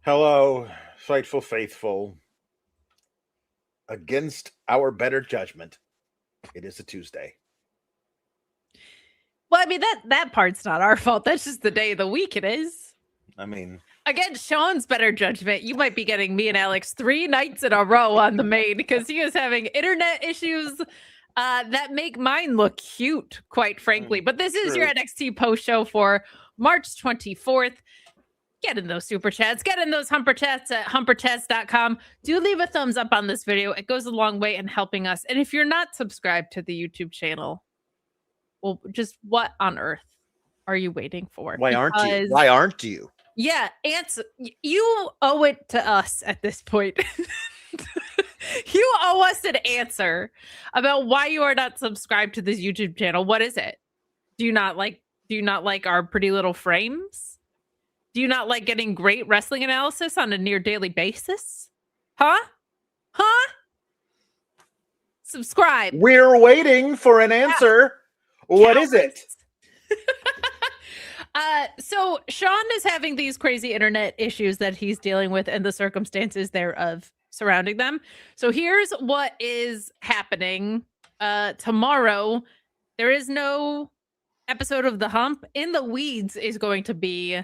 Hello, fightful faithful. Against our better judgment, it is a Tuesday. Well, I mean, that part's not our fault. That's just the day of the week it is. I mean, Against Sean's better judgment, you might be getting me and Alex 3 nights in a row on the main because he is having internet issues that make mine look cute, quite frankly. But this is your NXT post show for March 24th. Get in those super chats. Get in those humper chats at humperchats.com. Do leave a thumbs up on this video. It goes a long way in helping us. And if you're not subscribed to the YouTube channel, well, just what on earth are you waiting for? why aren't you? Yeah, answer. You owe it to us at this point. You owe us an answer about why you are not subscribed to this YouTube channel. What is it? Do you not like our pretty little frames? Do you not like getting great wrestling analysis on a near daily basis? Huh? Subscribe. We're waiting for an answer. What is it? So Shawn is having these crazy internet issues that he's dealing with and the circumstances thereof surrounding them. So here's what is happening. Tomorrow, there is no episode of The Hump. In the Weeds is going to be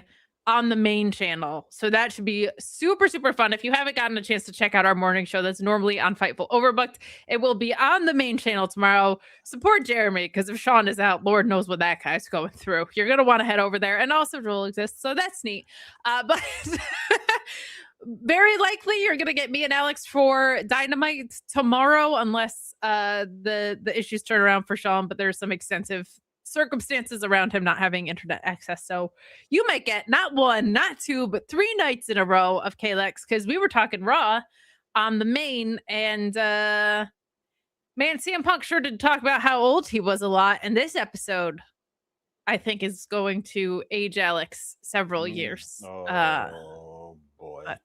on the main channel. So that should be super, super fun. If you haven't gotten a chance to check out our morning show that's normally on Fightful Overbooked, it will be on the main channel tomorrow. Support Jeremy, because if Shawn is out, Lord knows what that guy's going through. You're going to want to head over there. And also Joel exists, so that's neat. But very likely you're going to get me and Alex for Dynamite tomorrow, unless the issues turn around for Shawn, but there's some extensive circumstances around him not having internet access. So you might get not one, not two, but 3 nights in a row of Kalex, because we were talking Raw on the main, and man, CM Punk sure did talk about how old he was a lot. And this episode, I think, is going to age Alex several years. Oh boy. But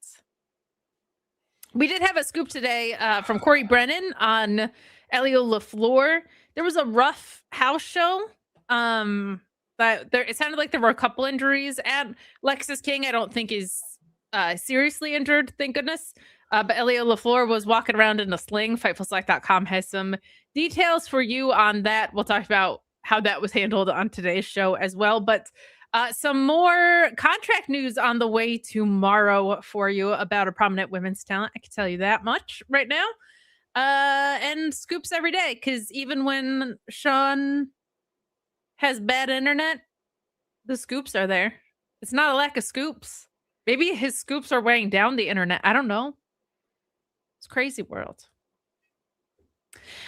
we did have a scoop today from Corey Brennan on Elio LeFluer. There was a rough house show. It sounded like there were a couple injuries. And Lexus King, I don't think is seriously injured, thank goodness. But Elio LeFluer was walking around in a sling. FightfulSelect.com has some details for you on that. We'll talk about how that was handled on today's show as well. But some more contract news on the way tomorrow for you about a prominent women's talent. I can tell you that much right now. And scoops every day, because even when Shawn has bad internet, the scoops are there. It's not a lack of scoops. Maybe his scoops are weighing down the internet. I don't know. It's a crazy world.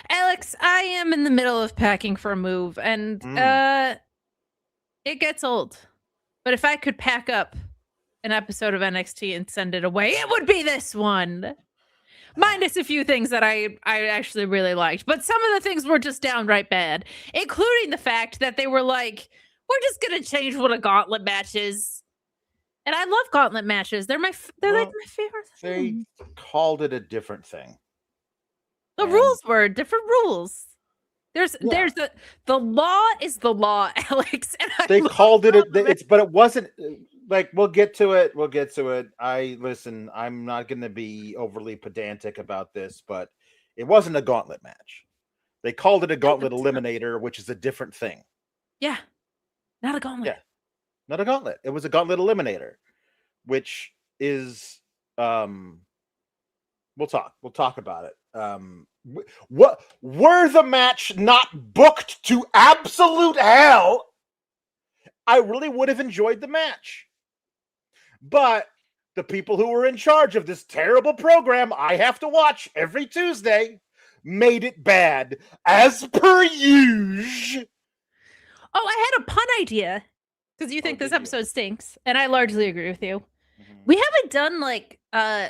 Alex, I am in the middle of packing for a move, and it gets old. But if I could pack up an episode of NXT and send it away, it would be this one. Minus a few things that I actually really liked. But some of the things were just downright bad, including the fact that they were like, we're just going to change what a gauntlet match is. And I love gauntlet matches. They're like my favorite thing. They called it a different thing. The rules were different rules. There's the law is the law, Alex. And they called it but it wasn't. Like, we'll get to it. I'm not going to be overly pedantic about this, but it wasn't a gauntlet match. They called it a gauntlet eliminator, which is a different thing. Yeah. Not a gauntlet. Yeah. Not a gauntlet. It was a gauntlet eliminator, which is, we'll talk about it. What were the match not booked to absolute hell? I really would have enjoyed the match. But the people who were in charge of this terrible program I have to watch every Tuesday made it bad, as per usual. Oh, I had a pun idea, because you think this episode stinks, and I largely agree with you. Mm-hmm. We haven't done, like,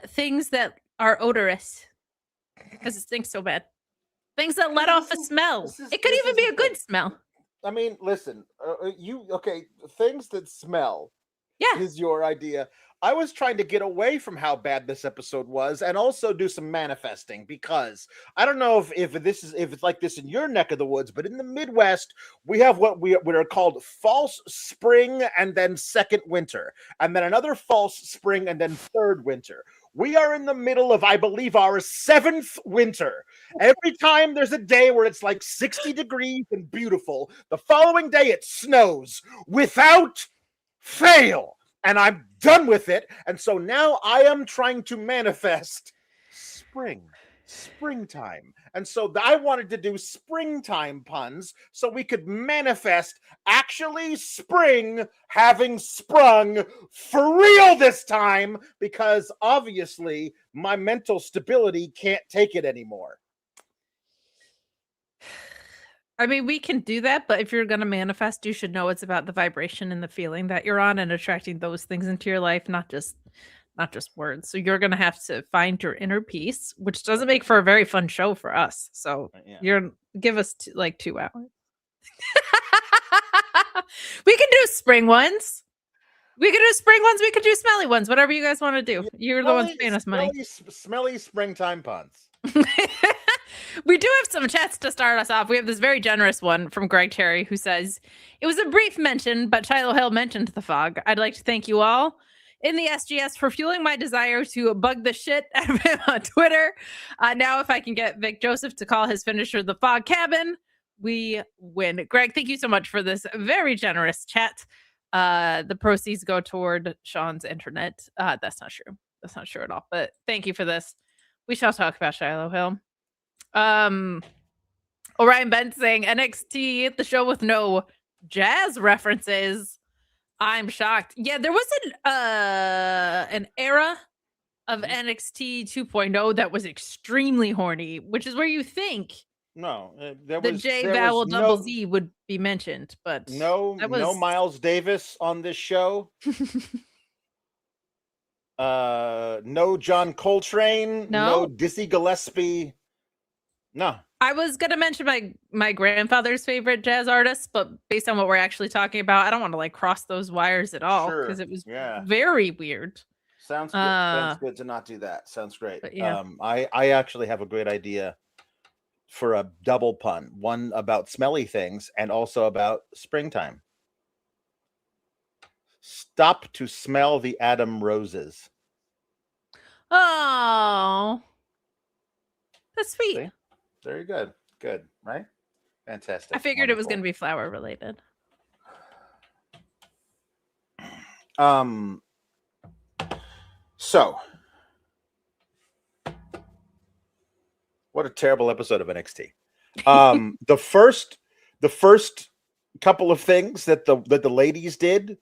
things that are odorous, because it stinks so bad. Things that let off a smell. It could even be a good smell. I mean, listen, things that smell Yeah. is your idea. I was trying to get away from how bad this episode was and also do some manifesting, because I don't know if it's like this in your neck of the woods, but in the Midwest, we have what are called false spring and then second winter, and then another false spring and then third winter. We are in the middle of, I believe, our 7th winter. Every time there's a day where it's like 60 degrees and beautiful, the following day it snows without fail. And I'm done with it. And so now I am trying to manifest springtime. And so I wanted to do springtime puns so we could manifest actually spring having sprung for real this time, because obviously my mental stability can't take it anymore. I mean, we can do that, but if you're going to manifest, you should know it's about the vibration and the feeling that you're on and attracting those things into your life, not just words. So you're going to have to find your inner peace, which doesn't make for a very fun show for us. So give us like 2 hours. We can do spring ones. We can do spring ones. We can do smelly ones. Whatever you guys want to do. You're the ones paying us money. Smelly springtime puns. We do have some chats to start us off. We have this very generous one from Greg Terry, who says, "It was a brief mention, but Shiloh Hail mentioned the fog. I'd like to thank you all in the SGS for fueling my desire to bug the shit out of him on Twitter. Now, if I can get Vic Joseph to call his finisher the Fog Cabin, we win." Greg, thank you so much for this very generous chat. The proceeds go toward Shawn's internet. That's not true. That's not true at all. But thank you for this. We shall talk about Shiloh Hail. Orion Ben saying NXT, the show with no jazz references. I'm shocked. Yeah, there was an era of NXT 2.0 that was extremely horny, which is where you think the J vowel double Z would be mentioned, but no Miles Davis on this show. No John Coltrane, no Dizzy Gillespie. No. I was gonna mention my grandfather's favorite jazz artist, but based on what we're actually talking about, I don't want to like cross those wires at all because it was very weird. Sounds good. Sounds good to not do that. Sounds great. Yeah. I actually have a great idea for a double pun. One about smelly things and also about springtime. Stop to smell the Adam roses. Oh, that's sweet. See? Very good. Good, right? Fantastic. I figured it was going to be flower related. So, what a terrible episode of NXT. The first couple of things that the ladies did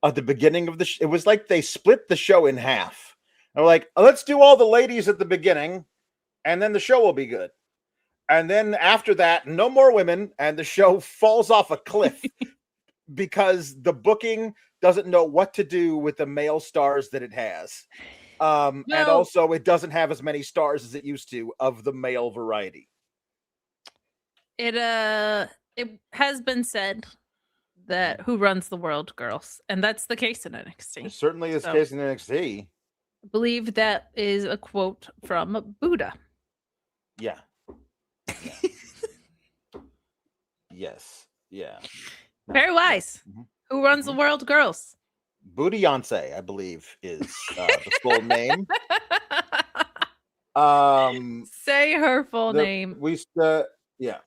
at the beginning of it was like they split the show in half. And we're like, let's do all the ladies at the beginning, and then the show will be good. And then after that, no more women, and the show falls off a cliff because the booking doesn't know what to do with the male stars that it has. And also it doesn't have as many stars as it used to of the male variety. It has been said that who runs the world, girls, and that's the case in NXT. It certainly is the case in NXT. I believe that is a quote from Buddha. Yeah. Yes. Yeah. Very wise. Mm-hmm. Who runs the world, girls? Bootyonce, I believe, is the full name. Say her full name. Yeah.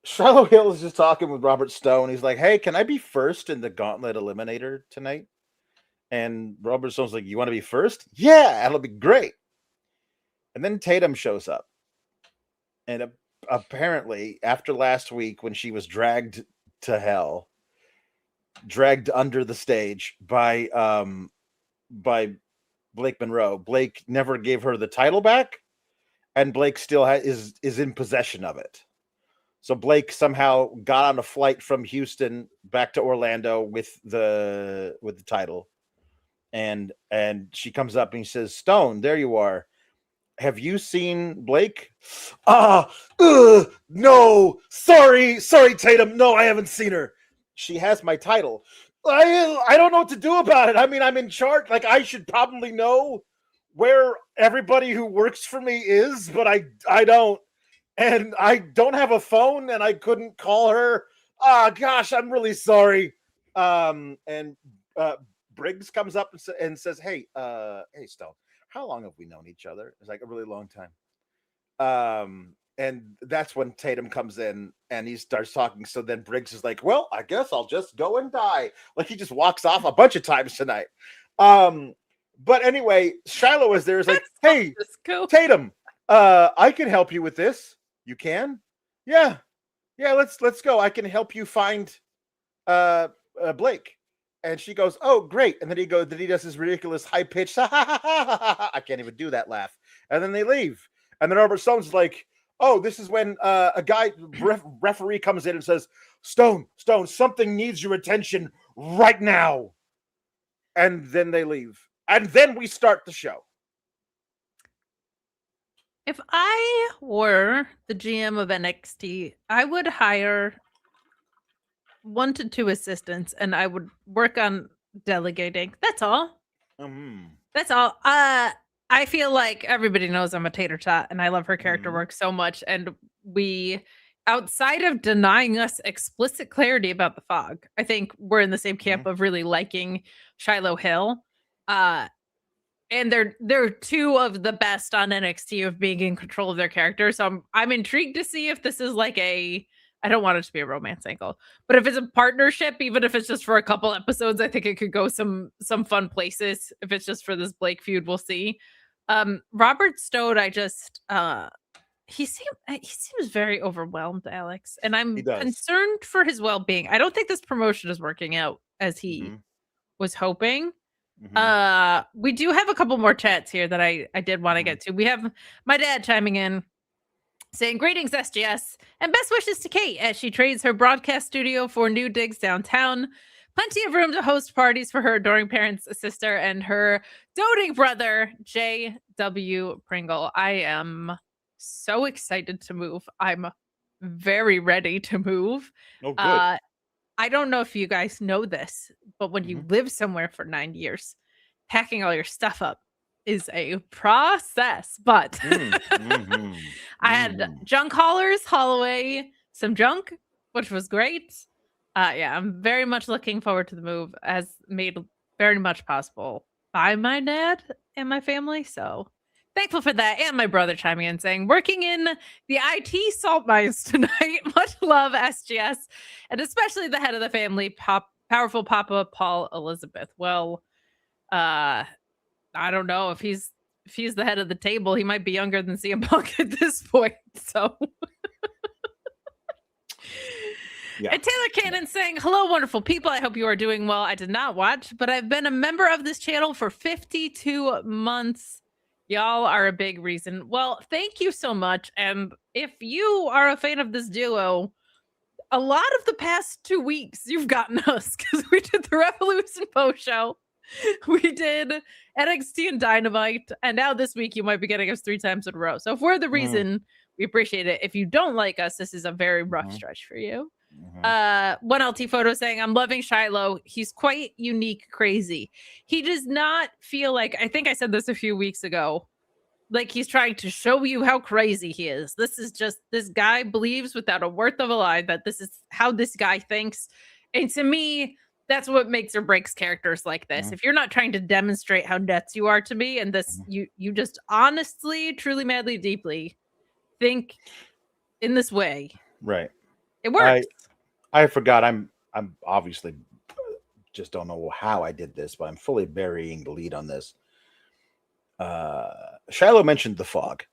Shiloh Hail is just talking with Robert Stone. He's like, "Hey, can I be first in the Gauntlet Eliminator tonight?" And Robert Stone's like, "You want to be first?" "Yeah, that'll be great." And then Tatum shows up. And apparently, after last week when she was dragged to hell, dragged under the stage by Blake Monroe, Blake never gave her the title back, and Blake still is in possession of it. So Blake somehow got on a flight from Houston back to Orlando with the title. And she comes up and she says, "Stone, there you are. Have you seen Blake?" No. Sorry, Tatum. No, I haven't seen her. she has my title. I don't know what to do about it. I mean, I'm in charge. Like, I should probably know where everybody who works for me is, but I don't. And I don't have a phone, and I couldn't call her. Ah, gosh, I'm really sorry. And Briggs comes up and says, hey, Stone, how long have we known each other? It's like a really long time. And that's when Tatum comes in and he starts talking. So then Briggs is like, well, I guess I'll just go and die. Like, he just walks off a bunch of times tonight. But anyway, Shiloh is there. Is like, hey, Tatum, I can help you with this. You can? Yeah, let's go. I can help you find Blake. And she goes, oh, great. And then he does this ridiculous high pitched, I can't even do that laugh. And then they leave. And then Robert Stone's like, oh, this is when a guy referee comes in and says, Stone, something needs your attention right now. And then they leave. And then we start the show. If I were the GM of NXT, I would hire 1 to 2 assistants and I would work on delegating. That's all. That's all. I feel like everybody knows I'm a tater tot and I love her character work so much. And we, outside of denying us explicit clarity about the fog, I think we're in the same camp of really liking Shiloh Hill. And they're 2 of the best on NXT of being in control of their characters. So I'm intrigued to see if this is like I don't want it to be a romance angle, but if it's a partnership, even if it's just for a couple episodes, I think it could go some fun places. If it's just for this Blake feud, we'll see. Robert Stone, he seems very overwhelmed, Alex, and I'm concerned for his well-being. I don't think this promotion is working out as he was hoping. We do have a couple more chats here that I did want to get to. We have my dad chiming in saying, greetings, SGS, and best wishes to Kate as she trades her broadcast studio for new digs downtown. Plenty of room to host parties for her adoring parents, sister, and her doting brother, J.W. Pringle. I am so excited to move. I'm very ready to move. Oh, good. I don't know if you guys know this, but when you live somewhere for 9 years, packing all your stuff up is a process. But I had junk haulers haul away some junk, which was great. Yeah, I'm very much looking forward to the move, as made very much possible by my dad and my family. So thankful for that. And my brother chiming in saying, working in the IT salt mines tonight. Much love, SGS. And especially the head of the family, powerful Papa Paul Elizabeth. Well, I don't know if he's the head of the table. He might be younger than CM Punk at this point. So yeah. And Taylor Cannon saying, hello, wonderful people. I hope you are doing well. I did not watch, but I've been a member of this channel for 52 months. Y'all are a big reason. Well, thank you so much. And if you are a fan of this duo, a lot of the past 2 weeks you've gotten us, because we did the Revolution post show. We did NXT and Dynamite. And now this week you might be getting us 3 times in a row. So if we're the reason, we appreciate it. If you don't like us, this is a very rough stretch for you. 1LT photo saying, I'm loving Shiloh. He's quite unique, crazy. He does not feel like, I think I said this a few weeks ago, like he's trying to show you how crazy he is. This is just, this guy believes without a word of a lie that this is how this guy thinks. And to me, that's what makes or breaks characters like this. If you're not trying to demonstrate how nuts you are to me, and this, you just honestly, truly, madly, deeply think in this way. Right. It works. I forgot. I'm obviously just don't know how I did this, but I'm fully burying the lead on this. Shiloh mentioned the fog.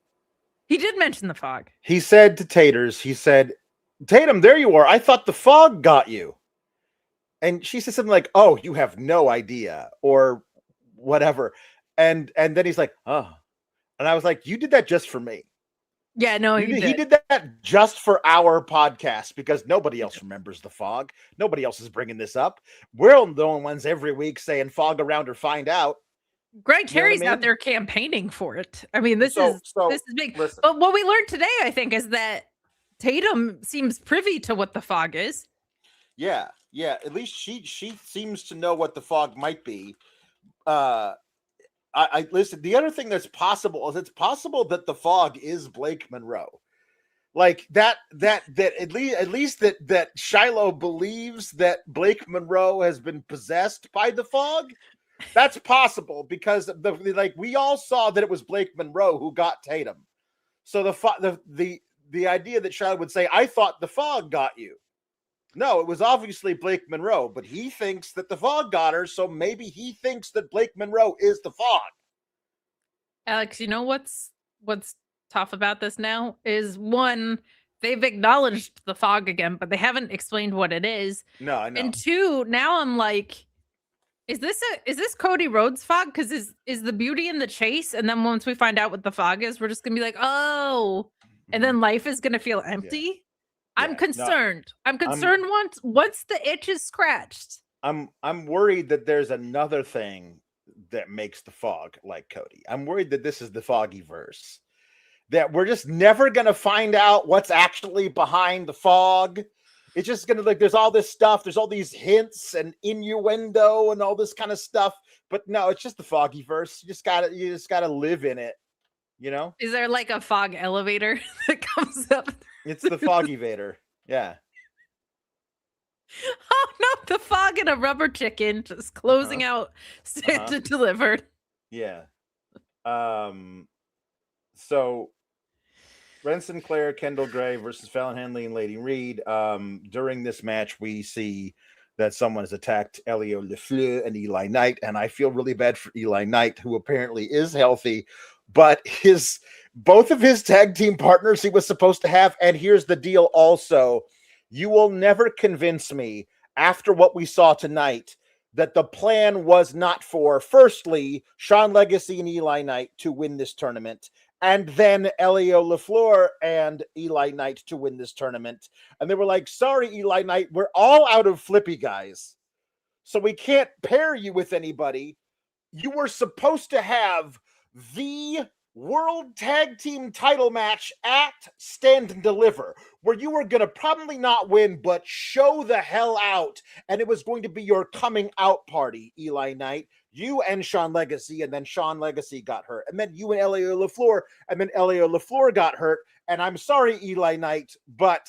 He did mention the fog. He said to Taters, he said, Tatum, there you are. I thought the fog got you. And she said something like, oh, you have no idea, or whatever. And then he's like, oh. And I was like, you did that just for me. Yeah, no, he did that just for our podcast, because nobody else remembers the fog. Nobody else is bringing this up. We're the only ones every week saying fog around or find out. Greg Terry's out there campaigning for it. I mean, this is big. Listen. But what we learned today, I think, is that Tatum seems privy to what the fog is. Yeah. Yeah, at least she seems to know what the fog might be. I listen. The other thing that's possible is it's possible that the fog is Blake Monroe. Like that at least that Shiloh believes that Blake Monroe has been possessed by the fog. That's possible because we all saw that it was Blake Monroe who got Tatum. So the idea that Shiloh would say, "I thought the fog got you." No, it was obviously Blake Monroe, but he thinks that the fog got her, so maybe he thinks that Blake Monroe is the fog. Alex, you know what's tough about this now is one, they've acknowledged the fog again, but they haven't explained what it is. No, I know. And two, now I'm like, is this Cody Rhodes fog? Because is the beauty in the chase? And then once we find out what the fog is, we're just gonna be like, oh, and then life is gonna feel empty. Yeah. I'm concerned. No, I'm concerned once the itch is scratched. I'm worried that there's another thing that makes the fog like Cody. I'm worried that this is the foggy verse. That we're just never gonna find out what's actually behind the fog. It's just gonna there's all this stuff, there's all these hints and innuendo and all this kind of stuff. But no, it's just the foggy verse. You just gotta live in it, you know? Is there like a fog elevator that comes up? It's the foggy Vader. Yeah. Oh no, the fog and a rubber chicken just closing out Santa delivered. Yeah. So Wren Sinclair, Kendal Gray versus Fallon, Henley, and Lady Reid. During this match, we see that someone has attacked Elio, LeFluer, and Eli Knight, and I feel really bad for Eli Knight, who apparently is healthy, but both of his tag team partners he was supposed to have, and here's the deal also, you will never convince me after what we saw tonight that the plan was not for, firstly, Shawn Legacy and Eli Knight to win this tournament, and then Elio, LeFluer, and Eli Knight to win this tournament. And they were like, sorry, Eli Knight, we're all out of flippy guys, so we can't pair you with anybody. You were supposed to have the World Tag Team title match at Stand and Deliver, where you were going to probably not win, but show the hell out. And it was going to be your coming out party, Eli Knight. You and Shawn Legacy, and then Shawn Legacy got hurt. And then you and Elio LeFluer, and then Elio LeFluer got hurt. And I'm sorry, Eli Knight, but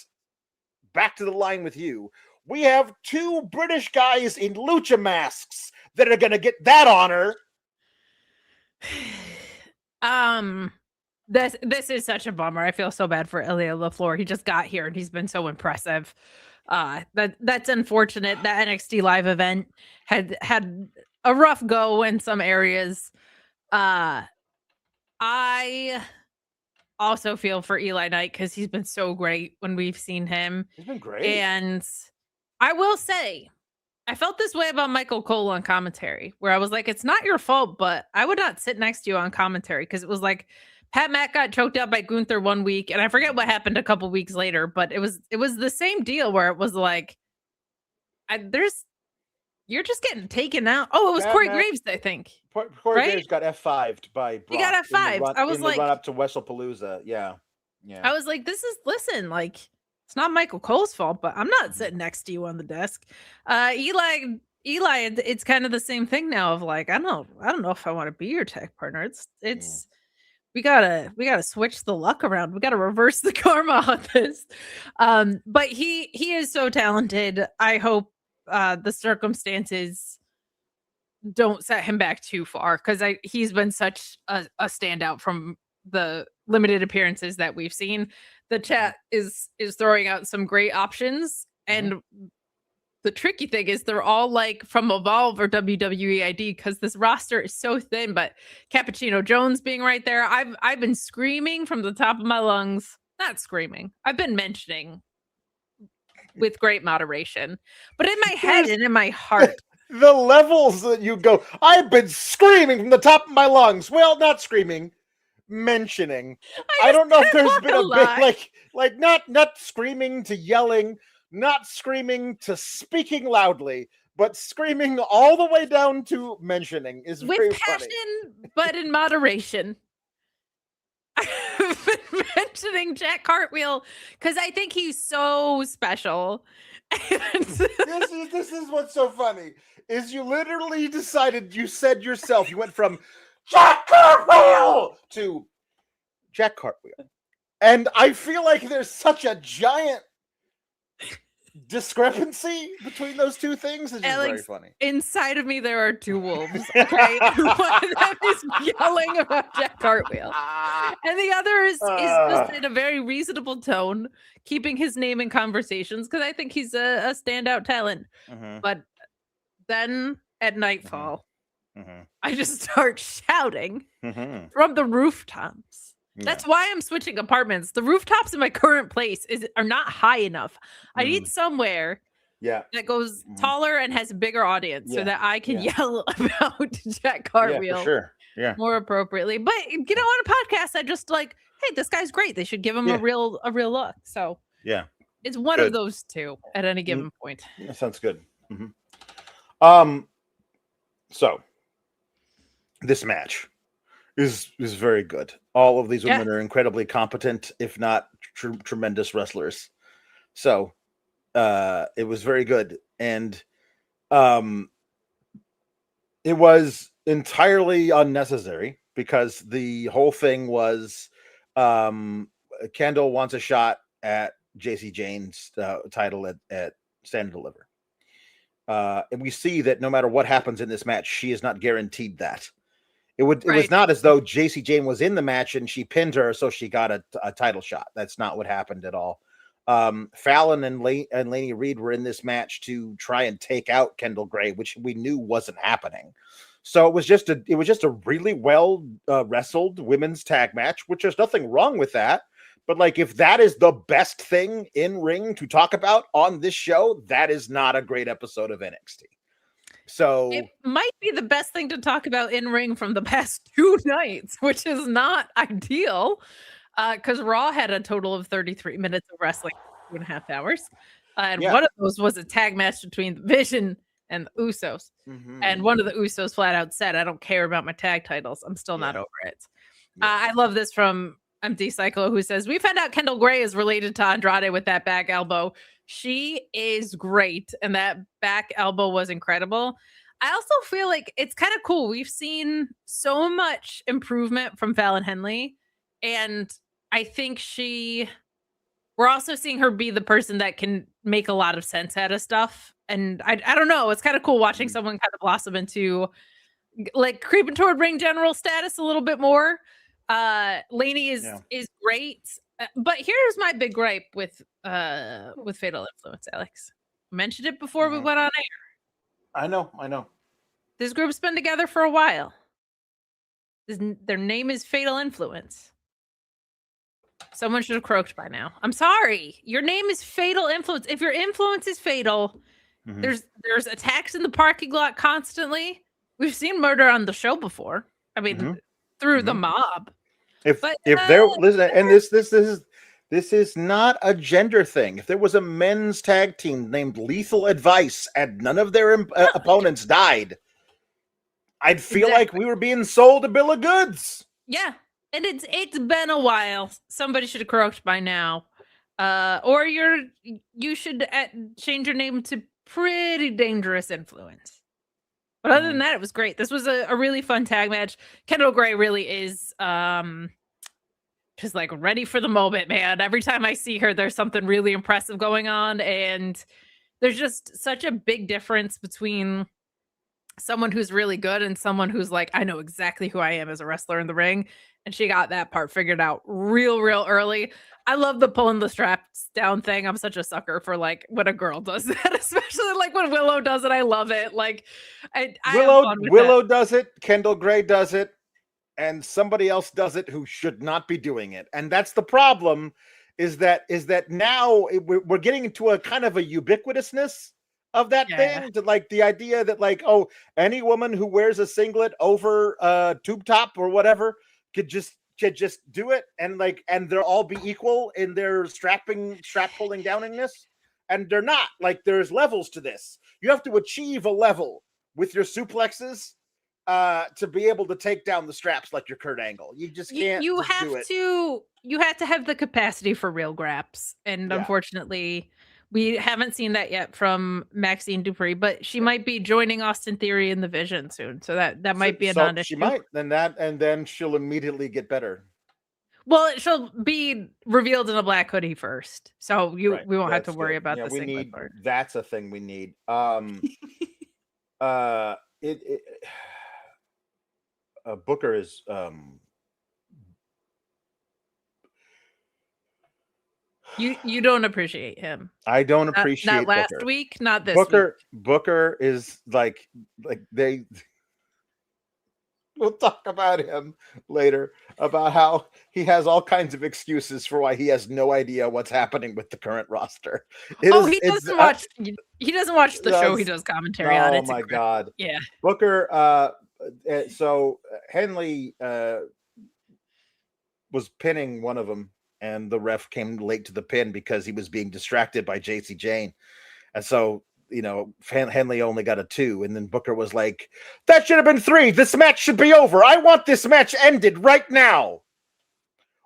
back to the line with you. We have two British guys in lucha masks that are going to get that honor. This is such a bummer. I feel so bad for Elio LeFluer. He just got here and he's been so impressive. That's unfortunate. That NXT live event had a rough go in some areas. I also feel for Eli Knight because he's been so great when we've seen him. He's been great. And I will say, I felt this way about Michael Cole on commentary, where I was like, it's not your fault, but I would not sit next to you on commentary, because it was like Pat Mack got choked out by Gunther one week, and I forget what happened a couple weeks later, but it was the same deal where it was like, you're just getting taken out. Oh, it was Corey Graves, I think. Corey Graves got F5'd by Brock. He got F5'd. I was like, the run up to WrestlePalooza. Yeah. I was like, listen, like, it's not Michael Cole's fault, but I'm not sitting next to you on the desk. Eli, it's kind of the same thing now of like, I don't know if I want to be your tech partner. It's we gotta switch the luck around. We gotta reverse the karma on this. But he is so talented. I hope the circumstances don't set him back too far, because he's been such a standout from the limited appearances that we've seen. The chat is throwing out some great options, and the tricky thing is they're all like from Evolve or WWE ID, because this roster is so thin. But Cappuccino Jones being right there, I've been screaming from the top of my lungs. Not screaming, I've been mentioning with great moderation, but in my head and in my heart, the levels that you go, I've been screaming from the top of my lungs. Well, not screaming, mentioning. I don't know if there's been a bit like not screaming to yelling, not screaming to speaking loudly, but screaming all the way down to mentioning is with very passion, funny. but in moderation. I've been mentioning Jack Cartwheel because I think he's so special, This is what's so funny is you literally decided, you said yourself, you went from Jack Cartwheel to Jack Cartwheel. And I feel like there's such a giant discrepancy between those two things. It's just Alex, very funny. Inside of me, there are two wolves. Okay, one of them is yelling about Jack Cartwheel, and the other is just in a very reasonable tone, keeping his name in conversations because I think he's a standout talent. But then at nightfall, I just start shouting from the rooftops. That's why I'm switching apartments. The rooftops in my current place are not high enough. I need somewhere that goes taller and has a bigger audience so that I can yell about Jack Cartwheel more appropriately. But on a podcast, I just like, hey, this guy's great. They should give him a real look. So it's one of those two at any given point. That sounds good. So this match is very good. All of these women are incredibly competent, if not tremendous wrestlers. So it was very good. And it was entirely unnecessary because the whole thing was Kendal wants a shot at JC Jane's title at Stand and Deliver. And we see that no matter what happens in this match, she is not guaranteed that. It was not as though JC Jane was in the match and she pinned her, so she got a title shot. That's not what happened at all. Fallon and Lainey Reid were in this match to try and take out Kendal Gray, which we knew wasn't happening. So it was just a really well wrestled women's tag match, which there's nothing wrong with that. But like, if that is the best thing in ring to talk about on this show, that is not a great episode of NXT. So it might be the best thing to talk about in ring from the past 2 nights, which is not ideal because Raw had a total of 33 minutes of wrestling, 2.5 hours. And one of those was a tag match between the Vision and the Usos. And one of the Usos flat out said, I don't care about my tag titles. I'm still not over it. I love this from MD Cyclo, who says, we found out Kendal Gray is related to Andrade with that back elbow. She is great, and that back elbow was incredible. I also feel like it's kind of cool. We've seen so much improvement from Fallon Henley, and I think we're also seeing her be the person that can make a lot of sense out of stuff. And I don't know, it's kind of cool watching someone kind of blossom into like creeping toward ring general status a little bit more. Lainey is great. But here's my big gripe with Fatal Influence, Alex. I mentioned it before we went on air. I know. This group's been together for a while. Their name is Fatal Influence. Someone should have croaked by now. I'm sorry. Your name is Fatal Influence. If your influence is fatal, there's attacks in the parking lot constantly. We've seen murder on the show before. I mean, through the mob. If there listen, and this is not a gender thing. If there was a men's tag team named Lethal Advice and none of their opponents died, I'd feel like we were being sold a bill of goods. Yeah, and it's been a while. Somebody should have croaked by now, or you should change your name to Pretty Dangerous Influence. But other than that, it was great. This was a really fun tag match. Kendal Gray really is just like ready for the moment, man. Every time I see her, there's something really impressive going on. And there's just such a big difference between someone who's really good and someone who's like, I know exactly who I am as a wrestler in the ring. And she got that part figured out real early. I love the pulling the straps down thing. I'm such a sucker for like when a girl does that, especially like when Willow does it. I love it. Like Willow does it, Kendal Gray does it, and somebody else does it who should not be doing it. And that's the problem. Is that now we're getting into a kind of a ubiquitousness of that thing, to like the idea that like, oh, any woman who wears a singlet over a tube top or whatever could just do it, and they'll all be equal in their strap pulling downingness, and they're not. Like, there's levels to this. You have to achieve a level with your suplexes to be able to take down the straps like your Kurt Angle. You just can't. You have to have the capacity for real graps, and unfortunately, We haven't seen that yet from Maxine Dupree, but she might be joining Austin Theory in the Vision soon. So that might be a non-issue. She might, and then she'll immediately get better. Well, she'll be revealed in a black hoodie first, so we won't have to worry about the singlet part. That's a thing we need. Booker is You don't appreciate him. I don't appreciate not last Booker. week, not this week. Booker is like they. We'll talk about him later, about how he has all kinds of excuses for why he has no idea what's happening with the current roster. He doesn't watch the show he does commentary on. Oh my God. Yeah. Booker, so Henley was pinning one of them, and the ref came late to the pin because he was being distracted by JC Jane. And so, Henley only got a 2, and then Booker was like, that should have been 3. This match should be over. I want this match ended right now.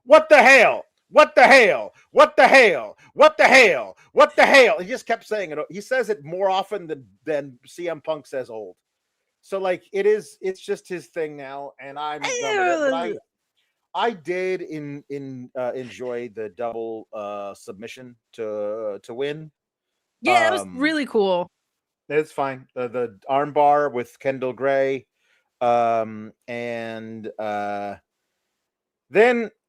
What the hell? What the hell? What the hell? What the hell? What the hell? He just kept saying it. He says it more often than CM Punk says old. So it's just his thing now, and I'm done with it. I did enjoy the double submission to win. Yeah, it was really cool. It's fine. The armbar with Kendal Gray, and then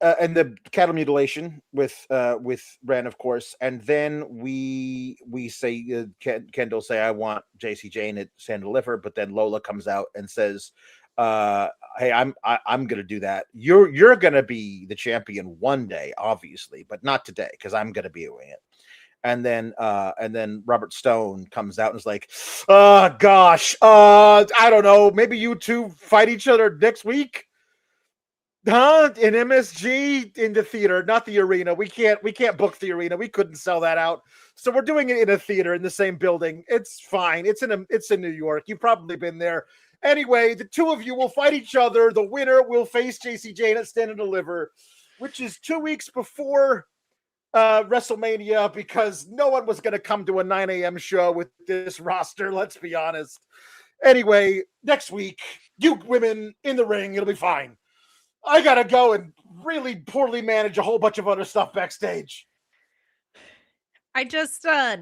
the cattle mutilation with Wren, of course, and then we say Kendal say, I want JC Jane at Stand Deliver, but then Lola comes out and says, hey, I'm gonna do that. You're gonna be the champion one day, obviously, but not today, because I'm gonna be doing it. And then Robert Stone comes out and is like, gosh, I don't know, maybe you two fight each other next week, huh? In MSG, in the theater, not the arena. We can't book the arena. We couldn't sell that out, so we're doing it in a theater in the same building. It's fine. It's in New York. You've probably been there. Anyway, the two of you will fight each other. The winner will face JC Jane at Stand and Deliver, which is 2 weeks before WrestleMania, because no one was going to come to a 9 a.m. show with this roster. Let's be honest. Anyway, next week, you women in the ring, it'll be fine. I got to go and really poorly manage a whole bunch of other stuff backstage. I just, I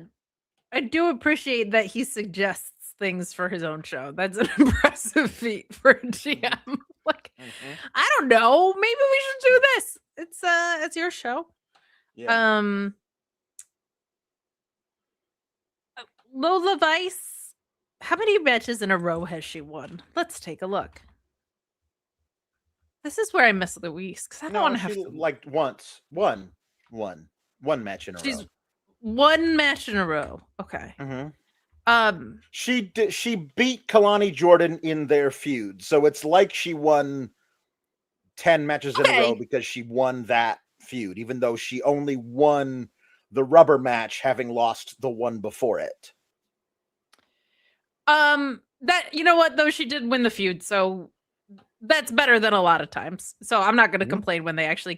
do appreciate that he suggests things for his own show. That's an impressive feat for a GM. I don't know. Maybe we should do this. It's your show. Yeah. Lola Vice, how many matches in a row has she won? Let's take a look. This is where I miss Louise, because I don't want to have one match in a row. She's one match in a row. Okay. Mm-hmm. She beat Kelani Jordan in their feud, so it's like she won 10 matches in a row because she won that feud, even though she only won the rubber match, having lost the one before it. That, you know what, though, she did win the feud, so that's better than a lot of times. So I'm not going to complain when they actually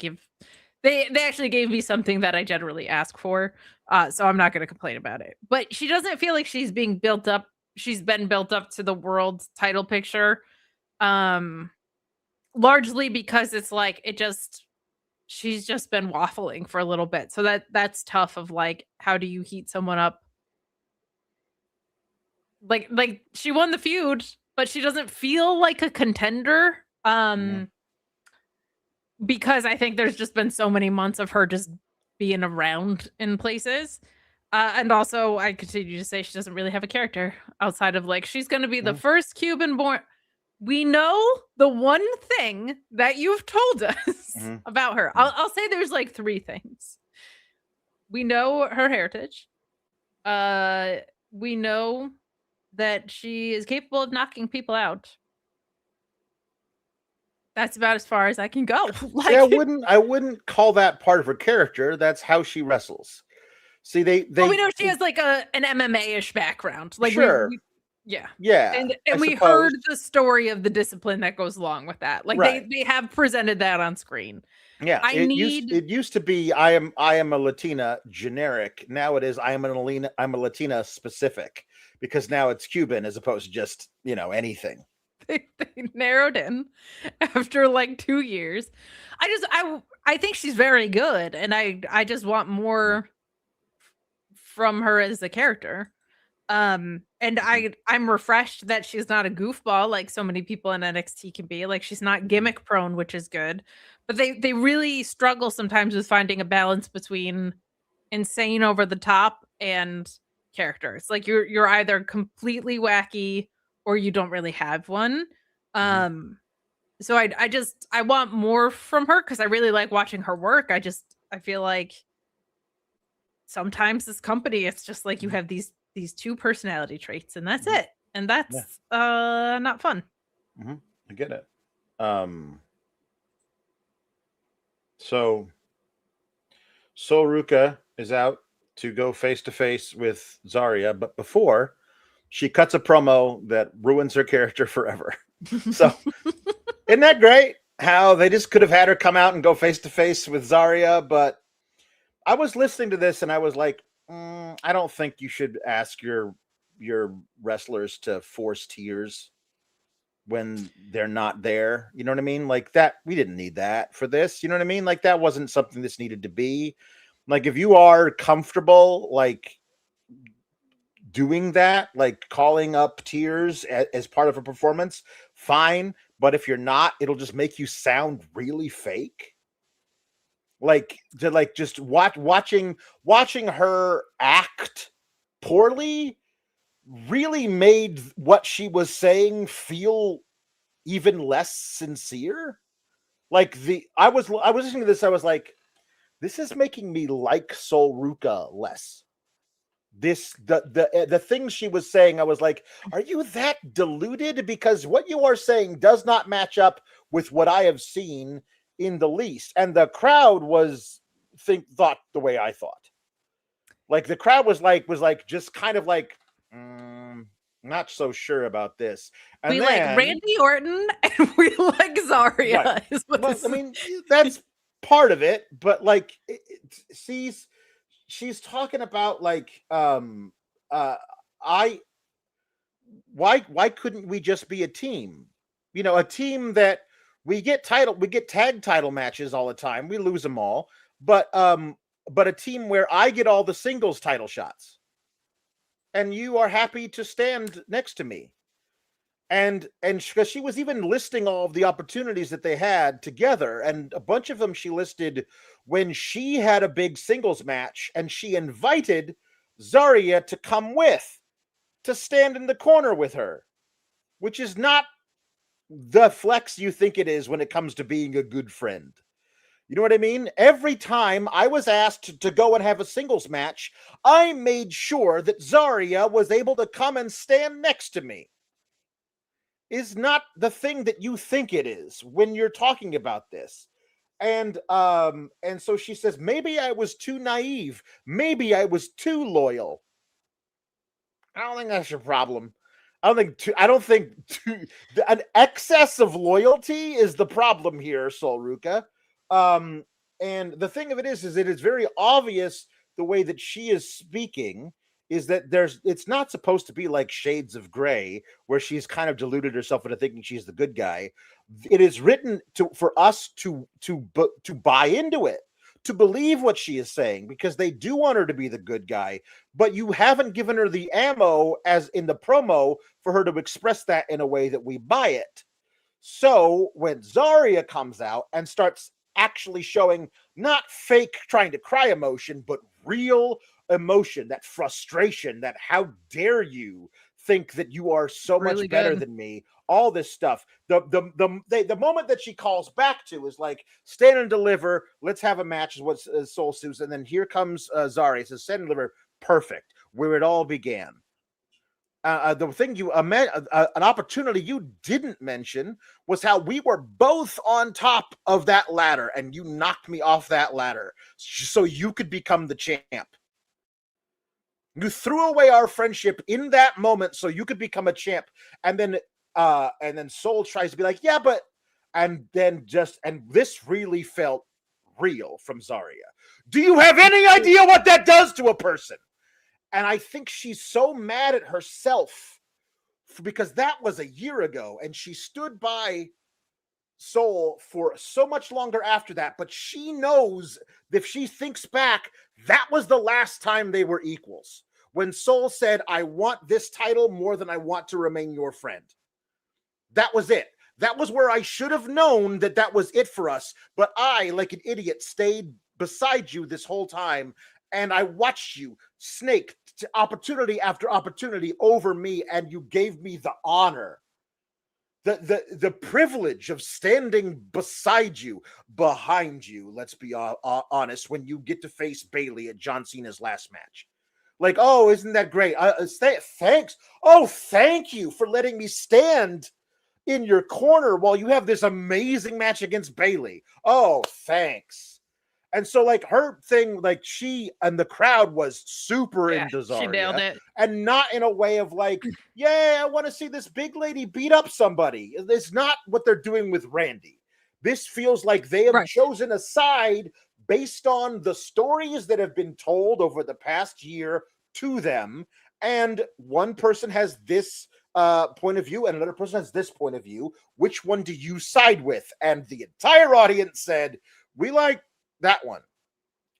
they actually gave me something that I generally ask for. So I'm not going to complain about it. But she doesn't feel like she's being built up. She's been built up to the world title picture. Largely because it's like she's just been waffling for a little bit. So that's tough of how do you heat someone up? Like she won the feud, but she doesn't feel like a contender. Because I think there's just been so many months of her just being around in places. And also I continue to say she doesn't really have a character outside of she's going to be the first Cuban born. We know the one thing that you've told us about her. I'll say there's 3 things. We know her heritage. We know that she is capable of knocking people out. That's about as far as I can go. I wouldn't call that part of her character. That's how she wrestles. See, we know she has an MMA-ish background. Sure. Yeah. Yeah. And we heard the story of the discipline that goes along with that. Like they have presented that on screen. Yeah. It used to be I am a Latina generic. Now it is I'm a Latina specific, because now it's Cuban as opposed to just, anything. They narrowed in after like 2 years. I think she's very good, and I just want more from her as a character. And I'm refreshed that she's not a goofball like so many people in NXT can be. Like, she's not gimmick prone, which is good. But they really struggle sometimes with finding a balance between insane over the top and characters. Like, you're either completely wacky or you don't really have one. So I want more from her because I really like watching her work. I feel like sometimes this company, it's just like you have these two personality traits and that's it. And that's not fun. I get it. So Ruca is out to go face to face with ZARIA, but before she cuts a promo that ruins her character forever. So isn't that great? How they just could have had her come out and go face to face with ZARIA, but I was listening to this and I was like, I don't think you should ask your wrestlers to force tears when they're not there. You know what I mean? Like that, we didn't need that for this. You know what I mean? Like that wasn't something this needed to be. Like if you are comfortable, like doing that, like calling up tears as part of a performance, fine. But if you're not, it'll just make you sound really fake. Like to like just watching her act poorly really made what she was saying feel even less sincere. Like I was listening to this, I was like, this is making me like Sol Ruca less. The things she was saying, I was like, are you that deluded? Because what you are saying does not match up with what I have seen in the least. And the crowd thought the way I thought. Like the crowd was like just kind of like not so sure about this. And we like Randy Orton and we like ZARIA. Right. Well, I mean, that's part of it, but like she's talking about like why couldn't we just be a team? You know, a team that we get tag title matches all the time. We lose them all, but a team where I get all the singles title shots and you are happy to stand next to me. And because she was even listing all of the opportunities that they had together, and a bunch of them she listed when she had a big singles match and she invited ZARIA to come to stand in the corner with her, which is not the flex you think it is when it comes to being a good friend. You know what I mean? Every time I was asked to go and have a singles match, I made sure that ZARIA was able to come and stand next to me. Is not the thing that you think it is when you're talking about this. And so she says, maybe I was too naive. Maybe I was too loyal. I don't think that's your problem. I don't think an excess of loyalty is the problem here, Sol Ruca. And the thing of it is it is very obvious the way that she is speaking is that it's not supposed to be like Shades of Grey, where she's kind of deluded herself into thinking she's the good guy. It is written for us to buy into it, to believe what she is saying, because they do want her to be the good guy, but you haven't given her the ammo as in the promo for her to express that in a way that we buy it. So when ZARIA comes out and starts actually showing not fake trying to cry emotion, but real emotion, that frustration, that how dare you think that you are so really much better than me, all this stuff. The moment that she calls back to is like, stand and deliver, let's have a match, is what Sol sues, and then here comes ZARIA, says stand and deliver, perfect, where it all began. The thing an opportunity you didn't mention was how we were both on top of that ladder and you knocked me off that ladder so you could become the champ. You threw away our friendship in that moment so you could become a champ. And then Soul tries to be like, yeah, but, and this really felt real from ZARIA. Do you have any idea what that does to a person? And I think she's so mad at herself because that was a year ago and she stood by Soul for so much longer after that, but she knows if she thinks back, that was the last time they were equals. When Soul said, I want this title more than I want to remain your friend. That was it. That was where I should have known that was it for us. But I, like an idiot, stayed beside you this whole time, and I watched you snake to opportunity after opportunity over me, and you gave me the honor. The privilege of standing beside you, behind you, let's be honest, when you get to face Bayley at John Cena's last match. Like, oh, isn't that great? Thanks. Oh, thank you for letting me stand in your corner while you have this amazing match against Bayley. Oh, thanks. And so, like, her thing, like, she and the crowd was super into ZARIA. She nailed it. And not in a way of like, yeah, I want to see this big lady beat up somebody. It's not what they're doing with Randy. This feels like they have chosen a side based on the stories that have been told over the past year to them. And one person has this point of view and another person has this point of view. Which one do you side with? And the entire audience said, we like that one.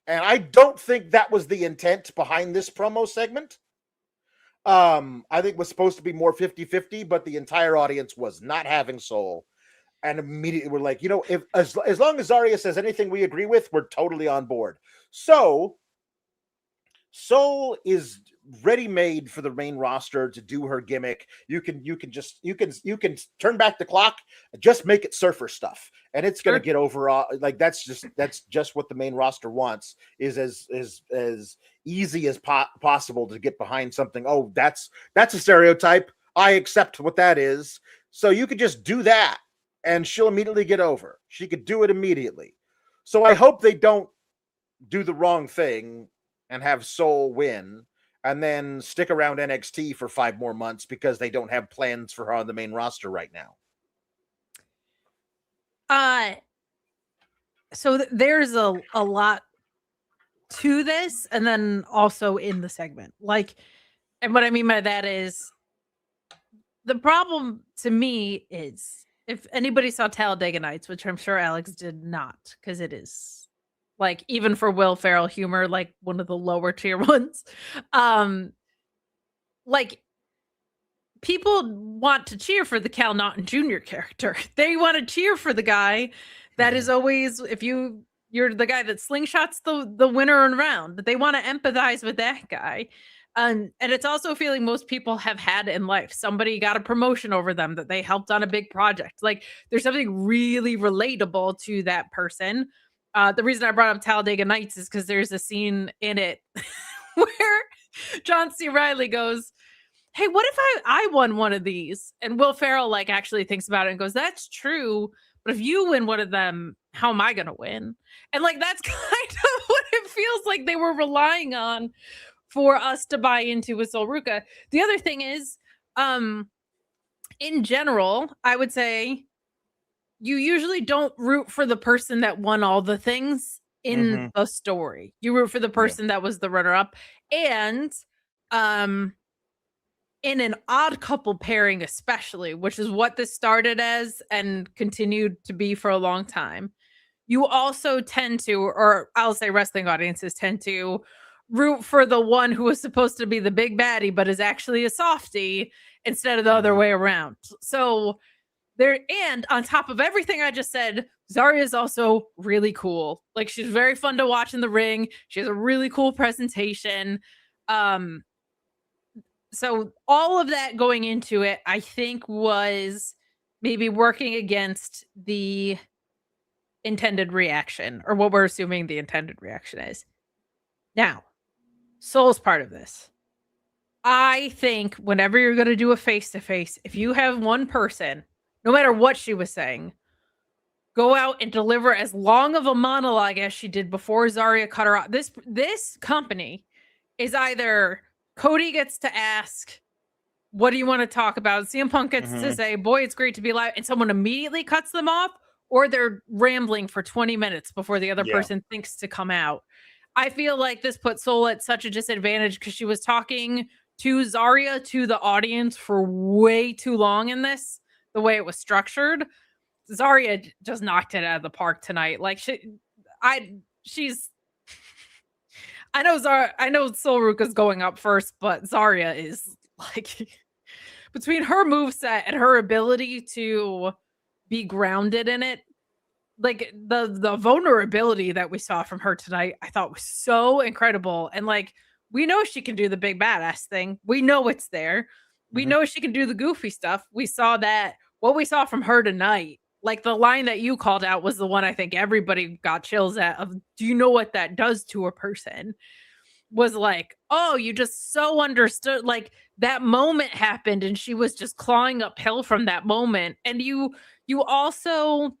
And I don't think that was the intent behind this promo segment. I think it was supposed to be more 50-50, but the entire audience was not having Soul. And immediately we're like, if as long as ZARIA says anything we agree with, we're totally on board. So Soul is ready-made for the main roster to do her gimmick. You can turn back the clock, just make it surfer stuff, and it's going to get over. Like that's just what the main roster wants, is as easy as possible to get behind something. Oh, that's a stereotype. I accept what that is. So you could just do that, and she'll immediately get over. She could do it immediately. So I hope they don't do the wrong thing and have Soul win and then stick around NXT for 5 more months because they don't have plans for her on the main roster right now. So there's a lot to this, and then also in the segment. Like, and what I mean by that is the problem to me is if anybody saw Talladega Nights, which I'm sure Alex did not, because it is like, even for Will Ferrell humor, like one of the lower tier ones. Like, people want to cheer for the Cal Naughton Jr. character. They want to cheer for the guy that is always, if you're the guy that slingshots the winner in round. They want to empathize with that guy. And it's also a feeling most people have had in life. Somebody got a promotion over them that they helped on a big project. Like, there's something really relatable to that person. The reason I brought up Talladega Nights is because there's a scene in it where John C. Reilly goes, hey, what if I won one of these? And Will Ferrell like actually thinks about it and goes, that's true. But if you win one of them, how am I going to win? And like, that's kind of what it feels like they were relying on for us to buy into with Sol Ruca. The other thing is, in general, I would say you usually don't root for the person that won all the things in the story. You root for the person that was the runner-up. And in an odd couple pairing especially, which is what this started as and continued to be for a long time, you also tend to, or I'll say wrestling audiences tend to, root for the one who was supposed to be the big baddie but is actually a softie instead of the other way around. So there, and on top of everything I just said, ZARIA is also really cool. Like, she's very fun to watch in the ring. She has a really cool presentation. So all of that going into it, I think, was maybe working against the intended reaction, or what we're assuming the intended reaction is. Now, Soul's part of this. I think whenever you're going to do a face-to-face, if you have one person, no matter what she was saying, go out and deliver as long of a monologue as she did before ZARIA cut her off. This company is either Cody gets to ask, what do you want to talk about? CM Punk gets to say, boy, it's great to be alive. And someone immediately cuts them off, or they're rambling for 20 minutes before the other person thinks to come out. I feel like this put Soul at such a disadvantage because she was talking to ZARIA to the audience for way too long in this, the way it was structured. ZARIA just knocked it out of the park tonight. Like she's I know Soul Ruca's going up first, but ZARIA is like between her moveset and her ability to be grounded in it, like the vulnerability that we saw from her tonight, I thought was so incredible. And like, we know she can do the big badass thing. We know it's there. We know she can do the goofy stuff. We saw that. What we saw from her tonight, like the line that you called out was the one I think everybody got chills at of, do you know what that does to a person? Was like, oh, you just so understood. Like that moment happened and she was just clawing uphill from that moment. And you also,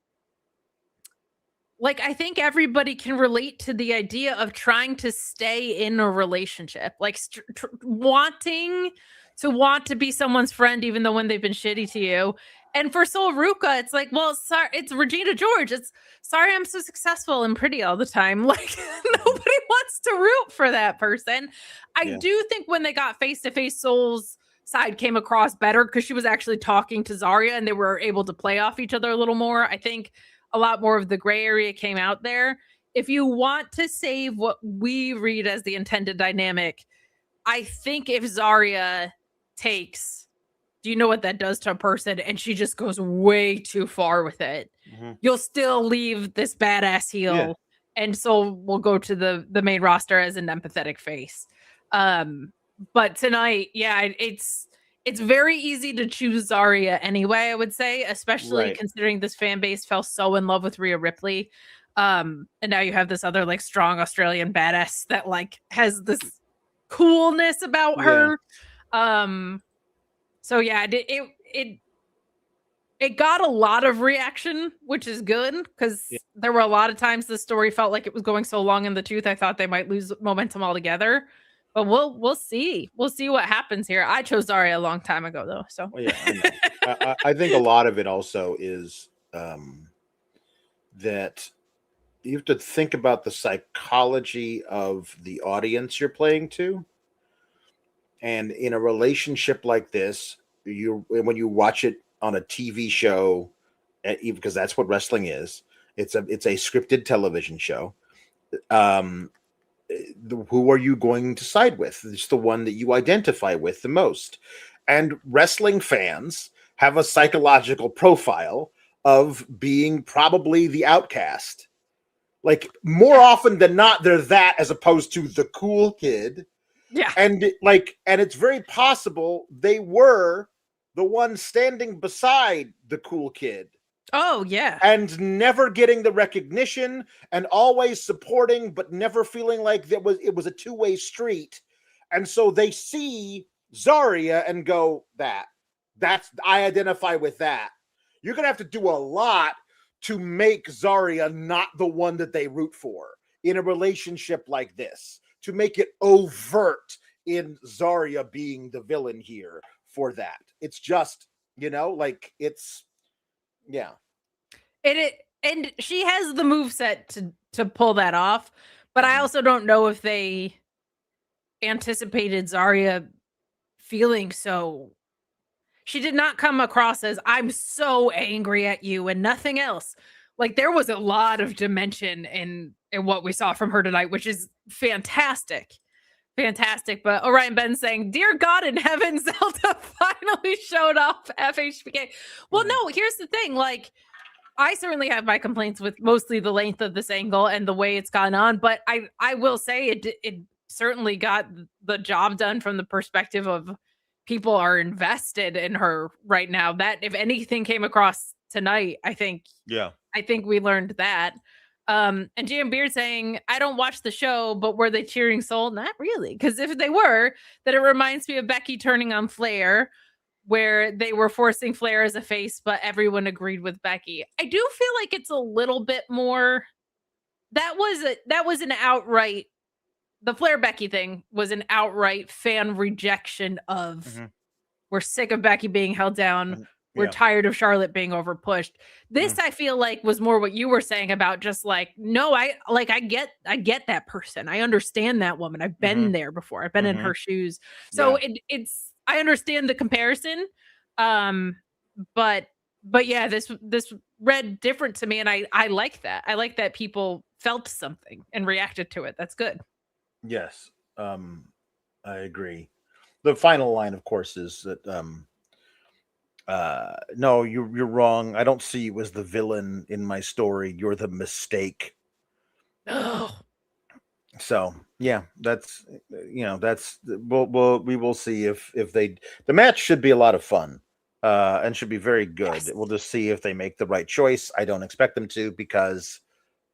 like, I think everybody can relate to the idea of trying to stay in a relationship, like wanting to want to be someone's friend, even though when they've been shitty to you. And for Soul Ruca, it's like, well, sorry, it's Regina George. It's sorry, I'm so successful and pretty all the time. Like nobody wants to root for that person. I do think when they got face to face, Soul's side came across better because she was actually talking to ZARIA and they were able to play off each other a little more. I think a lot more of the gray area came out there. If you want to save what we read as the intended dynamic, I think if ZARIA takes, do you know what that does to a person? And she just goes way too far with it. You'll still leave this badass heel, and so we'll go to the main roster as an empathetic face. But tonight, it's very easy to choose ZARIA anyway, I would say, especially considering this fan base fell so in love with Rhea Ripley. And now you have this other like strong Australian badass that like has this coolness about her. So yeah, it got a lot of reaction, which is good because there were a lot of times the story felt like it was going so long in the tooth. I thought they might lose momentum altogether, but we'll see. We'll see what happens here. I chose ZARIA a long time ago though. So I think a lot of it also is that you have to think about the psychology of the audience you're playing to. And in a relationship like this, when you watch it on a TV show, because that's what wrestling is, it's a scripted television show. Who are you going to side with? It's the one that you identify with the most. And wrestling fans have a psychological profile of being probably the outcast. Like more often than not, they're that as opposed to the cool kid. Yeah. And it's very possible they were the one standing beside the cool kid. Oh, yeah. And never getting the recognition and always supporting, but never feeling like it was a two-way street. And so they see ZARIA and go, I identify with that. You're going to have to do a lot to make ZARIA not the one that they root for in a relationship like this. To make it overt in ZARIA being the villain here for that. It's just, it's. And she has the moveset to pull that off, but I also don't know if they anticipated ZARIA feeling so. She did not come across as, I'm so angry at you and nothing else. Like there was a lot of dimension in what we saw from her tonight, which is fantastic. But Orion Ben saying, dear God in heaven, Zelda finally showed off FHBK. Well, no, here's the thing. Like, I certainly have my complaints with mostly the length of this angle and the way it's gone on, but I will say it certainly got the job done from the perspective of people are invested in her right now. That if anything came across tonight, I think we learned that. And GM Beard saying, I don't watch the show, but were they cheering Soul? Not really. Because if they were, then it reminds me of Becky turning on Flair, where they were forcing Flair as a face, but everyone agreed with Becky. I do feel like it's a little bit more. That was an outright the Flair Becky thing was an outright fan rejection of we're sick of Becky being held down. We're tired of Charlotte being overpushed. This I feel like was more what you were saying about just like, no, I get that person. I understand that woman. I've been there before. I've been in her shoes. So it's I understand the comparison. But yeah, this read different to me, and I like that. I like that people felt something and reacted to it. That's good. Yes, I agree. The final line, of course, is that no, you're wrong. I don't see you as the villain in my story. You're the mistake. Oh. So yeah, that's we will see if the match should be a lot of fun. And should be very good. Yes. We'll just see if they make the right choice. I don't expect them to because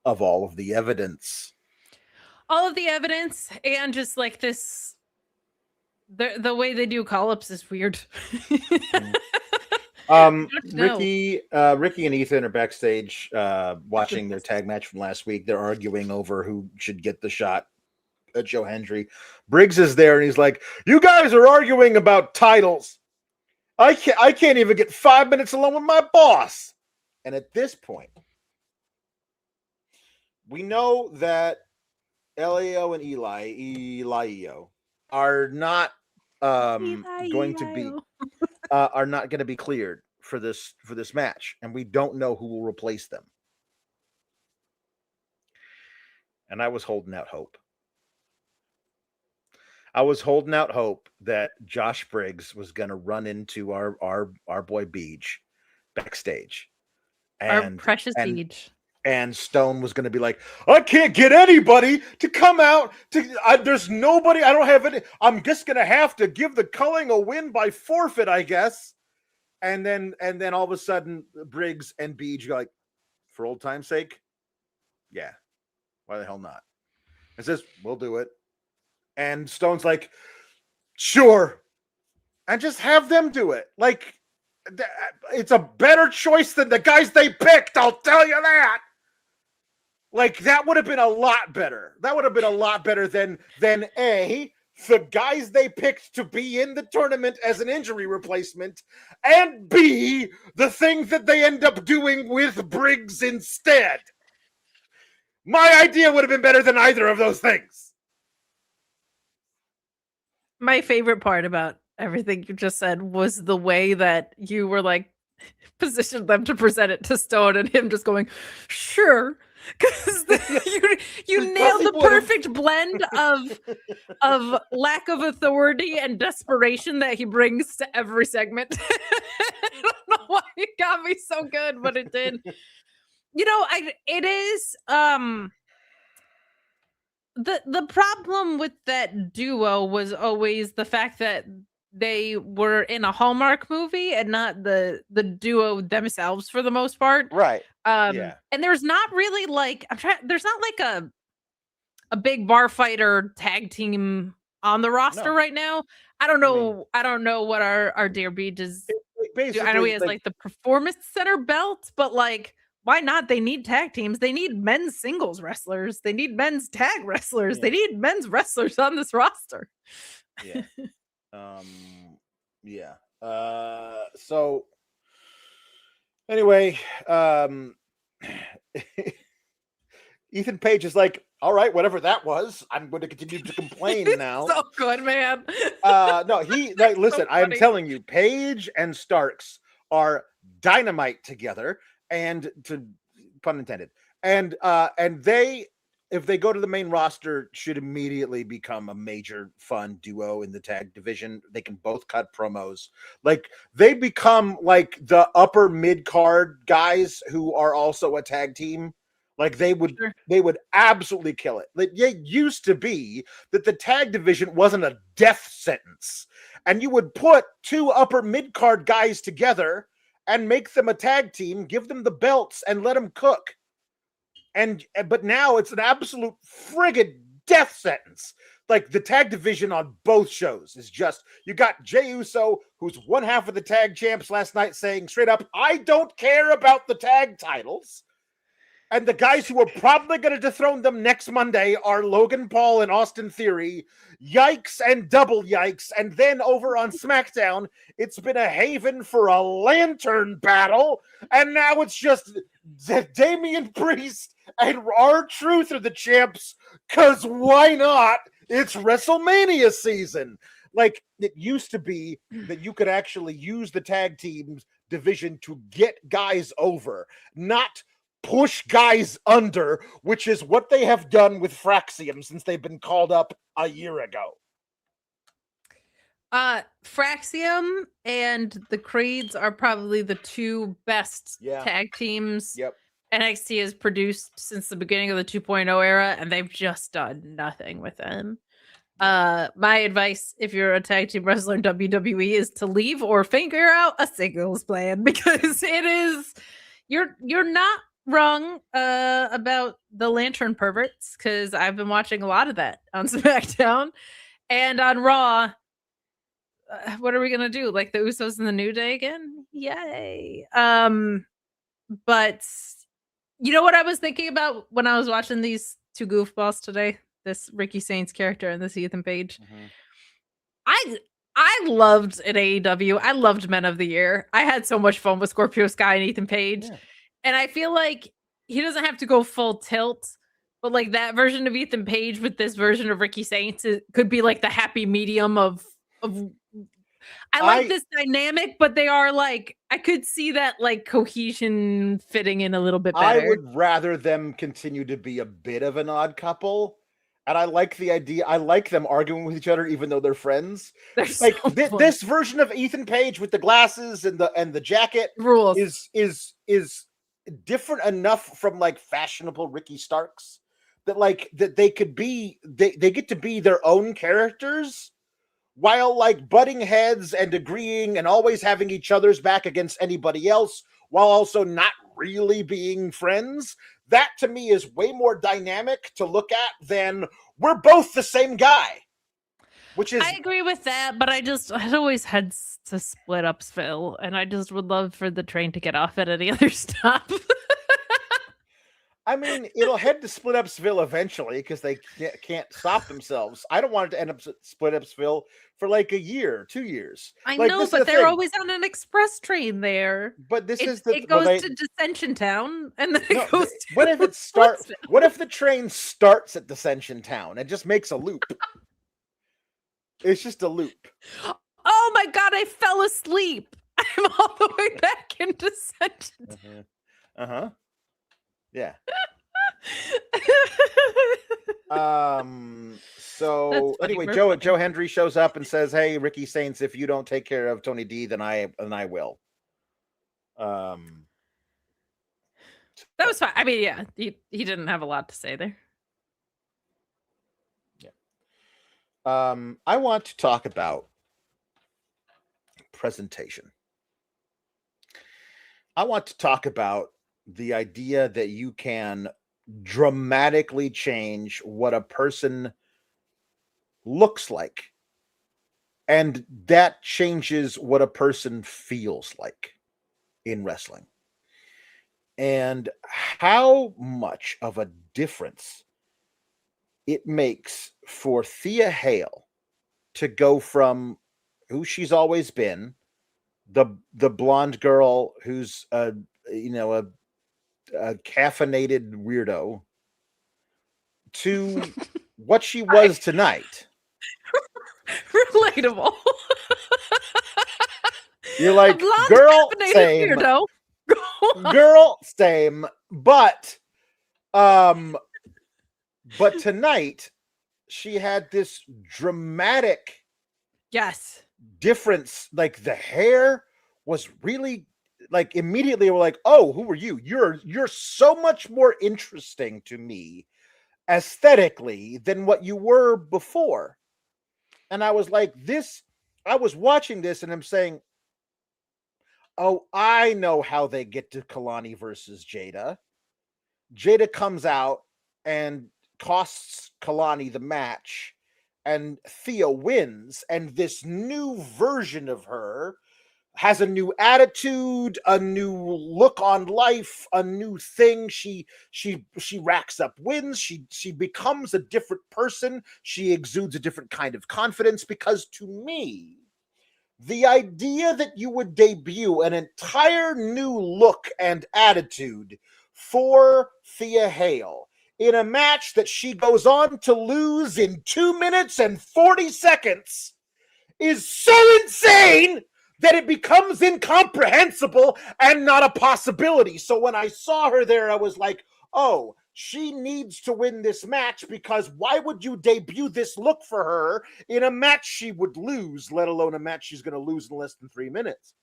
of all of the evidence. All of the evidence and just like this, the way they do call-ups is weird. Ricky and Ethan are backstage watching their tag match from last week. They're arguing over who should get the shot at Joe Hendry. Briggs is there and he's like, "You guys are arguing about titles. I can't even get 5 minutes alone with my boss." And at this point, we know that Elio and Elio are not going to be cleared for this match, and we don't know who will replace them. And I was holding out hope. I was holding out hope that Josh Briggs was going to run into our boy Beach backstage, and our precious Beach, and Stone was going to be like, "I can't get anybody to come out. There's nobody. I don't have any. I'm just going to have to give the Culling a win by forfeit, I guess." And then all of a sudden, Briggs and Beach go like, "For old time's sake, yeah, why the hell not?" And says, "We'll do it." And Stone's like, "Sure." And just have them do it. Like, it's a better choice than the guys they picked, I'll tell you that. Like, that would have been a lot better. That would have been a lot better than A, the guys they picked to be in the tournament as an injury replacement, and B, the thing that they end up doing with Briggs instead. My idea would have been better than either of those things. My favorite part about everything you just said was the way that you were like positioned them to present it to Stone and him just going, "Sure," because you nailed the perfect blend of lack of authority and desperation that he brings to every segment. I don't know why it got me so good, but it did. It is the problem with that duo was always the fact that they were in a Hallmark movie and not the duo themselves for the most part. Right. And there's not really like there's not like a big bar fighter tag team on the roster right now. I don't know what our dear B does. I know he has like the Performance Center belt, but like, why not? They need tag teams. They need men's singles wrestlers. They need men's tag wrestlers. Yeah. They need men's wrestlers on this roster. Yeah. So anyway, Ethan Page is like, "All right, whatever that was, I'm going to continue to complain now." So good, man. No, listen, so I am telling you, Page and Starks are dynamite together. And pun intended, and they, if they go to the main roster, should immediately become a major fun duo in the tag division. They can both cut promos. Like, they become like the upper mid card guys who are also a tag team. Like, they would absolutely kill it. Like, it used to be that the tag division wasn't a death sentence, and you would put two upper mid card guys together and make them a tag team, give them the belts, and let them cook. But now it's an absolute friggin' death sentence. Like, the tag division on both shows is just, you got Jey Uso, who's one half of the tag champs last night, saying straight up, "I don't care about the tag titles." And the guys who are probably going to dethrone them next Monday are Logan Paul and Austin Theory. Yikes and double yikes. And then over on SmackDown, it's been a haven for a lantern battle. And now it's just Damian Priest and R-Truth are the champs. Because why not? It's WrestleMania season. Like, it used to be that you could actually use the tag teams division to get guys over, not push guys under, which is what they have done with Fraxium since they've been called up a year ago. Fraxium and the Creeds are probably the two best tag teams NXT has produced since the beginning of the 2.0 era, and they've just done nothing with them. My advice, if you're a tag team wrestler in WWE, is to leave or figure out a singles plan, because it is you're not wrong about the lantern perverts, because I've been watching a lot of that on SmackDown and on Raw. What are we gonna do? Like the Usos and the New Day again? Yay! But you know what I was thinking about when I was watching these two goofballs today? This Ricky Saints character and this Ethan Page. I loved at AEW. I loved Men of the Year. I had so much fun with Scorpio Sky and Ethan Page. Yeah. And I feel like he doesn't have to go full tilt, but like that version of Ethan Page with this version of Ricky Saints, it could be like the happy medium of I like this dynamic, but they are like, I could see that like cohesion fitting in a little bit better. I would rather them continue to be a bit of an odd couple. And I like the idea. I like them arguing with each other, even though they're friends. They're like so this version of Ethan Page with the glasses and the jacket rules is different enough from like fashionable Ricky Starks that like that they could be they get to be their own characters while like butting heads and agreeing and always having each other's back against anybody else, while also not really being friends. That to me is way more dynamic to look at than we're both the same guy. Which is, I agree with that, but I'd always had to split up Phil, and I just would love for the train to get off at any other stop. I mean, it'll head to Split Up Sville eventually because they can't stop themselves. I don't want it to end up Split Up Sville for like a year, 2 years. I like, know, but they're always on an express train there. But it goes to Dissension Town, and then it goes to what if it starts? What if the train starts at Dissension Town and just makes a loop? It's just a loop. Oh my god, I fell asleep. I'm all the way back in Dissension. Yeah. So anyway, Joe Hendry shows up and says, "Hey, Ricky Saints, if you don't take care of Tony D, then I will." That was fine. I mean, yeah, he didn't have a lot to say there. Yeah. I want to talk about presentation. I want to talk about the idea that you can dramatically change what a person looks like, and that changes what a person feels like in wrestling, and how much of a difference it makes for Thea Hail to go from who she's always been, the blonde girl who's a caffeinated weirdo, to what she was tonight. Relatable. You're like, girl, same. Weirdo. Girl, same. But tonight she had this dramatic difference. Like the hair was really like immediately we're like, oh, who are you? You're so much more interesting to me aesthetically than what you were before. And I was like, I was watching this and I'm saying, oh, I know how they get to Kelani versus Jaida. Jaida comes out and costs Kelani the match, and Thea wins, and this new version of her has a new attitude, a new look on life, a new thing. She racks up wins. She becomes a different person. She exudes a different kind of confidence, because to me, the idea that you would debut an entire new look and attitude for Thea Hail in a match that she goes on to lose in 2 minutes and 40 seconds is so insane that it becomes incomprehensible and not a possibility. So when I saw her there, I was like, oh, she needs to win this match, because why would you debut this look for her in a match she would lose, let alone a match she's going to lose in less than 3 minutes?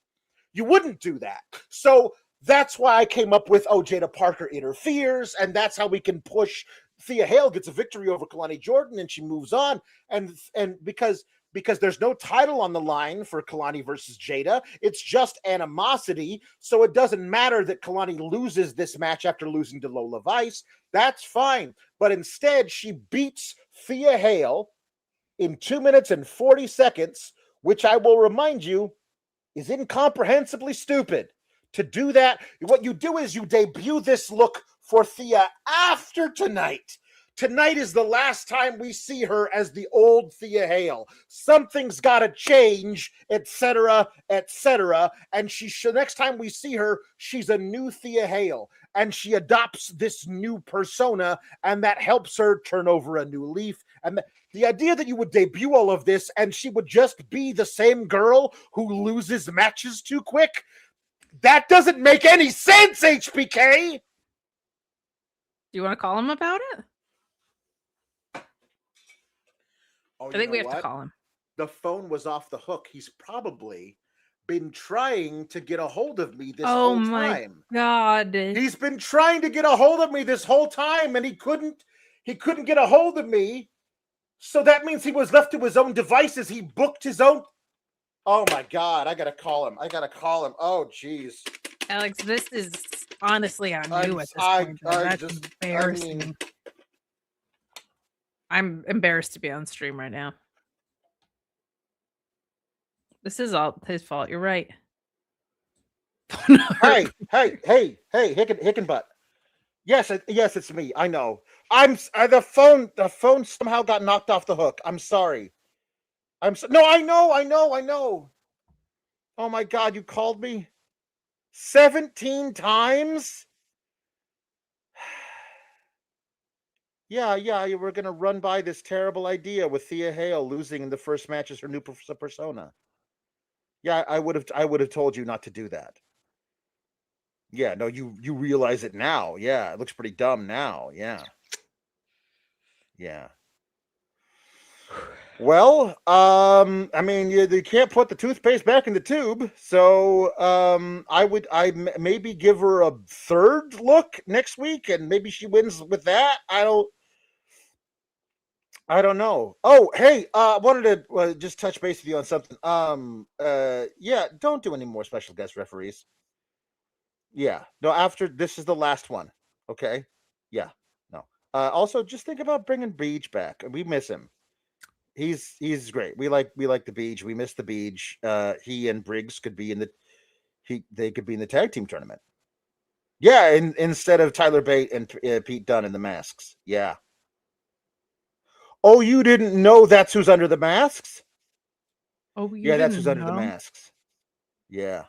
You wouldn't do that. So that's why I came up with, oh, Jaida Parker interferes, and that's how we can push. Thea Hail gets a victory over Kelani Jordan, and she moves on. And because there's no title on the line for Kelani versus Jaida. It's just animosity. So it doesn't matter that Kelani loses this match after losing to Lola Vice. That's fine. But instead, she beats Thea Hail in 2 minutes and 40 seconds, which I will remind you is incomprehensibly stupid. To do that, what you do is you debut this look for Thea after tonight. Tonight is the last time we see her as the old Thea Hail. Something's got to change, etc., etc. And next time we see her, she's a new Thea Hail, and she adopts this new persona, and that helps her turn over a new leaf. And the idea that you would debut all of this and she would just be the same girl who loses matches too quick, that doesn't make any sense, HBK. Do you want to call him about it? Oh, I think we have to call him. The phone was off the hook. He's probably been trying to get a hold of me this whole time. Oh my God. He's been trying to get a hold of me this whole time, and he couldn't get a hold of me. So that means he was left to his own devices. He booked his own. Oh my God. I got to call him. Oh, geez. Alex, this is honestly on you at this point. That's embarrassing. I'm embarrassed to be on stream right now. This is all his fault. You're right. Hey, Hickenbutt. Yes, it's me. I know. The phone somehow got knocked off the hook. I'm sorry. No, I know. Oh my God, you called me 17 times? Yeah, we're going to run by this terrible idea with Thea Hail losing in the first match as her new persona. Yeah, I would have told you not to do that. Yeah, no, you realize it now. Yeah, it looks pretty dumb now. Yeah. Well, I mean, you can't put the toothpaste back in the tube, so I maybe give her a third look next week, and maybe she wins with that. I don't know. Oh, hey, I wanted to just touch base with you on something. Yeah, don't do any more special guest referees. Yeah, no, after this is the last one. Okay. Yeah, no. Also, just think about bringing Beach back. We miss him. He's great. We like the Beach. We miss the Beach. He and Briggs could be they could be in the tag team tournament. Yeah, instead of Tyler Bate and Pete Dunne in the masks. Yeah. Oh, you didn't know that's who's under the masks? Oh, yeah, that's who's under the masks. Yeah.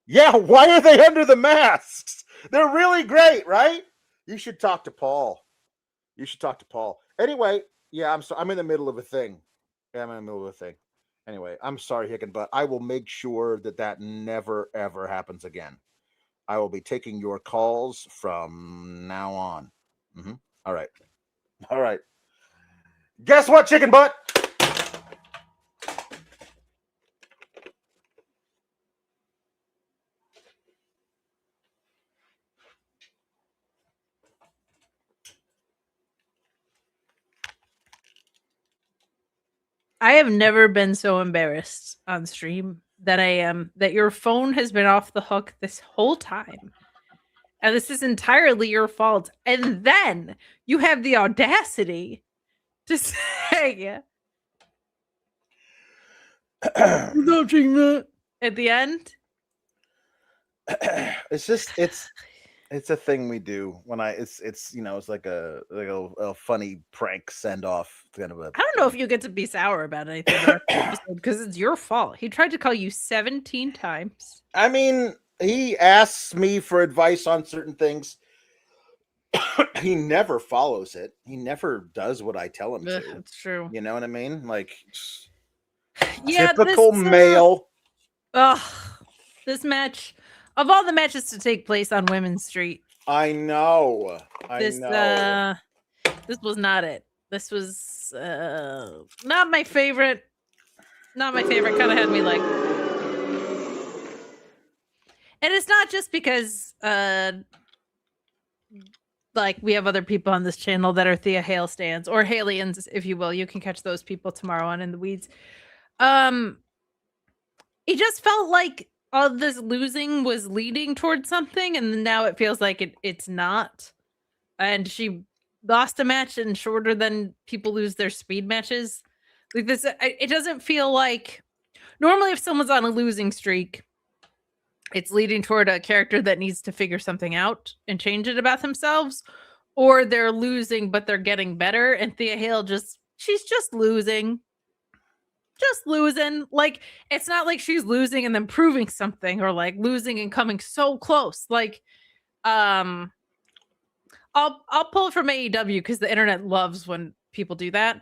Yeah, why are they under the masks? They're really great, right? You should talk to Paul. Anyway, yeah, I'm in the middle of a thing. Anyway, I'm sorry, Hicken, but I will make sure that never, ever happens again. I will be taking your calls from now on. Mm-hmm. All right. Guess what, chicken butt? I have never been so embarrassed on stream that I am that your phone has been off the hook this whole time. And this is entirely your fault. And then you have the audacity to say, Watching that. at the end. It's a thing we do when it's it's like a funny prank send off kind of a. I don't know if you get to be sour about anything the rest of the episode because it's your fault. He tried to call you 17 times. I mean, he asks me for advice on certain things. He never follows it. He never does what I tell him to. That's true. You know what I mean? Like, yeah, typical male. This match, of all the matches to take place on Women's Street, I know. This was not it. This was not my favorite. Not my favorite. Kind of had me like, and it's not just because like we have other people on this channel that are Thea Hail stands or Halians, if you will. You can catch those people tomorrow on In the Weeds. It just felt like all this losing was leading towards something, and now it feels like it's not. And she lost a match in shorter than people lose their speed matches. Like this, it doesn't feel like normally if someone's on a losing streak, it's leading toward a character that needs to figure something out and change it about themselves, or they're losing but they're getting better. And Thea Hail she's just losing. Just losing. Like, it's not like she's losing and then proving something, or like losing and coming so close. Like, I'll pull from AEW because the internet loves when people do that.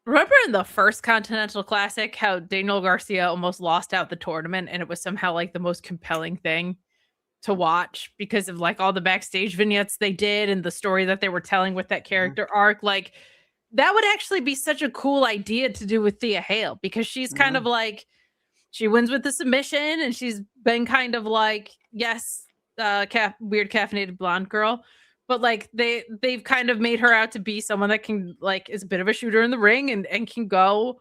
Remember in the first Continental Classic how Daniel Garcia almost lost out the tournament, and it was somehow like the most compelling thing to watch because of like all the backstage vignettes they did and the story that they were telling with that character arc. Like, that would actually be such a cool idea to do with Thea Hail, because she's kind of like, she wins with the submission, and she's been kind of like, yes, weird caffeinated blonde girl, but like they've kind of made her out to be someone that can, like, is a bit of a shooter in the ring and can go.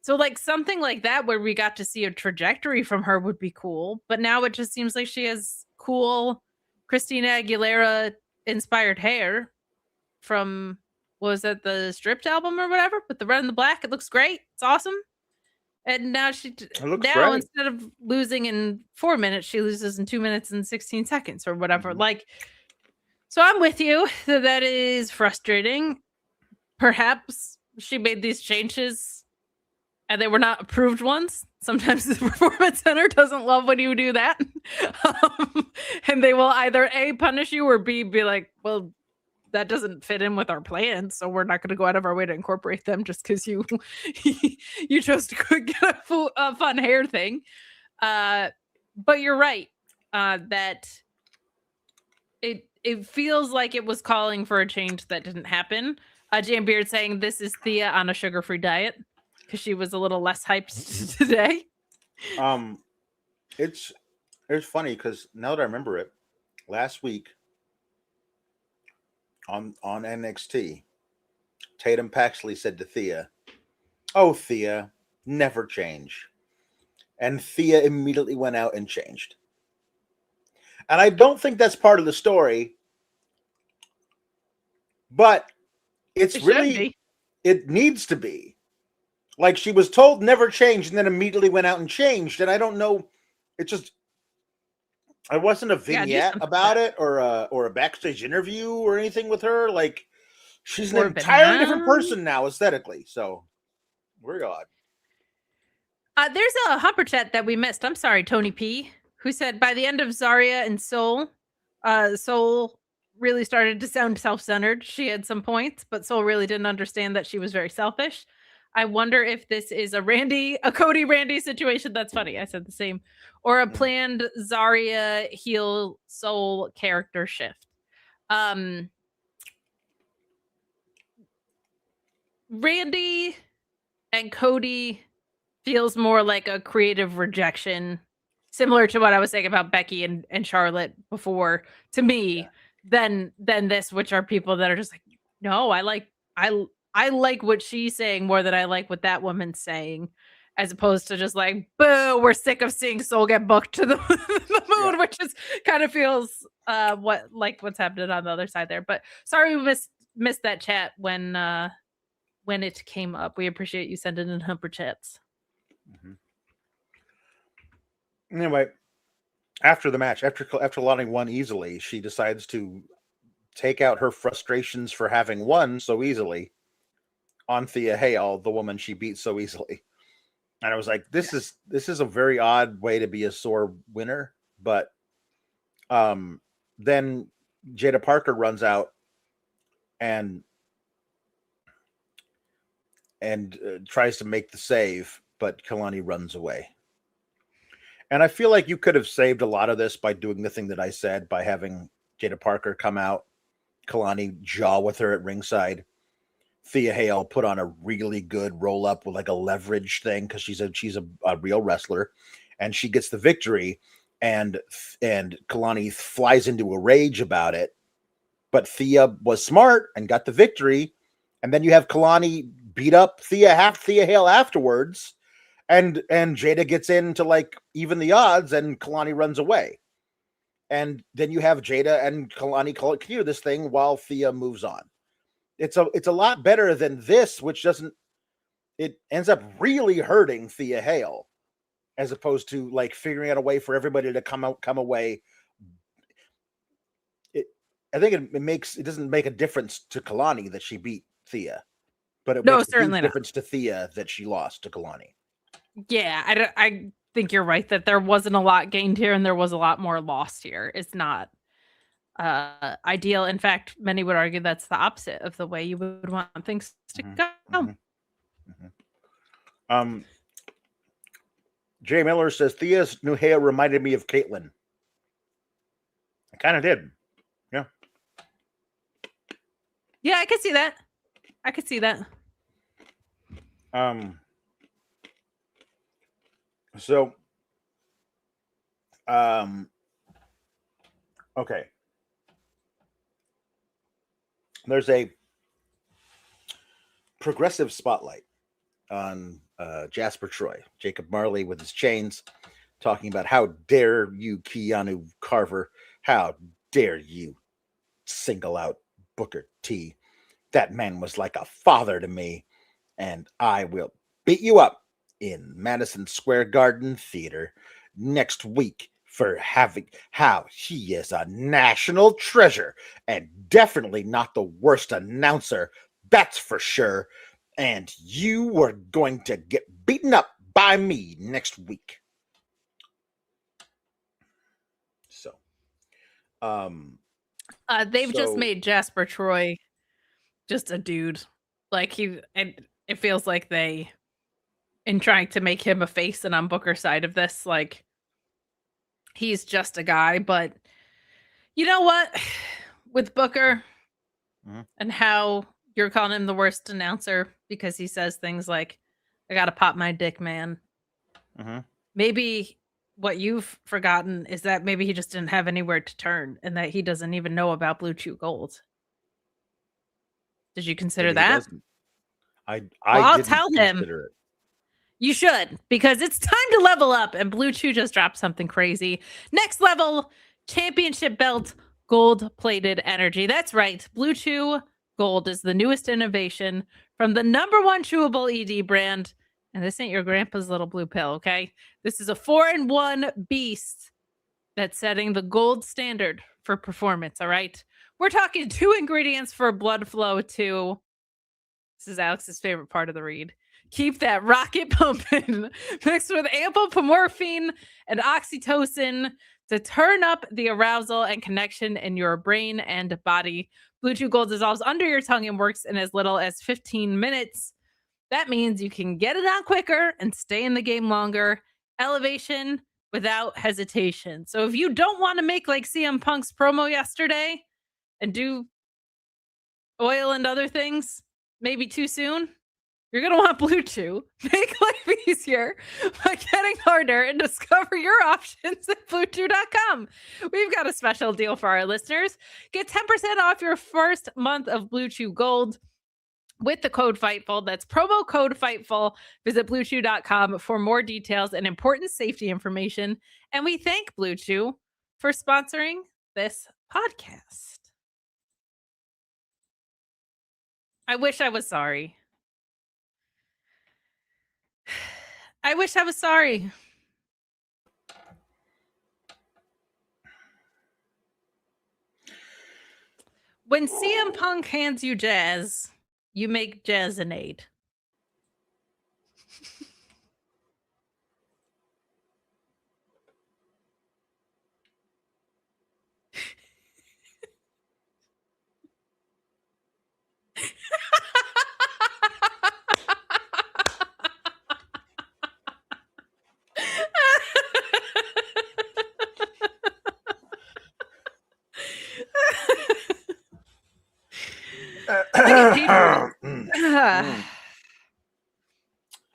So like something like that where we got to see a trajectory from her would be cool. But now it just seems like she has cool Christina Aguilera inspired hair from, was it the Stripped album or whatever, but the red and the black, it looks great. It's awesome. And now great. Instead of losing in 4 minutes, she loses in 2 minutes and 16 seconds or whatever. Like, so I'm with you that is frustrating. Perhaps she made these changes and they were not approved ones. Sometimes the Performance Center doesn't love when you do that. And they will either A, punish you, or B, be like, well, that doesn't fit in with our plans, so we're not going to go out of our way to incorporate them just because you chose to get a fun hair thing. But you're right that it feels like it was calling for a change that didn't happen. Jam Beard saying this is Thea on a sugar-free diet because she was a little less hyped today. It's funny because now that I remember it, last week on NXT, Tatum Paxley said to Thea, "Oh, Thea, never change." And Thea immediately went out and changed. And I don't think that's part of the story, but it needs to be. Like, she was told never change and then immediately went out and changed. And I don't know, it wasn't a vignette about it or a backstage interview or anything with her. Like, she's an entirely different person now aesthetically. So we're God. There's a Humper chat that we missed. I'm sorry, Tony P, who said by the end of ZARIA and Soul, Soul really started to sound self-centered. She had some points, but Soul really didn't understand that she was very selfish. I wonder if this is a Cody Randy situation. That's funny. I said the same. Or a planned ZARIA heel Soul character shift. Randy and Cody feels more like a creative rejection, similar to what I was saying about Becky and Charlotte before, to me, than this, which are people that are just like, no, I like what she's saying more than I like what that woman's saying, as opposed to just like, boo, we're sick of seeing Soul get booked to the moon, which is kind of feels what's happening on the other side there. But sorry we missed that chat when it came up. We appreciate you sending in Humper chats. Anyway, after the match, after Kelani won easily, she decides to take out her frustrations for having won so easily on Thea Hail, the woman she beat so easily. And I was like, this is a very odd way to be a sore winner. But then Jaida Parker runs out and tries to make the save, but Kelani runs away. And I feel like you could have saved a lot of this by doing the thing that I said, by having Jaida Parker come out, Kelani jaw with her at ringside, Thea Hail put on a really good roll up with like a leverage thing because she's a real wrestler, and she gets the victory, and Kelani flies into a rage about it, but Thea was smart and got the victory, and then you have Kelani beat up Thea Hail afterwards, and Jaida gets in to like even the odds, and Kelani runs away, and then you have Jaida and Kelani clear this thing while Thea moves on. It's a lot better than this, which doesn't. It ends up really hurting Thea Hail, as opposed to like figuring out a way for everybody to come away. I think it doesn't make a difference to Kelani that she beat Thea, but it makes a huge difference to Thea that she lost to Kelani. Yeah, I think you're right that there wasn't a lot gained here and there was a lot more lost here. It's not ideal. In fact, many would argue that's the opposite of the way you would want things to go. Jay Miller says Thea's new hair reminded me of Caitlyn. I kind of did. Yeah. Yeah, I could see that. So okay. There's a progressive spotlight on Jasper Troy, Jacob Marley with his chains, talking about how dare you, Keanu Carver, how dare you single out Booker T. That man was like a father to me, and I will beat you up in Madison Square Garden Theater next week for having how he is a national treasure and definitely not the worst announcer, that's for sure. And you were going to get beaten up by me next week. So, they've just made Jasper Troy just a dude. Like it feels like they, in trying to make him a face and on Booker's side of this, like he's just a guy. But you know what? With Booker and how you're calling him the worst announcer because he says things like, I gotta pop my dick, man. Maybe what you've forgotten is that maybe he just didn't have anywhere to turn and that he doesn't even know about Blue Chew Gold. Did you consider that? I'll tell him. You should, because it's time to level up, and Blue Chew just dropped something crazy. Next level championship belt, gold-plated energy. That's right. Blue Chew Gold is the newest innovation from the #1 chewable ED brand. And this ain't your grandpa's little blue pill, okay? This is a 4-in-1 beast that's setting the gold standard for performance, all right? We're talking 2 ingredients for blood flow to, this is Alex's favorite part of the read, keep that rocket pumping, mixed with ample morphine and oxytocin to turn up the arousal and connection in your brain and body. Blue Chew Gold dissolves under your tongue and works in as little as 15 minutes. That means you can get it out quicker and stay in the game longer. Elevation without hesitation. So if you don't want to make like CM Punk's promo yesterday and do oil and other things maybe too soon, you're going to want Blue Chew. Make life easier by getting harder and discover your options at BlueChew.com. We've got a special deal for our listeners. Get 10% off your first month of Blue Chew Gold with the code FIGHTFUL. That's promo code FIGHTFUL. Visit BlueChew.com for more details and important safety information. And we thank Blue Chew for sponsoring this podcast. I wish I was sorry. I wish I was sorry. When CM Punk hands you jazz, you make jazzanade.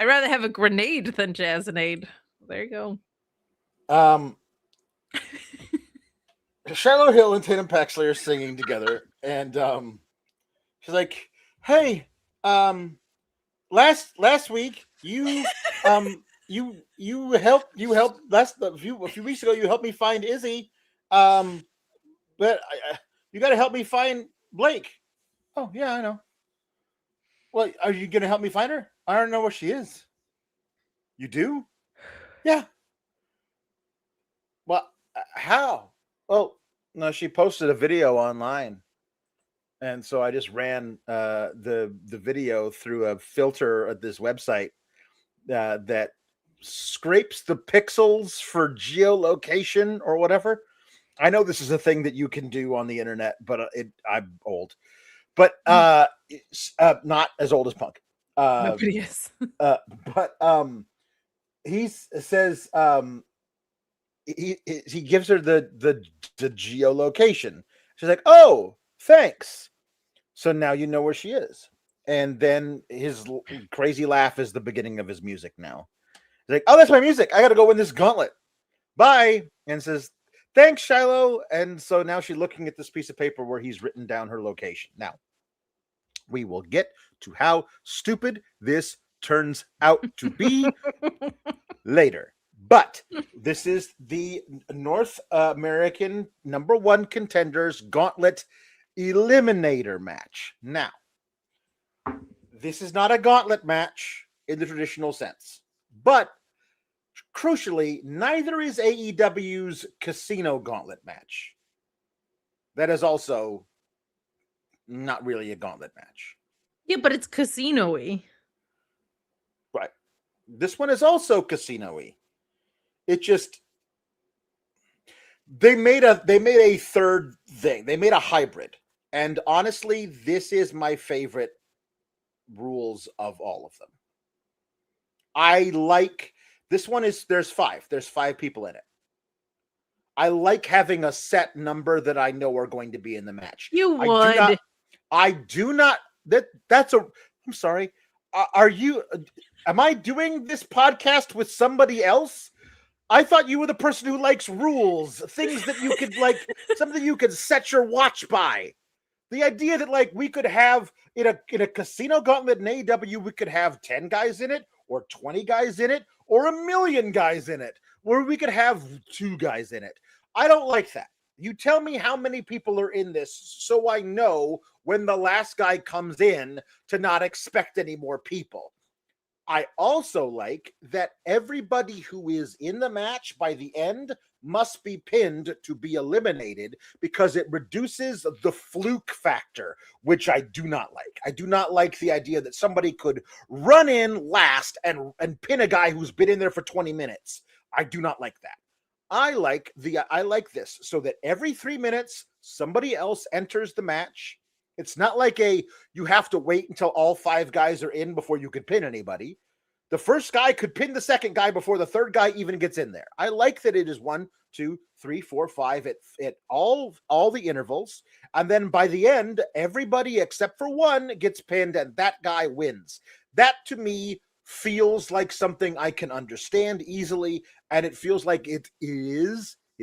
I'd rather have a grenade than jazzanade. There you go. Shiloh Hill and Tatum Paxley are singing together, and she's like, "Hey, last week you helped a few weeks ago you helped me find Izzy, but you got to help me find Blake." Oh yeah, I know. Well, are you gonna help me find her? I don't know where she is. You do? Yeah. Well, how? Well, no, she posted a video online, and so I just ran the video through a filter at this website that scrapes the pixels for geolocation or whatever. I know this is a thing that you can do on the internet, but I'm old, but not as old as Punk. Nobody is. But he says he gives her the geolocation. She's like, "Oh, thanks." So now you know where she is. And then his crazy laugh is the beginning of his music now. He's like, "Oh, that's my music. I got to go win this gauntlet. Bye." And says, "Thanks, Shiloh." And so now she's looking at this piece of paper where he's written down her location. Now, we will get to how stupid this turns out to be later. But this is the North American #1 contenders gauntlet eliminator match. Now, this is not a gauntlet match in the traditional sense, but crucially, neither is AEW's Casino Gauntlet match. That is also not really a gauntlet match. Yeah, but it's casino-y. Right. This one is also casino-y. It just they made a third thing. They made a hybrid. And honestly, this is my favorite rules of all of them. I like this one is there's 5. There's 5 people in it. I like having a set number that I know are going to be in the match. You would. I do not I'm sorry. Am I doing this podcast with somebody else? I thought you were the person who likes rules, things that you could like, something you could set your watch by. The idea that like we could have in a casino gauntlet in AEW, we could have 10 guys in it, or 20 guys in it, or 1 million guys in it, or we could have 2 guys in it. I don't like that. You tell me how many people are in this so I know when the last guy comes in to not expect any more people. I also like that everybody who is in the match by the end must be pinned to be eliminated because it reduces the fluke factor, which I do not like. I do not like the idea that somebody could run in last and pin a guy who's been in there for 20 minutes. I do not like that. I like this so that every 3 minutes somebody else enters the match. It's not like you have to wait until all 5 guys are in before you could pin anybody. The first guy could pin the second guy before the third guy even gets in there. I like that it is 1, 2, 3, 4, 5 at all the intervals. And then by the end, everybody except for one gets pinned and that guy wins. That to me feels like something I can understand easily. And it feels like it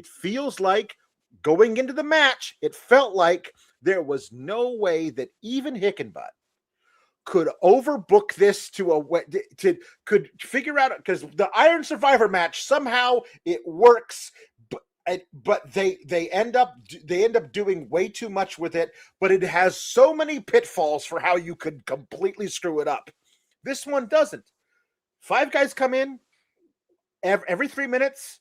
feels like going into the match, it felt like there was no way that even Hickenbutt could overbook this could figure out, because the Iron Survivor match somehow it works, but they end up doing way too much with it. But it has so many pitfalls for how you could completely screw it up. This one doesn't. 5 guys come in every 3 minutes,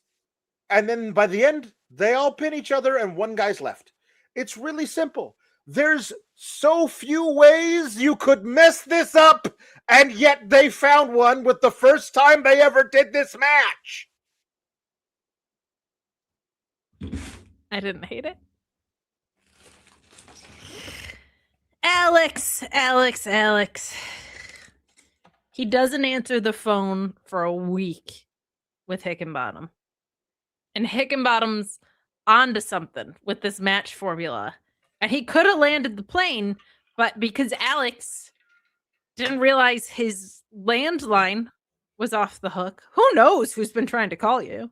and then by the end they all pin each other, and 1 guy's left. It's really simple. There's so few ways you could mess this up, and yet they found one with the first time they ever did this match. I didn't hate it. Alex. He doesn't answer the phone for a week with Hickenbottom. And Hickenbottom's onto something with this match formula. And he could have landed the plane, but because Alex didn't realize his landline was off the hook, who knows who's been trying to call you?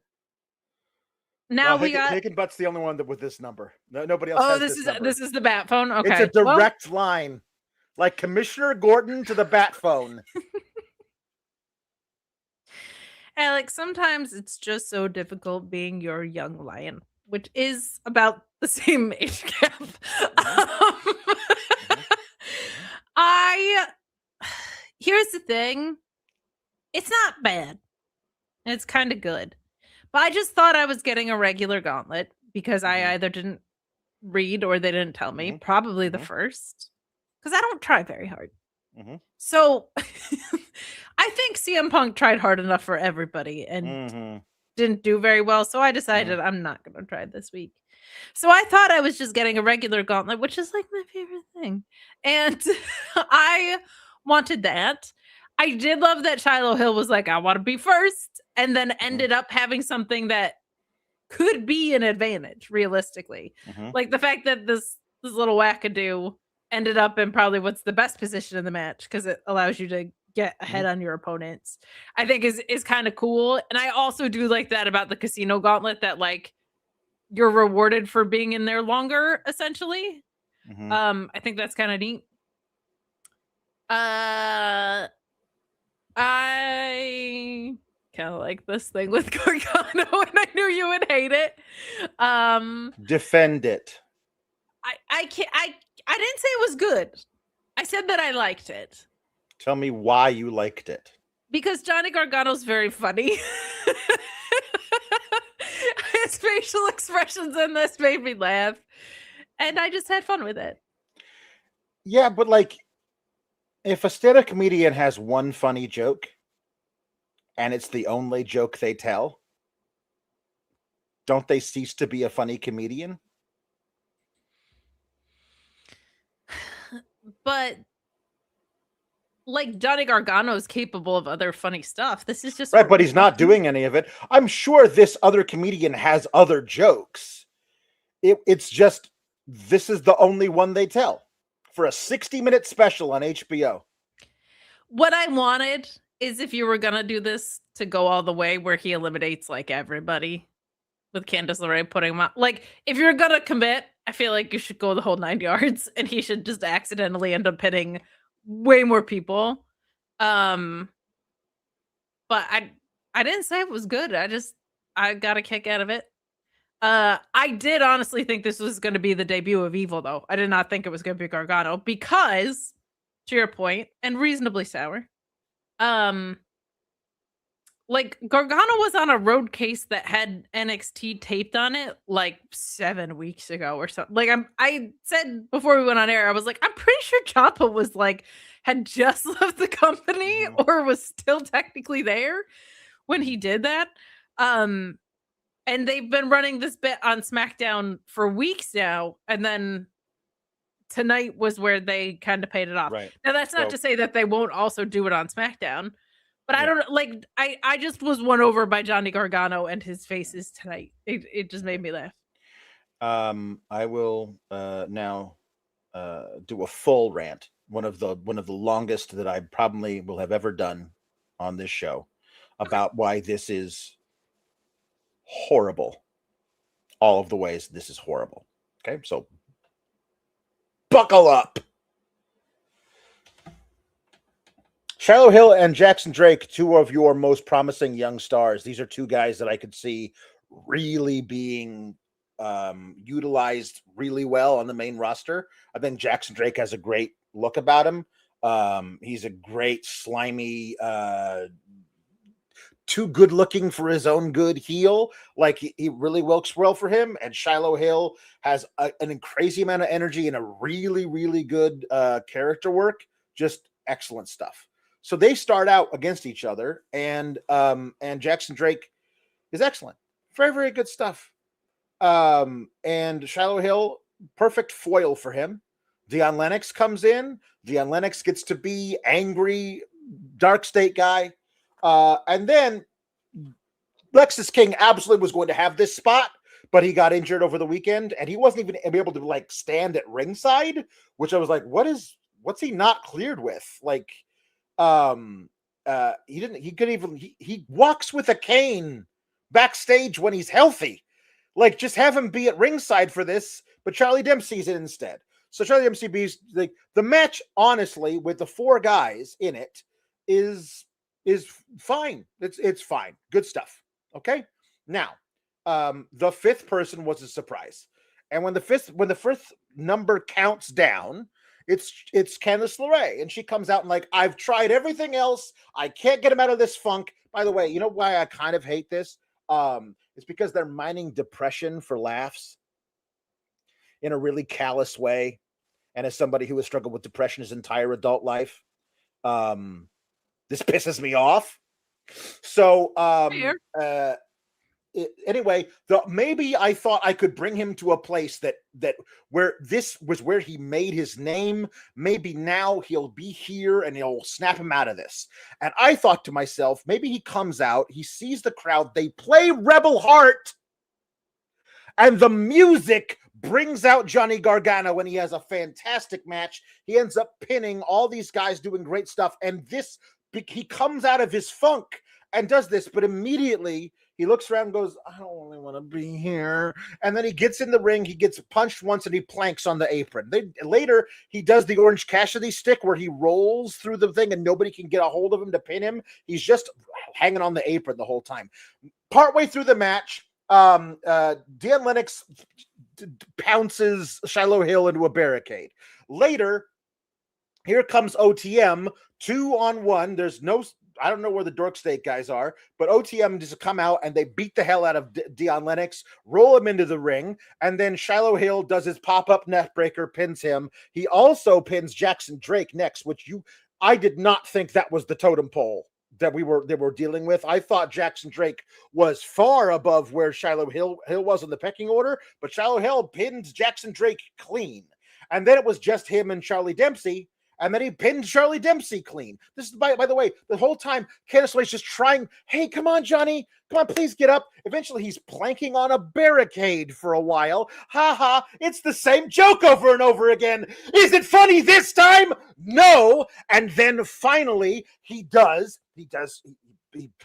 Now we got Hickenbutt's the only one with this number. Nobody else. Oh, has this is the bat phone. Okay, it's a direct line, like Commissioner Gordon to the bat phone. Alex, sometimes it's just so difficult being your young lion, which is about the same age gap. Here's the thing. It's not bad. It's kind of good. But I just thought I was getting a regular Gauntlet because I either didn't read or they didn't tell me. Probably the first. Because I don't try very hard. So I think CM Punk tried hard enough for everybody and didn't do very well. So I decided I'm not going to try this week. So I thought I was just getting a regular Gauntlet, which is like my favorite thing. And I wanted that. I did love that Shiloh Hill was like, I want to be first. And then ended up having something that could be an advantage, realistically. Like the fact that this little wackadoo ended up in probably what's the best position in the match because it allows you to get ahead on your opponents, I think is kind of cool. And I also do like that about the Casino Gauntlet that like you're rewarded for being in there longer, essentially. I think that's kind of neat. I kind of like this thing with Gargano, and I knew you would hate it. Defend it. I can't. I didn't say it was good. I said that I liked it. Tell me why you liked it. Because Johnny Gargano's very funny. His facial expressions in this made me laugh, and I just had fun with it. Yeah, but like, if a stand-up comedian has one funny joke, and it's the only joke they tell, don't they cease to be a funny comedian? But like Johnny Gargano is capable of other funny stuff. This is just right, but he's not doing any of it. I'm sure this other comedian has other jokes. It's just this is the only one they tell for a 60-minute special on HBO. What I wanted is if you were gonna do this to go all the way where he eliminates like everybody with Candice LeRae putting him out. Like if you're gonna commit, I feel like you should go the whole 9 yards and he should just accidentally end up hitting way more people. But I didn't say it was good. I got a kick out of it. I did honestly think this was going to be the debut of Evil, though. I did not think it was going to be Gargano because, to your point, and reasonably sour, like Gargano was on a road case that had NXT taped on it like 7 weeks ago or something. Like I said before we went on air, I was like, I'm pretty sure Ciampa was like had just left the company or was still technically there when he did that. And they've been running this bit on SmackDown for weeks now, and then tonight was where they kind of paid it off. Right. Now that's not to say that they won't also do it on SmackDown. But I don't like. I just was won over by Johnny Gargano and his faces tonight. It just made me laugh. I will now do a full rant. One of the longest that I probably will have ever done on this show about why this is horrible. All of the ways this is horrible. Okay, so buckle up. Shiloh Hill and Jackson Drake, two of your most promising young stars. These are two guys that I could see really being utilized really well on the main roster. I think Jackson Drake has a great look about him. He's a great slimy too good looking for his own good heel. Like he really works well for him. And Shiloh Hail has an crazy amount of energy and a really, really good character work. Just excellent stuff. So they start out against each other, and Jackson Drake is excellent. Very, very good stuff. And Shiloh Hail, perfect foil for him. Dion Lennox comes in. Dion Lennox gets to be angry, dark state guy. And then Lexus King absolutely was going to have this spot, but he got injured over the weekend, and he wasn't even able to like stand at ringside, which I was like, what's he not cleared with? Like, he walks with a cane backstage when he's healthy. Like, just have him be at ringside for this, but Charlie Dempsey's in instead. So Charlie Dempsey beats the match, honestly, with the 4 guys in it is fine. It's fine. Good stuff. Okay. Now, the 5th person was a surprise. And when the fifth number counts down, it's Candice LeRae, and she comes out and like, I've tried everything else. I can't get him out of this funk. By the way, you know why I kind of hate this? It's because they're mining depression for laughs in a really callous way. And as somebody who has struggled with depression his entire adult life, this pisses me off. So, anyway, maybe I thought I could bring him to a place that where this was where he made his name. Maybe now he'll be here and he'll snap him out of this. And I thought to myself, maybe he comes out, he sees the crowd, they play Rebel Heart, and the music brings out Johnny Gargano, and he has a fantastic match. He ends up pinning all these guys doing great stuff. And he comes out of his funk and does this, but immediately he looks around and goes, I don't really want to be here. And then he gets in the ring, he gets punched once, and he planks on the apron. Later, he does the Orange Cassidy stick where he rolls through the thing and nobody can get a hold of him to pin him. He's just hanging on the apron the whole time. Partway through the match, Dion Lennox pounces Shiloh Hail into a barricade. Later, here comes OTM, 2-on-1. I don't know where the Dork State guys are, but OTM just come out and they beat the hell out of Dion Lennox, roll him into the ring, and then Shiloh Hail does his pop-up neckbreaker, pins him. He also pins Jackson Drake next, I did not think that was the totem pole that they were dealing with. I thought Jackson Drake was far above where Shiloh Hail was in the pecking order, but Shiloh Hail pins Jackson Drake clean. And then it was just him and Charlie Dempsey, and then he pinned Charlie Dempsey clean. This is, by the way, the whole time, Candice LeRae's just trying, hey, come on, Johnny. Come on, please get up. Eventually, he's planking on a barricade for a while. Ha ha, it's the same joke over and over again. Is it funny this time? No. And then finally, he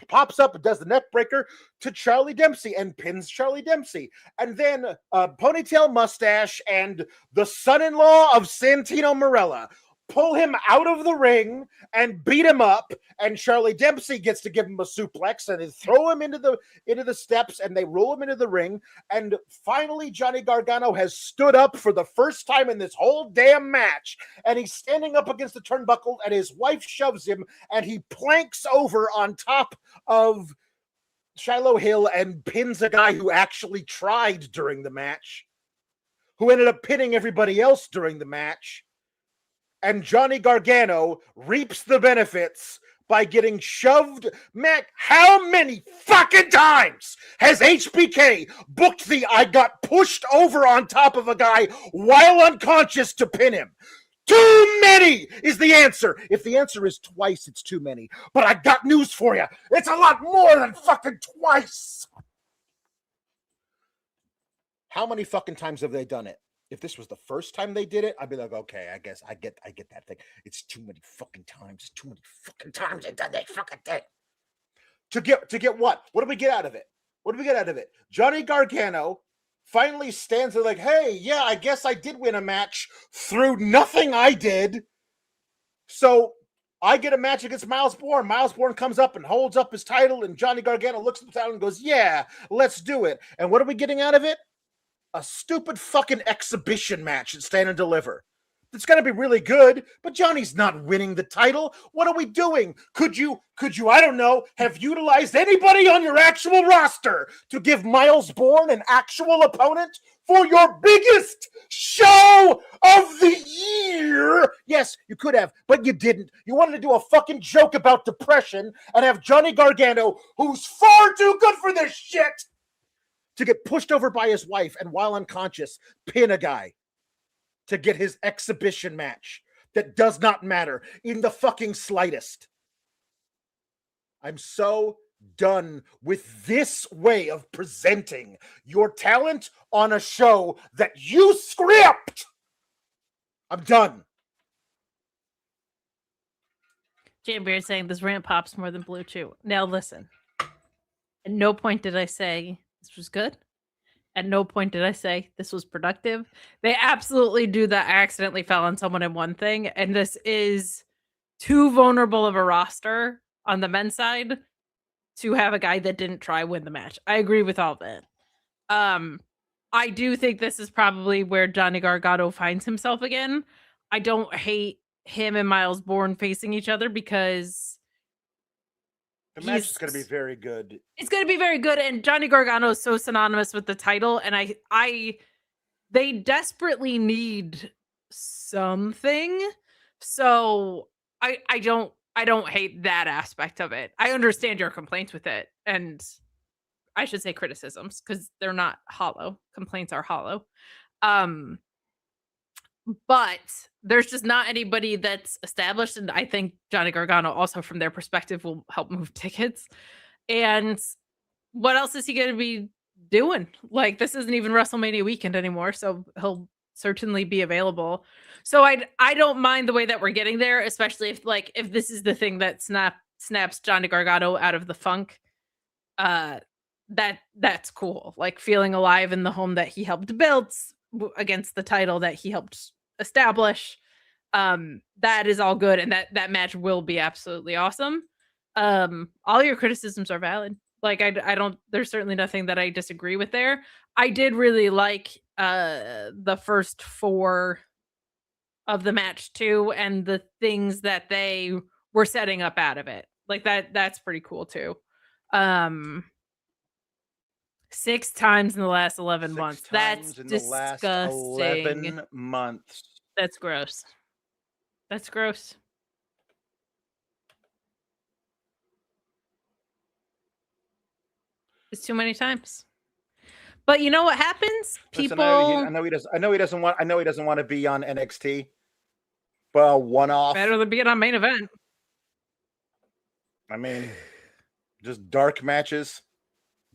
pops up and does the neck breaker to Charlie Dempsey and pins Charlie Dempsey. And then Ponytail Mustache and the son-in-law of Santino Marella pull him out of the ring and beat him up, and Charlie Dempsey gets to give him a suplex and they throw him into the steps and they roll him into the ring. And finally Johnny Gargano has stood up for the first time in this whole damn match, and he's standing up against the turnbuckle, and his wife shoves him and he planks over on top of Shiloh Hail and pins a guy who actually tried during the match, who ended up pinning everybody else during the match. And Johnny Gargano reaps the benefits by getting shoved. Mac, how many fucking times has HBK booked the I got pushed over on top of a guy while unconscious to pin him? Too many is the answer. If the answer is twice, it's too many. But I got news for you. It's a lot more than fucking twice. How many fucking times have they done it? If this was the first time they did it, I'd be like, okay, I guess I get that thing. It's too many fucking times. Too many fucking times they've done that fucking thing. To get what? What do we get out of it? What do we get out of it? Johnny Gargano finally stands there like, hey, yeah, I guess I did win a match through nothing I did. So I get a match against Myles Borne. Myles Borne comes up and holds up his title, and Johnny Gargano looks at the title and goes, yeah, let's do it. And what are we getting out of it? A stupid fucking exhibition match at Stand and Deliver. It's going to be really good, but Johnny's not winning the title. What are we doing? Could you, I don't know, have utilized anybody on your actual roster to give Myles Borne an actual opponent for your biggest show of the year? Yes, you could have, but you didn't. You wanted to do a fucking joke about depression and have Johnny Gargano, who's far too good for this shit, to get pushed over by his wife and while unconscious, pin a guy to get his exhibition match that does not matter in the fucking slightest. I'm so done with this way of presenting your talent on a show that you script. I'm done. Jambeard saying this rant pops more than Blue Chew. Now listen. At no point did I say this was good. At no point did I say this was productive. They absolutely do that. I accidentally fell on someone in one thing, and this is too vulnerable of a roster on the men's side to have a guy that didn't try win the match. I agree with all that. I do think this is probably where Johnny Gargano finds himself again. I don't hate him and Myles Borne facing each other because the match is going to be very good. It's going to be very good, and Johnny Gargano is so synonymous with the title, and they desperately need something. So I don't hate that aspect of it. I understand your complaints with it, and I should say criticisms because they're not hollow. Complaints are hollow. But there's just not anybody that's established. And I think Johnny Gargano also from their perspective will help move tickets. And what else is he going to be doing? Like, this isn't even WrestleMania weekend anymore. So he'll certainly be available. So I don't mind the way that we're getting there, especially if this is the thing that snaps Johnny Gargano out of the funk. That's cool. Like feeling alive in the home that he helped build against the title that he helped establish. That is all good, and that match will be absolutely awesome. All your criticisms are valid. Like I don't, there's certainly nothing that I disagree with there. I did really like the first 4 of the match too, and the things that they were setting up out of it. Like that's pretty cool too. 6 times in the last 11 months. That's disgusting. The last 11 months. That's gross. That's gross. It's too many times. But you know what happens? People. Listen, I know he doesn't want to be on NXT. But one-off. Better than being on main event. I mean, just dark matches.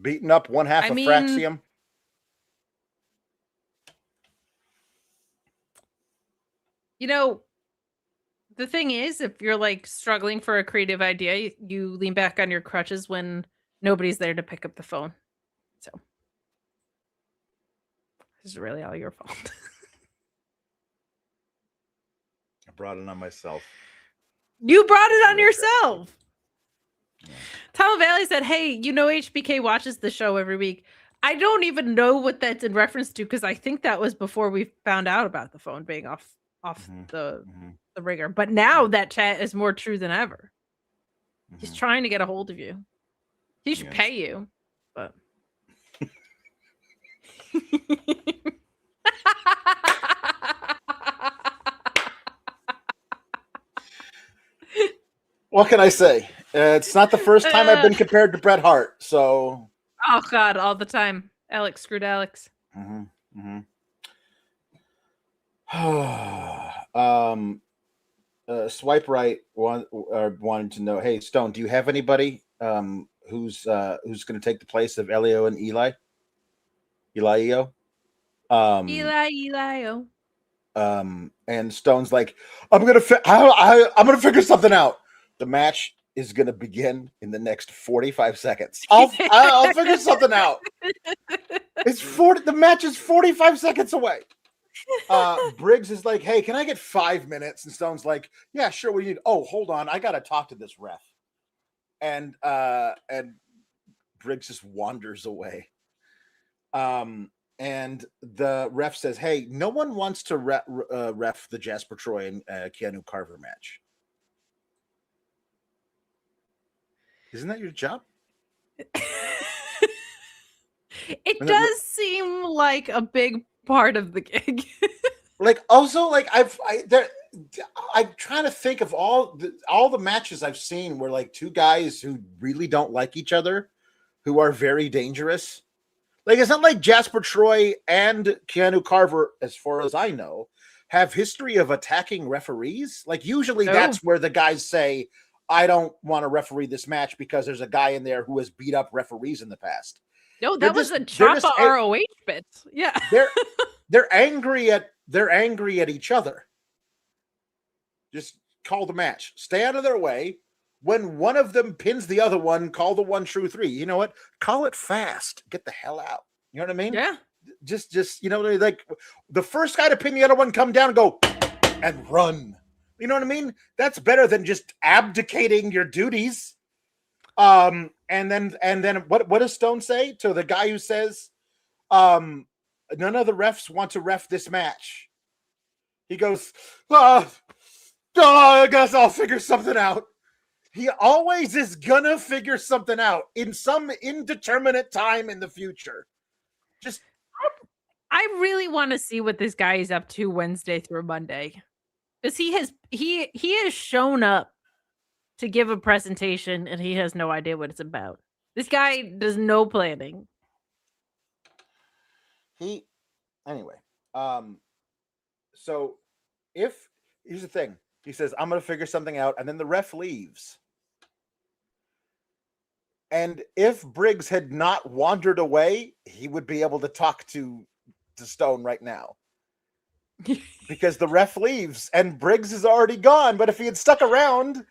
Beating up one half of Fraxium. You know, the thing is, if you're like struggling for a creative idea, you lean back on your crutches when nobody's there to pick up the phone. So this is really all your fault. I brought it on myself. You brought it on yourself. Yeah. Tom Valley said, hey, you know HBK watches the show every week. I don't even know what that's in reference to because I think that was before we found out about the phone being off the ringer. But now that chat is more true than ever. He's trying to get a hold of you. He should pay you. But what can I say? It's not the first time I've been compared to Bret Hart, so. Oh God, all the time. Alex screwed Alex. Swipe right wanted to know, hey Stone, do you have anybody who's going to take the place of Elio and Elio? Elio. And Stone's like, I'm gonna figure something out. The match is gonna begin in the next 45 seconds. I'll figure something out. The match is 45 seconds away. Briggs is like, hey, can I get 5 minutes? And Stone's like, yeah, sure. We need. Oh, hold on, I gotta talk to this ref. And Briggs just wanders away. and the ref says, "Hey, no one wants to ref the Jasper Troy and Keanu Carver match. Isn't that your job?" It does seem like a big part of the gig. Like, also, like I'm trying to think of all the matches I've seen where like two guys who really don't like each other, who are very dangerous. Like, it's not like Jasper Troy and Keanu Carver, as far as I know, have history of attacking referees. Like, usually that's where the guys say, "I don't want to referee this match because there's a guy in there who has beat up referees in the past." No, that was a Choppa ROH bit. Yeah. They're angry at each other. Just call the match. Stay out of their way. When one of them pins the other one, call the 1, 2, 3. You know what? Call it fast. Get the hell out. You know what I mean? Yeah. Just you know, like the first guy to pin the other one, come down and go and run. You know what I mean? That's better than just abdicating your duties. And then what does Stone say to the guy who says, none of the refs want to ref this match? He goes, I guess I'll figure something out. He always is gonna figure something out in some indeterminate time in the future. Just, I really want to see what this guy is up to Wednesday through Monday, because he has shown up to give a presentation and he has no idea what it's about. This guy does no planning. Anyway. So here's the thing. He says, "I'm going to figure something out." And then the ref leaves. And if Briggs had not wandered away, he would be able to talk to Stone right now. Because the ref leaves and Briggs is already gone. But if he had stuck around,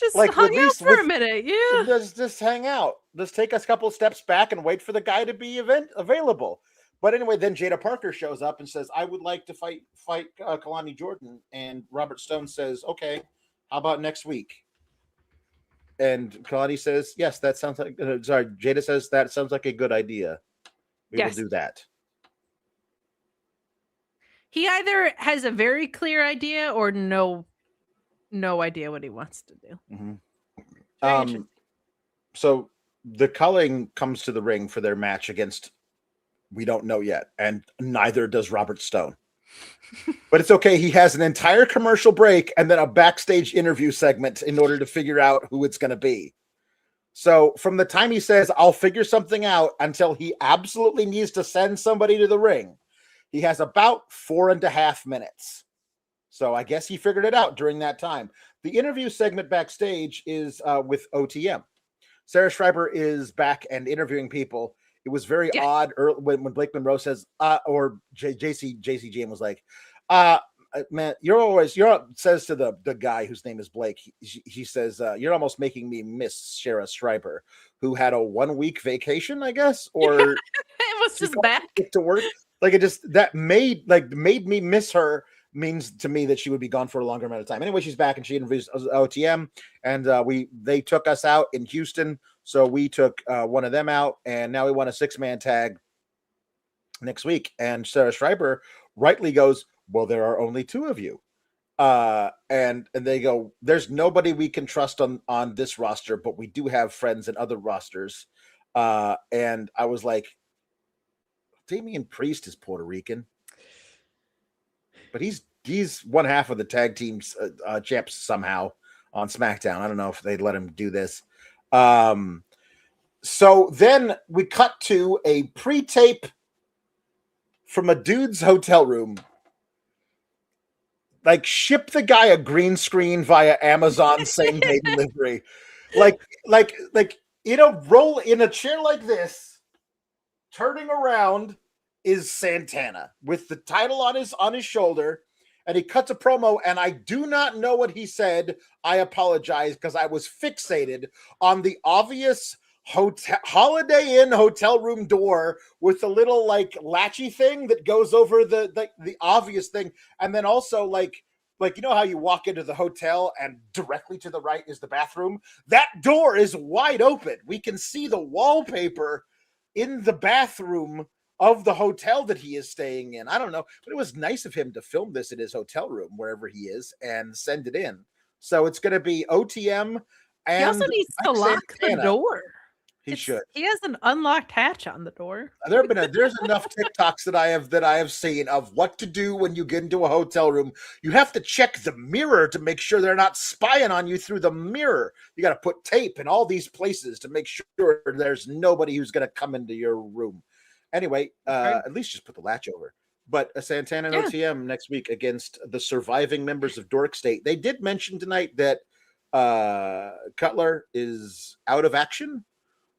just like hung out for a minute, yeah. Just hang out. Just take a couple of steps back and wait for the guy to be available. But anyway, then Jaida Parker shows up and says, "I would like to fight Kelani Jordan." And Robert Stone says, "Okay, how about next week?" And Kelani says, "Yes, that sounds like." Jaida says, "That sounds like a good idea. We will do that." He either has a very clear idea or no idea what he wants to do. Mm-hmm. So the Culling comes to the ring for their match against, we don't know yet, and neither does Robert Stone. But it's okay. He has an entire commercial break and then a backstage interview segment in order to figure out who it's going to be. So from the time he says, "I'll figure something out," until he absolutely needs to send somebody to the ring, he has about 4.5 minutes. So I guess he figured it out during that time. The interview segment backstage is with OTM. Sarah Schreiber is back and interviewing people. It was very odd when Blake Monroe says, or JC Jam was like, "Man, says to the guy whose name is Blake, he says, "You're almost making me miss Sarah Schreiber, who had a 1-week vacation, I guess," or it was just back to work. Like, it just, that made me miss her, means to me that she would be gone for a longer amount of time. Anyway, she's back and she interviews OTM, and they took us out in Houston, so we took one of them out, and now we want a 6-man tag next week. And Sarah Schreiber rightly goes, "Well, there are only 2 of you," and they go, "There's nobody we can trust on this roster, but we do have friends in other rosters." And I was like, Damian Priest is Puerto Rican, but he's one half of the tag team's champs somehow on SmackDown. I don't know if they'd let him do this. So then we cut to a pre-tape from a dude's hotel room. Like, ship the guy a green screen via Amazon same-day delivery. Like, roll in a chair like this, turning around is Santana with the title on his shoulder, and he cuts a promo, and I do not know what he said. I apologize, because I was fixated on the obvious Holiday Inn hotel room door with the little like latchy thing that goes over the obvious thing, and then also like you know how you walk into the hotel and directly to the right is the bathroom? That door is wide open. We can see the wallpaper in the bathroom of the hotel that he is staying in. I don't know, but it was nice of him to film this in his hotel room, wherever he is, and send it in. So it's going to be OTM and He also needs to lock the door. He should. He has an unlocked hatch on the door. There's enough TikToks that I have seen of what to do when you get into a hotel room. You have to check the mirror to make sure they're not spying on you through the mirror. You got to put tape in all these places to make sure there's nobody who's going to come into your room. Anyway, at least just put the latch over. But Santana and OTM next week against the surviving members of Dork State. They did mention tonight that Cutler is out of action,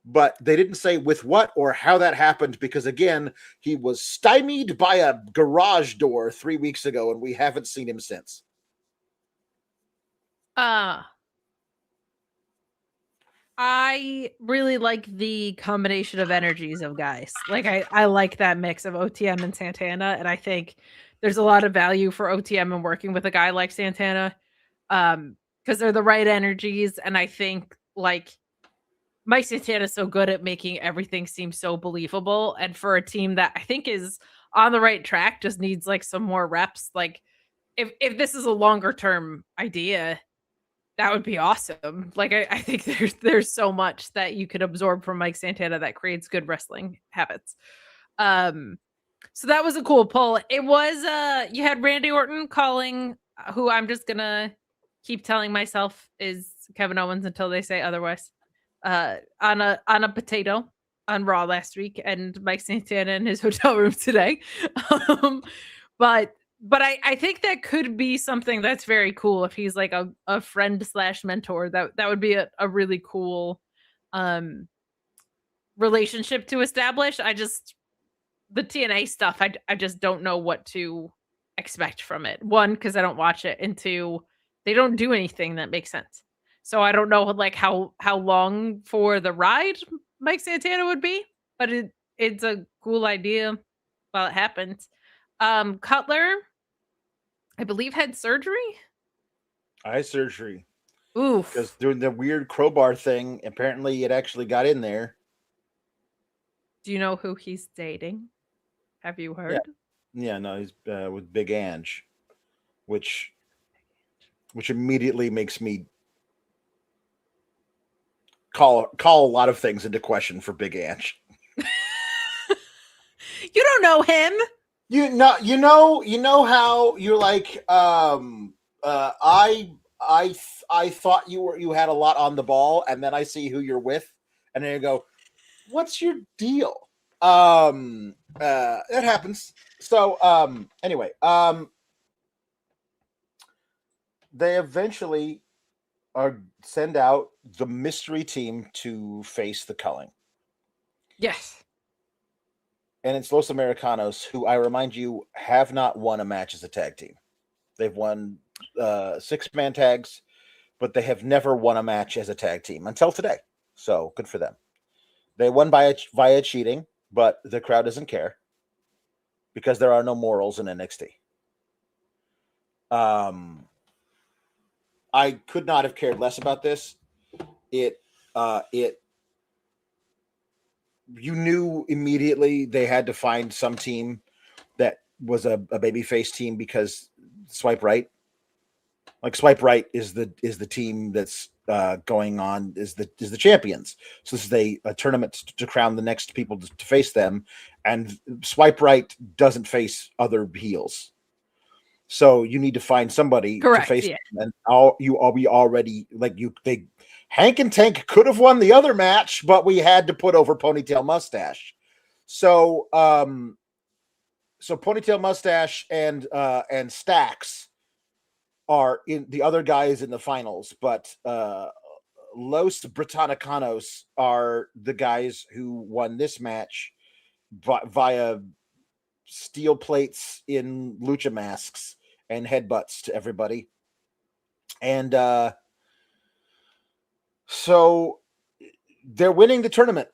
but they didn't say with what or how that happened, because again, he was stymied by a garage door 3 weeks ago, and we haven't seen him since. I really like the combination of energies of guys. Like I like that mix of OTM and Santana, and I think there's a lot of value for OTM in working with a guy like Santana, because they're the right energies, and I think like Mike Santana is so good at making everything seem so believable. And for a team that I think is on the right track, just needs like some more reps. Like if this is a longer term idea, that would be awesome. Like I think there's so much that you could absorb from Mike Santana that creates good wrestling habits. So that was a cool pull. It was you had Randy Orton calling, who I'm just gonna keep telling myself is Kevin Owens until they say otherwise. On a potato on Raw last week, and Mike Santana in his hotel room today. But I think that could be something that's very cool if he's like a friend / mentor. That would be a really cool relationship to establish. The TNA stuff, I just don't know what to expect from it. One, because I don't watch it, and two, they don't do anything that makes sense. So I don't know like how long for the ride Mike Santana would be, but it's a cool idea while it happens. Cutler, I believe, had surgery. Eye surgery. Oof. Because doing the weird crowbar thing, apparently it actually got in there. Do you know who he's dating? Have you heard? Yeah, no, he's with Big Ange, which immediately makes me call a lot of things into question for Big Ange. You don't know him. You know how you're like, I thought you had a lot on the ball, and then I see who you're with, and then you go, what's your deal? That happens. So anyway, they eventually send out the mystery team to face the Culling. Yes. And it's Los Americanos, who I remind you have not won a match as a tag team. They've won 6-man tags, but they have never won a match as a tag team until today. So good for them. They won via cheating, but the crowd doesn't care because there are no morals in NXT. I could not have cared less about this. You knew immediately they had to find some team that was a babyface team, because Swipe Right is the team that's going on is the champions. So this is a tournament to crown the next people to face them, and Swipe Right doesn't face other heels. So you need to find somebody to face them, and Hank and Tank could have won the other match, but we had to put over Ponytail Mustache. So Ponytail Mustache and Stax are in the other guys in the finals, but Los Britannicanos are the guys who won this match via steel plates in lucha masks and headbutts to everybody. And so they're winning the tournament.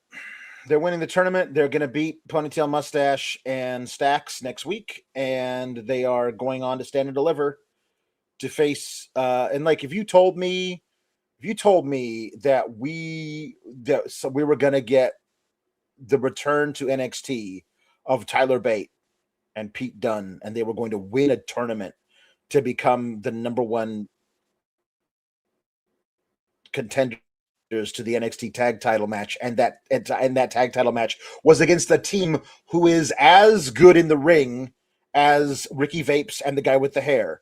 They're going to beat Ponytail Mustache and Stax next week, and they are going on to Stand and Deliver to face and like if you told me that we were going to get the return to NXT of Tyler Bate and Pete Dunne, and they were going to win a tournament to become the number one contenders to the NXT tag title match, and that tag title match was against a team who is as good in the ring as Ricky Vapes and the guy with the hair.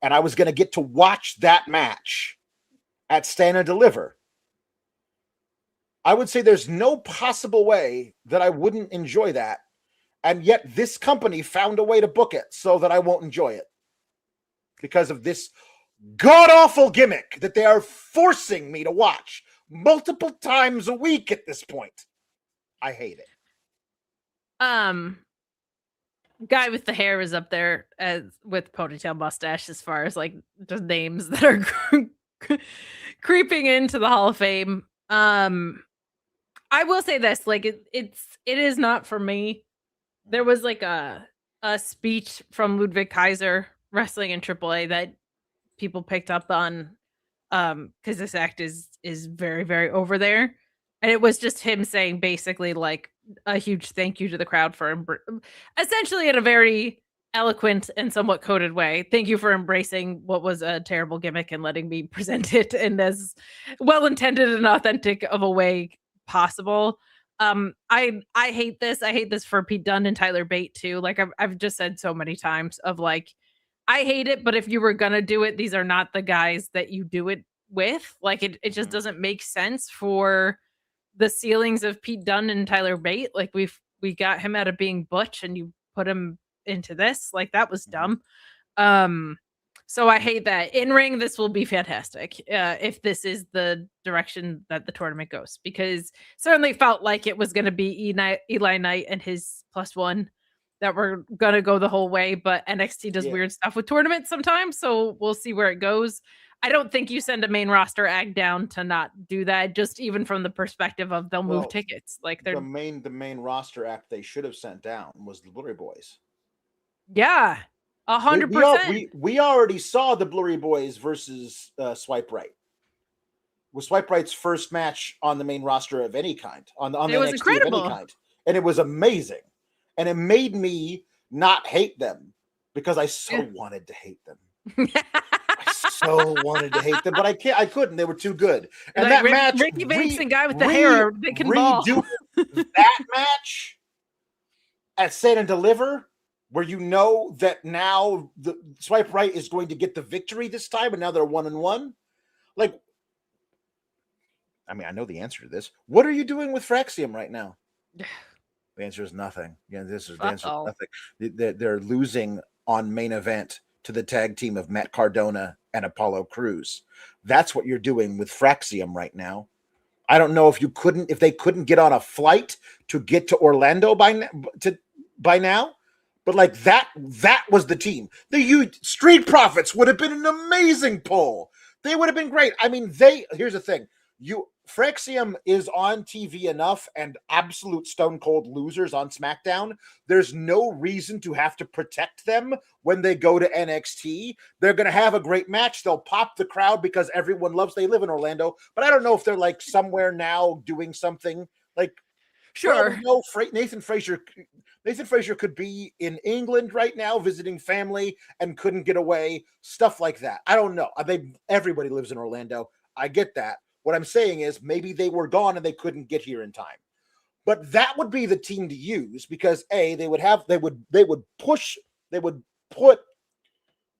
And I was going to get to watch that match at Stand and Deliver. I would say there's no possible way that I wouldn't enjoy that. And yet this company found a way to book it so that I won't enjoy it because of this god-awful gimmick that they are forcing me to watch multiple times a week at this point. I hate it. Guy with the hair is up there with ponytail mustache as far as like the names that are creeping into the Hall of Fame. I will say this, like it is not for me. There was like a speech from Ludwig Kaiser wrestling in AAA that people picked up on because this act is very, very over there. And it was just him saying basically like a huge thank you to the crowd for essentially in a very eloquent and somewhat coded way. Thank you for embracing what was a terrible gimmick and letting me present it in as well-intended and authentic of a way possible. I hate this. I hate this for Pete Dunne and Tyler Bate too. Like I've just said so many times of like, I hate it, but if you were gonna do it, these are not the guys that you do it with. Like it just doesn't make sense for the ceilings of Pete Dunne and Tyler Bate. Like we got him out of being Butch and you put him into this. Like that was dumb. So I hate that. In ring, this will be fantastic if this is the direction that the tournament goes, because certainly felt like it was going to be Eli Knight and his +1 that were going to go the whole way. But NXT does weird stuff with tournaments sometimes, so we'll see where it goes. I don't think you send a main roster act down to not do that, just even from the perspective of they'll move tickets. Like they're the main roster act they should have sent down was the Blurry Boys. Yeah. 100%. We already saw the Blurry Boys versus Swipe Right. Was Swipe Right's first match on the main roster of any kind, on the NXT incredible. of any kind, and it was amazing, and it made me not hate them because I so wanted to hate them. I so wanted to hate them, but I couldn't. They were too good. And like that match, Ricky Vance and guy with the hair, they can ball. That match at Stand and Deliver, where you know that now the Swipe Right is going to get the victory this time, and now they're 1-1. Like, I mean, I know the answer to this. What are you doing with Fraxium right now? The answer is nothing. Yeah, the answer is nothing. They're losing on main event to the tag team of Matt Cardona and Apollo Crews. That's what you're doing with Fraxium right now. I don't know if they couldn't get on a flight to get to Orlando by now. But like that was the team. The Street Profits would have been an amazing pull. They would have been great. I mean, here's the thing. Fraxium is on TV enough and absolute stone cold losers on SmackDown. There's no reason to have to protect them when they go to NXT. They're going to have a great match. They'll pop the crowd because everyone they live in Orlando. But I don't know if they're like somewhere now doing something like, sure. No, Nathan Frazier could be in England right now visiting family and couldn't get away. Stuff like that. I don't know. Everybody lives in Orlando. I get that. What I'm saying is maybe they were gone and they couldn't get here in time. But that would be the team to use because they would put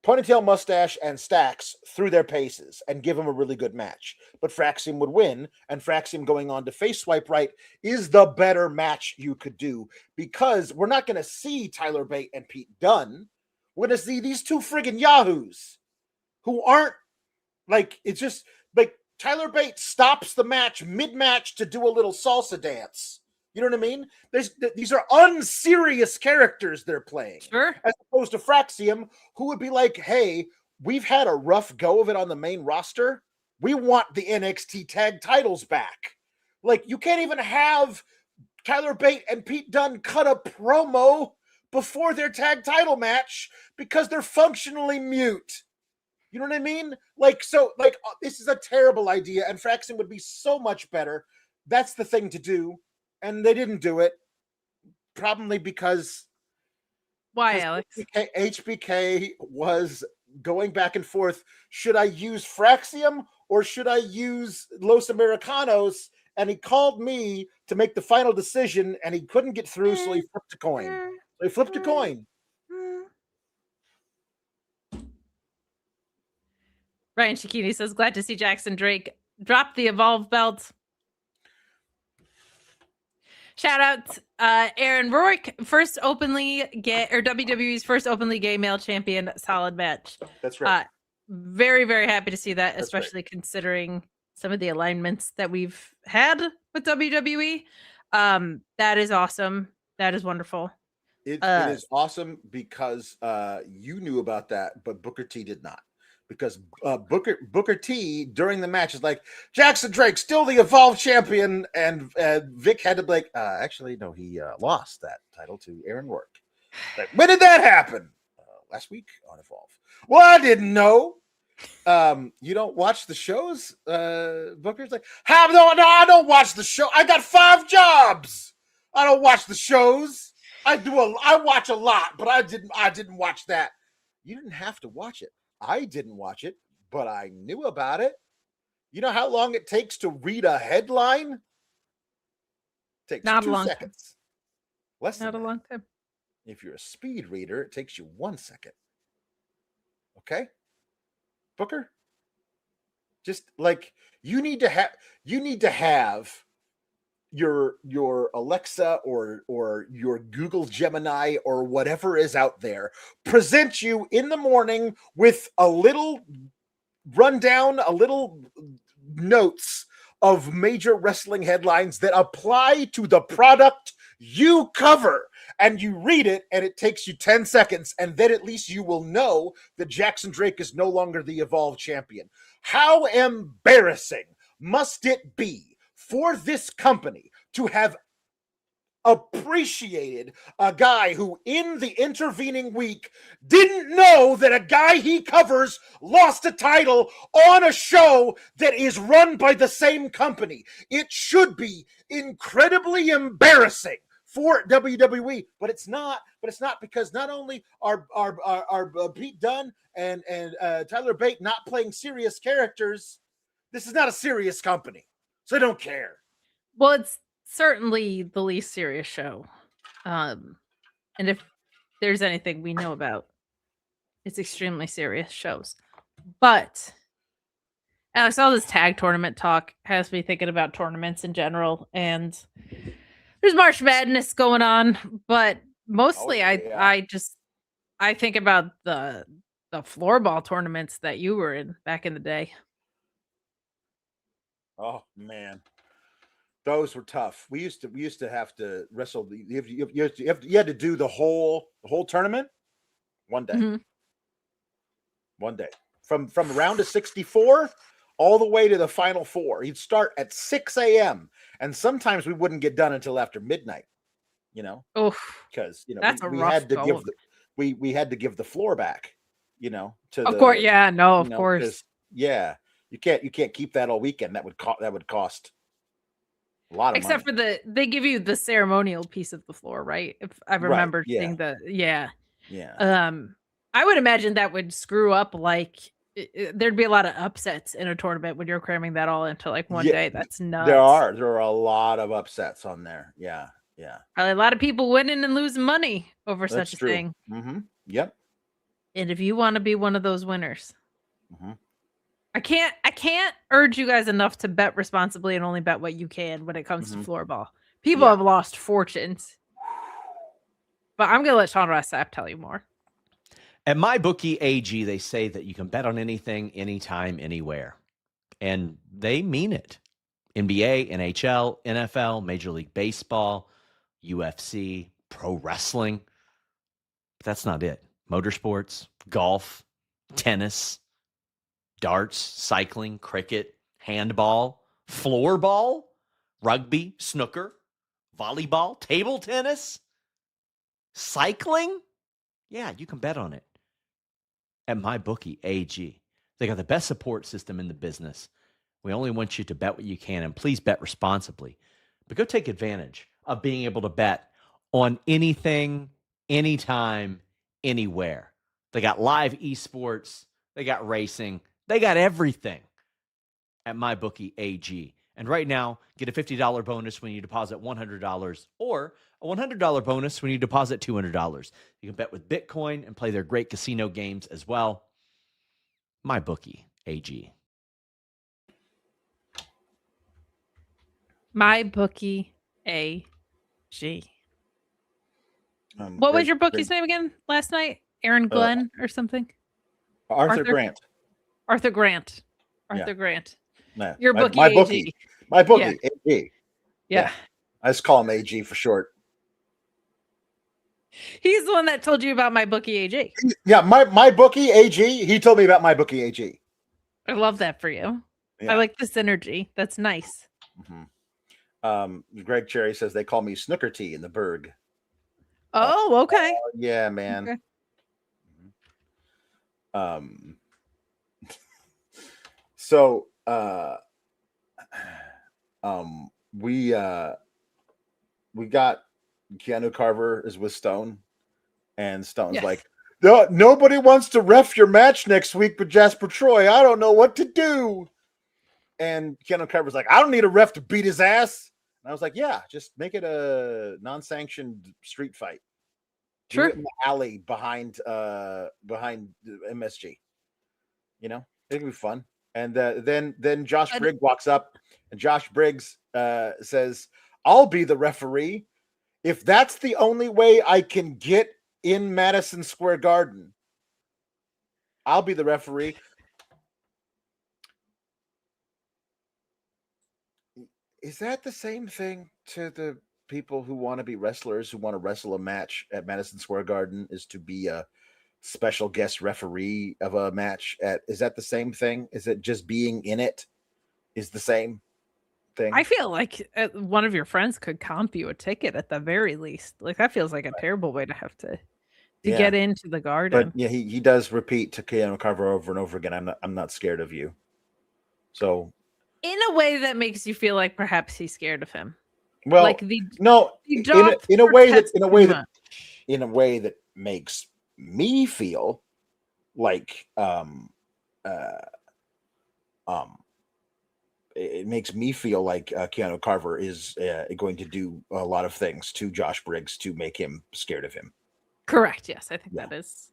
Ponytail Mustache and Stacks through their paces and give them a really good match. But Fraxium would win, and Fraxium going on to face Swipe Right is the better match you could do because we're not going to see Tyler Bate and Pete Dunne. We're going to see these two friggin' yahoos who aren't like, it's just like Tyler Bate stops the match mid-match to do a little salsa dance. You know what I mean? These are unserious characters they're playing. Sure. As opposed to Fraxium, who would be like, hey, we've had a rough go of it on the main roster. We want the NXT tag titles back. Like, you can't even have Tyler Bate and Pete Dunne cut a promo before their tag title match because they're functionally mute. You know what I mean? This is a terrible idea, and Fraxium would be so much better. That's the thing to do. And they didn't do it. probably because Why, Alex? HBK was going back and forth. Should I use Fraxium or should I use Los Americanos? And he called me to make the final decision, and he couldn't get through, so he flipped a coin. So he flipped a coin. Ryan Shikini says, glad to see Jackson Drake drop the Evolve belt. Shout out Aaron Rourke, first openly gay, or WWE's first openly gay male champion. Solid match. That's right. Very, very happy to see that, That's especially considering some of the alignments that we've had with WWE. That is awesome. That is wonderful. It is awesome because you knew about that, but Booker T did not. Because Booker T during the match is like, Jackson Drake still the Evolve champion, and Vic had to be like, actually no, he lost that title to Aaron Rourke. Like, when did that happen? Last week on Evolve. Well, I didn't know. You don't watch the shows? Booker's like, no, I don't watch the show. I got 5 jobs. I don't watch the shows. I watch a lot, but I didn't watch that. You didn't have to watch it. I didn't watch it, but I knew about it. You know how long it takes to read a headline? It takes not 2 a long seconds. Less than not a that. long time. If you're a speed reader, it takes you 1 second. Okay? Booker? Just like you need to have your Alexa or your Google Gemini or whatever is out there present you in the morning with a little rundown, a little notes of major wrestling headlines that apply to the product you cover, and you read it and it takes you 10 seconds, and then at least you will know that Jackson Drake is no longer the Evolve champion. How embarrassing must it be for this company to have appreciated a guy who in the intervening week didn't know that a guy he covers lost a title on a show that is run by the same company? It should be incredibly embarrassing for WWE, but it's not. But it's not, because not only are Pete Dunne and Tyler Bate not playing serious characters, this is not a serious company, so I don't care. Well, it's certainly the least serious show. And if there's anything we know about, it's extremely serious shows. But Alex, all this tag tournament talk has me thinking about tournaments in general, and there's March Madness going on, but mostly I think about the floorball tournaments that you were in back in the day. Oh man, those were tough. We used to have to wrestle. You had to do the whole tournament one day. Mm-hmm. One day from round of 64 all the way to the final 4. You'd start at 6 a.m. and sometimes we wouldn't get done until after midnight. You know, because that's we had to give we had to give the floor back. You know, of course, yeah, no, of course, yeah. You can't keep that all weekend. That would cost a lot of money. Except for they give you the ceremonial piece of the floor, right? If I remember seeing yeah. I would imagine that would screw up, like there'd be a lot of upsets in a tournament when you're cramming that all into like one day. That's nuts. There are a lot of upsets on there. Yeah. Probably a lot of people winning and losing money over such a thing. Mm-hmm. Yep. And if you want to be one of those winners, I can't urge you guys enough to bet responsibly and only bet what you can when it comes to floorball. People have lost fortunes. But I'm gonna let Sean Rossap tell you more. At MyBookie AG, they say that you can bet on anything, anytime, anywhere. And they mean it. NBA, NHL, NFL, Major League Baseball, UFC, pro wrestling. But that's not it. Motorsports, golf, tennis, darts, cycling, cricket, handball, floorball, rugby, snooker, volleyball, table tennis, cycling. Yeah, you can bet on it at MyBookie AG. They got the best support system in the business. We only want you to bet what you can, and please bet responsibly. But go take advantage of being able to bet on anything, anytime, anywhere. They got live esports, they got racing, they got everything at MyBookie AG. And right now, get a $50 bonus when you deposit $100 or a $100 bonus when you deposit $200. You can bet with Bitcoin and play their great casino games as well. MyBookie AG. MyBookie AG. What was your bookie's name again last night? Aaron Glenn or something? Arthur Grant. Arthur Grant. Yeah. Grant. Nah, Your my bookie bookie. My bookie, AG. Yeah. I just call him AG for short. He's the one that told you about MyBookie AG. Yeah, my bookie AG. He told me about MyBookie AG. I love that for you. Yeah. I like the synergy. That's nice. Mm-hmm. Greg Cherry says they call me Snooker T in the Berg. Oh, okay. Yeah, man. Okay. So we got Keanu Carver is with Stone, and Stone's like, no, nobody wants to ref your match next week with Jasper Troy. I don't know what to do. And Keanu Carver's like, I don't need a ref to beat his ass. And I was like, yeah, just make it a non-sanctioned street fight. Sure. Do it in the alley behind MSG. You know, it can be fun. And then Josh Briggs walks up, and Josh Briggs says, I'll be the referee. If that's the only way I can get in Madison Square Garden, I'll be the referee. Is that the same thing to the people who want to be wrestlers, who want to wrestle a match at Madison Square Garden, is to be a special guest referee of a match is that the same thing? Is it just being in it is the same thing? I feel like one of your friends could comp you a ticket at the very least. Like that feels like a terrible way to have to get into the Garden. But yeah, he does repeat to Keanu Carver over and over again, I'm not scared of you. So in a way that makes you feel like perhaps he's scared of him. Well, like in a way that makes me feel like it makes me feel like Keanu Carver is going to do a lot of things to Josh Briggs to make him scared of him. Correct. Yes, I think that is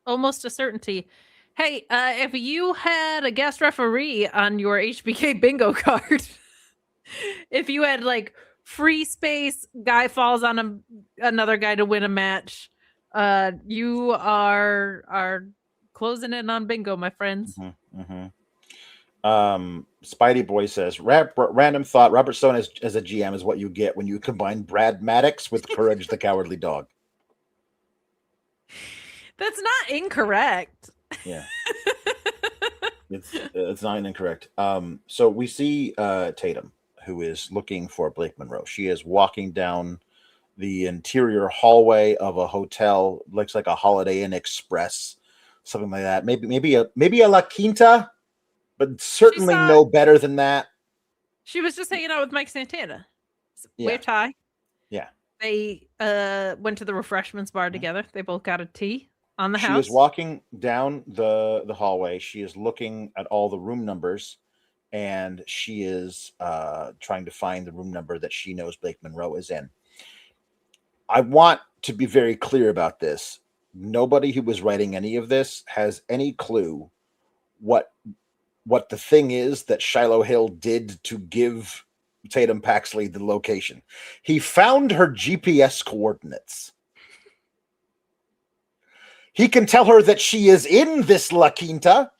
almost a certainty. Hey, if you had a guest referee on your HBK bingo card, if you had like free space, guy falls on another guy to win a match, you are closing in on bingo, my friends. Spidey Boy says, random thought, Robert Stone as a GM is what you get when you combine Brad Maddox with Courage the Cowardly Dog. That's not incorrect. Yeah. It's not incorrect. So we see Tatum, who is looking for Blake Monroe. She is walking down the interior hallway of a hotel, looks like a Holiday Inn Express, something like that. Maybe a La Quinta, but certainly no better than that. She was just hanging out with Mike Santana. Yeah. Waved high. Yeah. They went to the refreshments bar together. They both got a tea on the house. She is walking down the hallway. She is looking at all the room numbers, and she is trying to find the room number that she knows Blake Monroe is in. I want to be very clear about this. Nobody who was writing any of this has any clue what the thing is that Shiloh Hill did to give Tatum Paxley the location. He found her GPS coordinates. He can tell her that she is in this La Quinta,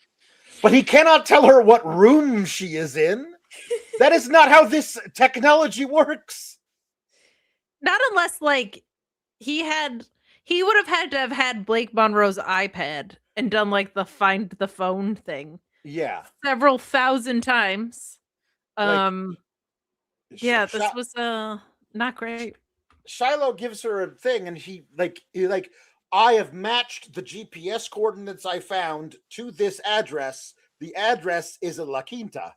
but he cannot tell her what room she is in. That is not how this technology works. Not unless, like, he would have had to have had Blake Monroe's iPad and done, like, the find the phone thing. Yeah. Several thousand times. This was not great. Shiloh gives her a thing, and he I have matched the GPS coordinates I found to this address. The address is a La Quinta.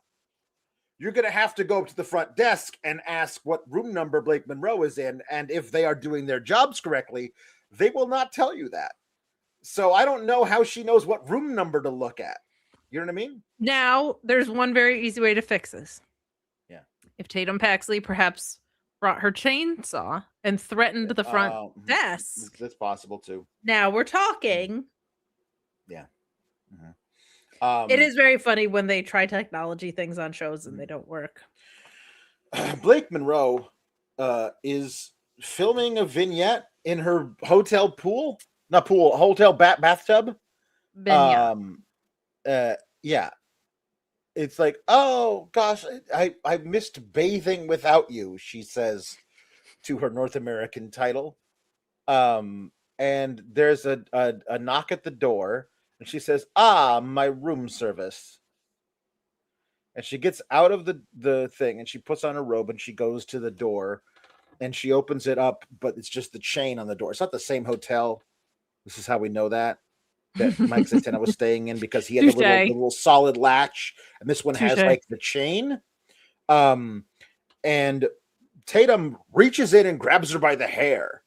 you're going to have to go up to the front desk and ask what room number Blake Monroe is in. And if they are doing their jobs correctly, they will not tell you that. So I don't know how she knows what room number to look at. You know what I mean? Now, there's one very easy way to fix this. Yeah. If Tatum Paxley perhaps brought her chainsaw and threatened the front desk. That's possible too. Now we're talking. Yeah. Mm-hmm. It is very funny when they try technology things on shows and they don't work. Blake Monroe is filming a vignette in her hotel pool. Not pool, hotel bathtub. Vignette. Yeah. It's like, oh gosh, I missed bathing without you, she says to her North American title. And there's a knock at the door, and she says, my room service. And she gets out of the thing and she puts on her robe and she goes to the door and she opens it up, but it's just the chain on the door. It's not the same hotel. This is how we know that Mike Santana was staying in, because he had the little solid latch, and this one has like the chain. And Tatum reaches in and grabs her by the hair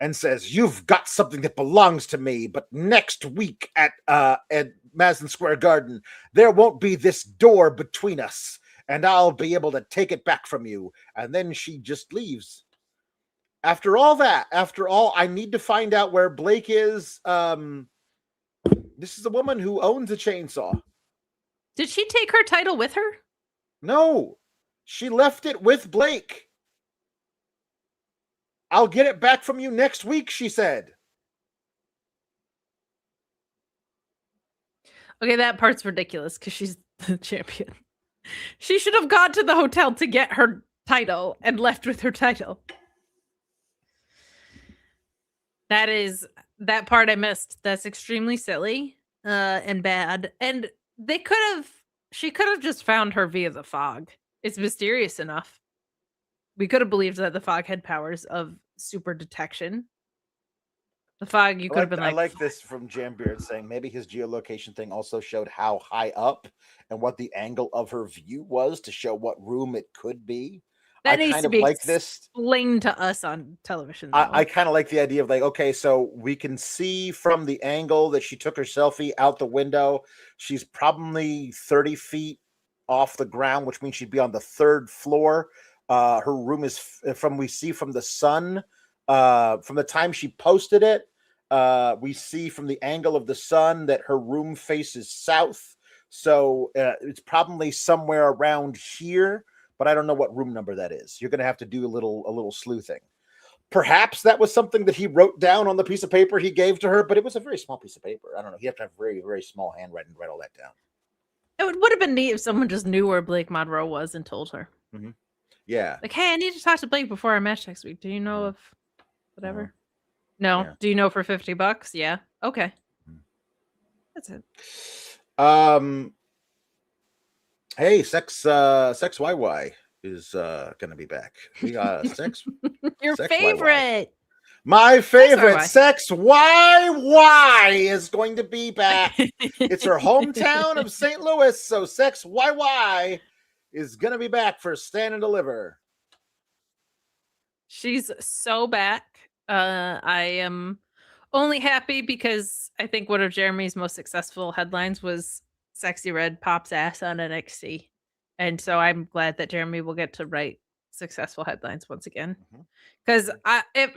and says, "You've got something that belongs to me, but next week at Madison Square Garden, there won't be this door between us, and I'll be able to take it back from you." And then she just leaves. After all, I need to find out where Blake is. This is a woman who owns a chainsaw. Did she take her title with her? No, she left it with Blake. "I'll get it back from you next week," she said. Okay, that part's ridiculous because she's the champion. She should have gone to the hotel to get her title and left with her title. That part I missed. That's extremely silly and bad. And she could have just found her via the fog. It's mysterious enough. We could have believed that the fog had powers of super detection. The fog, you could have been like... I like this from Jambeard saying maybe his geolocation thing also showed how high up and what the angle of her view was to show what room it could be. That needs to be explained to us on television. I kind of like the idea of like, okay, so we can see from the angle that she took her selfie out the window. She's probably 30 feet off the ground, which means she'd be on the 3rd floor. Her room is we see from the sun, from the time she posted it, we see from the angle of the sun that her room faces south. So it's probably somewhere around here. But I don't know what room number that is. You're going to have to do a little sleuthing. Perhaps that was something that he wrote down on the piece of paper he gave to her, but it was a very small piece of paper. I don't know. You have to have very, very small handwriting to write all that down. It would have been neat if someone just knew where Blake Monroe was and told her. Mm-hmm. Yeah. Like, hey, I need to talk to Blake before our match next week. Do you know of whatever? No. Yeah. Do you know for $50? Yeah. Okay. That's it. Hey, Sex YY is gonna be back. We got Sex. Your Sex favorite. YY. My favorite, Sex YY is going to be back. It's her hometown of St. Louis, so Sex YY is gonna be back for Stand and Deliver. She's so back. I am only happy because I think one of Jeremy's most successful headlines was Sexy Red pops ass on NXT. And so I'm glad that Jeremy will get to write successful headlines once again. Because if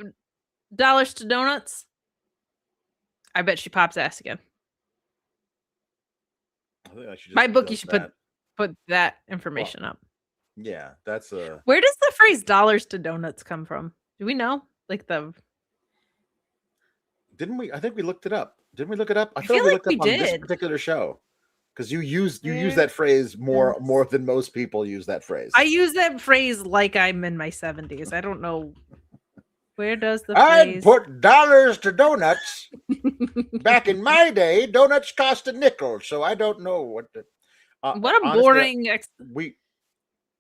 dollars to donuts, I bet she pops ass again. My bookie should put that information up. Yeah, that's a... Where does the phrase dollars to donuts come from? Do we know? Like the... Didn't we? I think we looked it up. Didn't we look it up? I feel like we on did. This particular show. Because you use that phrase more than most people use that phrase. I use that phrase like I'm in my 70s. I don't know. Where does the phrase... I'd put dollars to donuts. Back in my day, donuts cost a nickel, so I don't know what the... what a honestly, boring...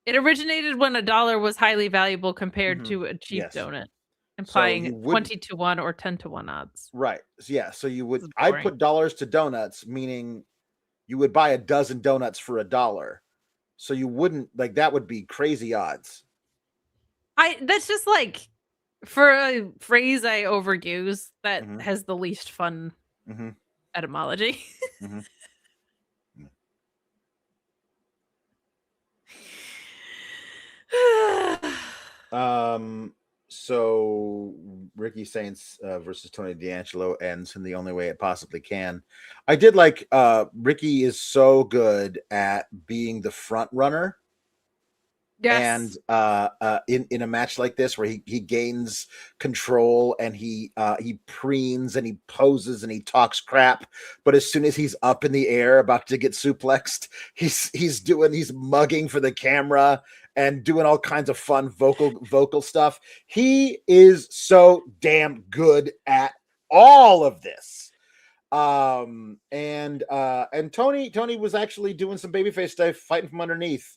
It originated when a dollar was highly valuable compared to a cheap donut, implying 20-1 or 10-1 odds. Right. Yeah, so you would... I'd put dollars to donuts, meaning... You would buy a dozen donuts for $1. So you wouldn't like that would be crazy odds. That's just like for a phrase I overuse that Mhm. has the least fun Mm-hmm. etymology. Mm-hmm. So Ricky Saints versus Tony D'Angelo ends in the only way it possibly can. I did like Ricky is so good at being the front runner. Yes. And in a match like this where he gains control and he preens and he poses and he talks crap, but as soon as he's up in the air about to get suplexed, he's mugging for the camera and doing all kinds of fun vocal stuff. He is so damn good at all of this. And Tony was actually doing some babyface stuff, fighting from underneath.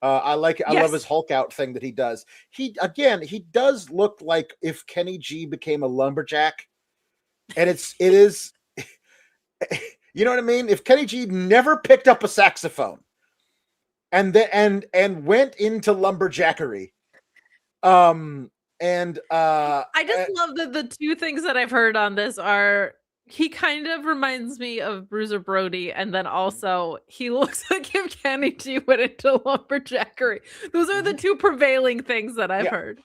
I like it. I love his Hulk out thing that he does. He does look like if Kenny G became a lumberjack, and it is, you know what I mean? If Kenny G never picked up a saxophone, and went into lumberjackery, I just love that the two things that I've heard on this are he kind of reminds me of Bruiser Brody, and then also he looks like if Kenny G went into lumberjackery. Those are the two prevailing things that I've heard.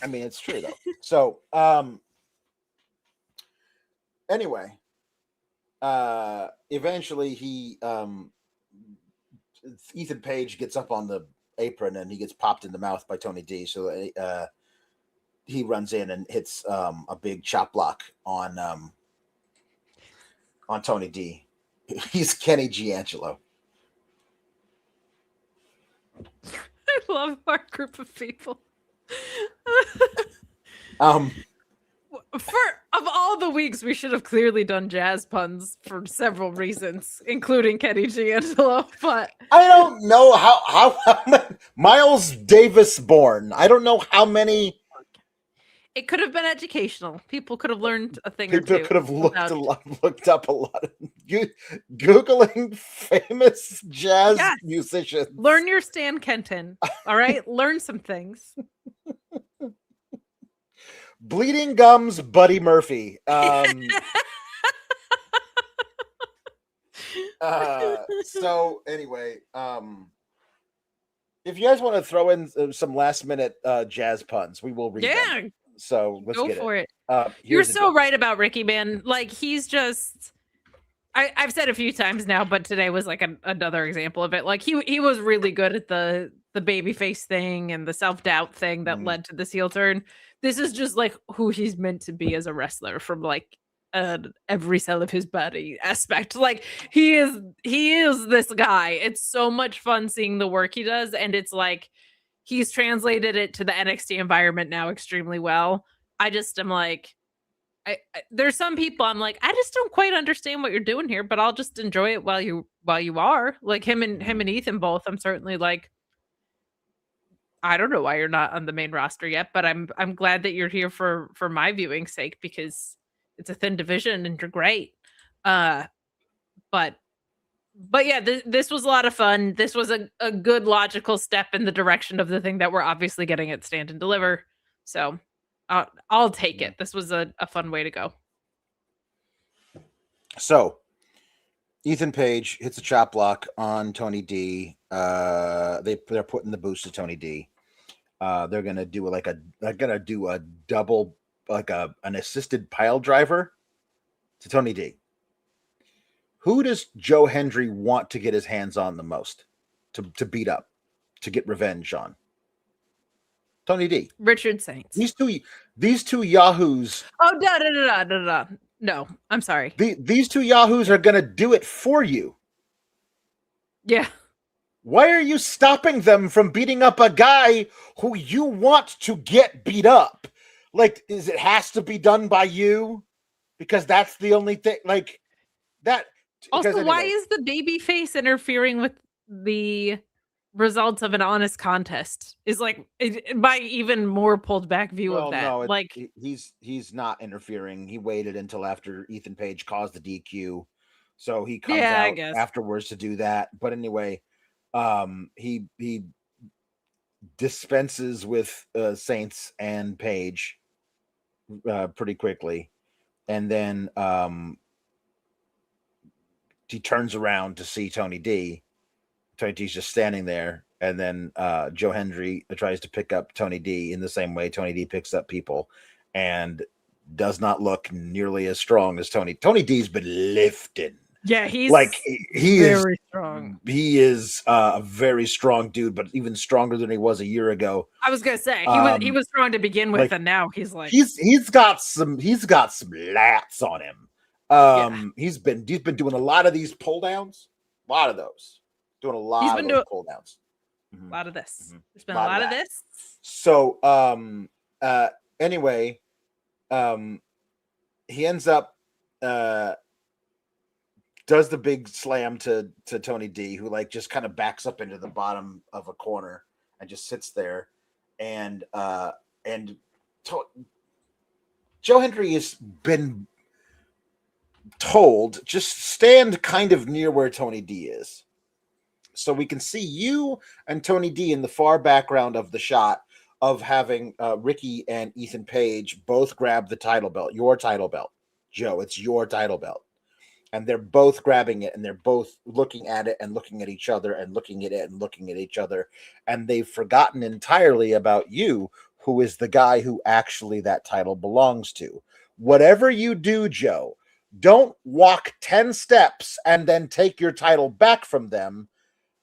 I mean, it's true though. So, anyway, eventually he, Ethan Page gets up on the apron and he gets popped in the mouth by Tony D. So, he runs in and hits a big chop block on Tony D. He's Kenny D'Angelo. I love our group of people. Of all the weeks, we should have clearly done jazz puns for several reasons, including Kenny D'Angelo. But I don't know how Myles Davis Borne. I don't know how many. It could have been educational. People could have learned a thing or two. People could have looked up a lot. Googling famous jazz musicians. Learn your Stan Kenton. All right? Learn some things. Bleeding Gums, Buddy Murphy. So anyway, if you guys want to throw in some last minute jazz puns, we will read them. So let's go get for it. You're so right about Ricky, man. Like he's just, I've said a few times now, but today was like another example of it. Like he was really good at the babyface thing and the self-doubt thing that led to this heel turn. This is just like who he's meant to be as a wrestler from like every cell of his body aspect. Like he is this guy. It's so much fun seeing the work he does, and it's like he's translated it to the NXT environment now extremely well. I just am like, there's some people I'm like, I just don't quite understand what you're doing here, but I'll just enjoy it while you are. Like him and Ethan both. I'm certainly like, I don't know why you're not on the main roster yet, but I'm glad that you're here for my viewing sake because it's a thin division and you're great. But yeah, this was a lot of fun. This was a good logical step in the direction of the thing that we're obviously getting at Stand and Deliver. So I'll take it. This was a fun way to go. So Ethan Page hits a chop block on Tony D. They're putting the boost to Tony D. They're gonna do a double, like an assisted pile driver to Tony D. Who does Joe Hendry want to get his hands on the most to beat up, to get revenge on? Tony D. Richard Saints. These two yahoos. Oh, no, I'm sorry. These two yahoos are gonna do it for you. Yeah. Why are you stopping them from beating up a guy who you want to get beat up? Like, it has to be done by you? Because that's the only thing. Like that. Also, anyway, why is the baby face interfering with the results of an honest contest? Is like my even more pulled back view of that. No, like he's not interfering. He waited until after Ethan Page caused the DQ, so he comes out afterwards to do that. But anyway, He dispenses with Saints and Paige pretty quickly, and then he turns around to see Tony D. Tony D's just standing there, and then Joe Hendry tries to pick up Tony D in the same way Tony D picks up people, and does not look nearly as strong as Tony. Tony D's been lifting. Yeah, he's like he very strong. He is a very strong dude, but even stronger than he was a year ago. I was gonna say he was strong to begin with, and now he's like he's got some lats on him. He's been doing a lot of these pull downs, a lot of those, doing a lot of those pull downs. A lot of this. There's been a lot of this. So anyway, he ends up does the big slam to Tony D, who like just kind of backs up into the bottom of a corner and just sits there. And Joe Hendry has been told just stand kind of near where Tony D is, so we can see you and Tony D in the far background of the shot of having Ricky and Ethan Page both grab the title belt, your title belt, Joe. It's your title belt. And they're both grabbing it, and they're both looking at it and looking at each other and looking at it and looking at each other. And they've forgotten entirely about you, who is the guy who actually that title belongs to. Whatever you do, Joe, don't walk 10 steps and then take your title back from them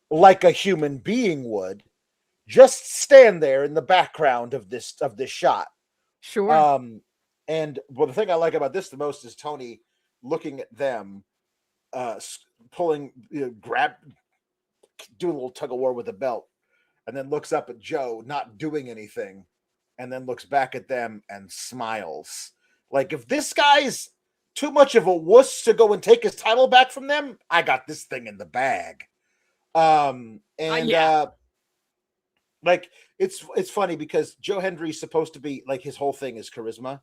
like a human being would. Just stand there in the background of this shot. Sure. And well, the thing I like about this the most is Tony looking at them, pulling, doing a little tug of war with the belt, and then looks up at Joe, not doing anything, and then looks back at them and smiles. Like, if this guy's too much of a wuss to go and take his title back from them, I got this thing in the bag. Like, it's funny because Joe Hendry's supposed to be like, his whole thing is charisma.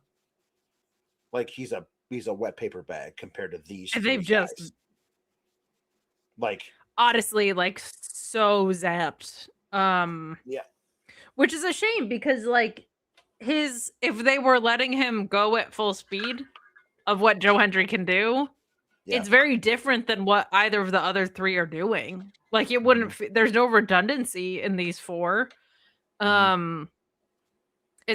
Like, he's a wet paper bag compared to these. And they've just guys. Like, honestly, like, so zapped. Yeah. Which is a shame because like if they were letting him go at full speed of what Joe Hendry can do, it's very different than what either of the other three are doing. Like, it wouldn't there's no redundancy in these four. It's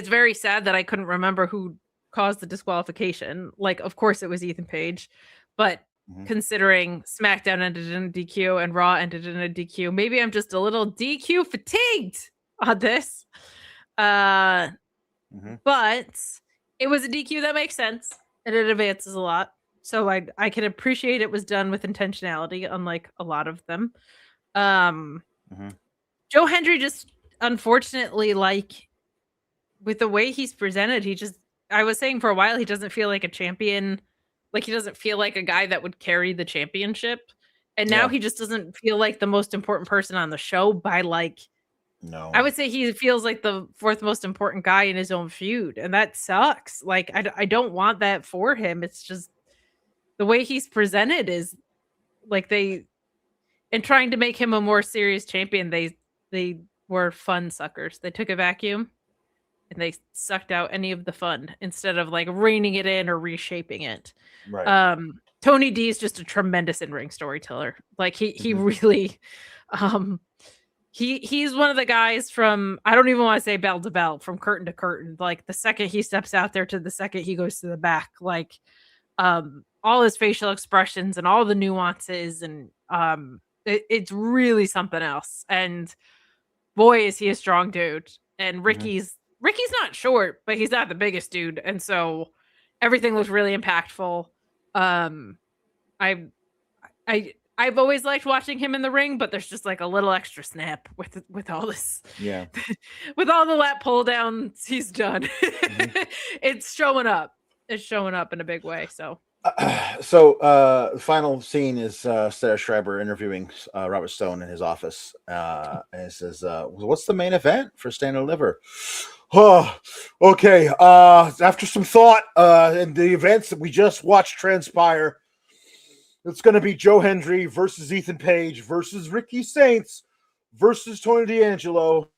very sad that I couldn't remember who caused the disqualification. Like, of course it was Ethan Page, but considering SmackDown ended in a DQ and Raw ended in a DQ, maybe I'm just a little DQ fatigued on this. But it was a DQ that makes sense and it advances a lot. So I can appreciate it was done with intentionality, unlike a lot of them. Joe Hendry just, unfortunately, like, with the way he's presented, I was saying for a while, he doesn't feel like a champion. Like, he doesn't feel like a guy that would carry the championship. And now he just doesn't feel like the most important person on the show by, like, no. I would say he feels like the fourth most important guy in his own feud. And that sucks. Like, I don't want that for him. It's just the way he's presented is like in trying to make him a more serious champion, they were fun suckers. They took a vacuum and they sucked out any of the fun instead of like reining it in or reshaping it. Right. Tony D is just a tremendous in-ring storyteller. Like, he really, he's one of the guys from, I don't even want to say bell to bell, from curtain to curtain. Like, the second he steps out there to the second he goes to the back, like, all his facial expressions and all the nuances, and it's really something else. And boy, is he a strong dude. And Ricky's not short, but he's not the biggest dude, and so everything looks really impactful. I've always liked watching him in the ring, but there's just like a little extra snap with all this. Yeah. With all the lat pull downs he's done. It's showing up. It's showing up in a big way. So the final scene is Sarah Schreiber interviewing Robert Stone in his office. And it says, what's the main event for Stand and Deliver? Oh, okay. After some thought, and the events that we just watched transpire, it's going to be Joe Hendry versus Ethan Page versus Ricky Saints versus Tony D'Angelo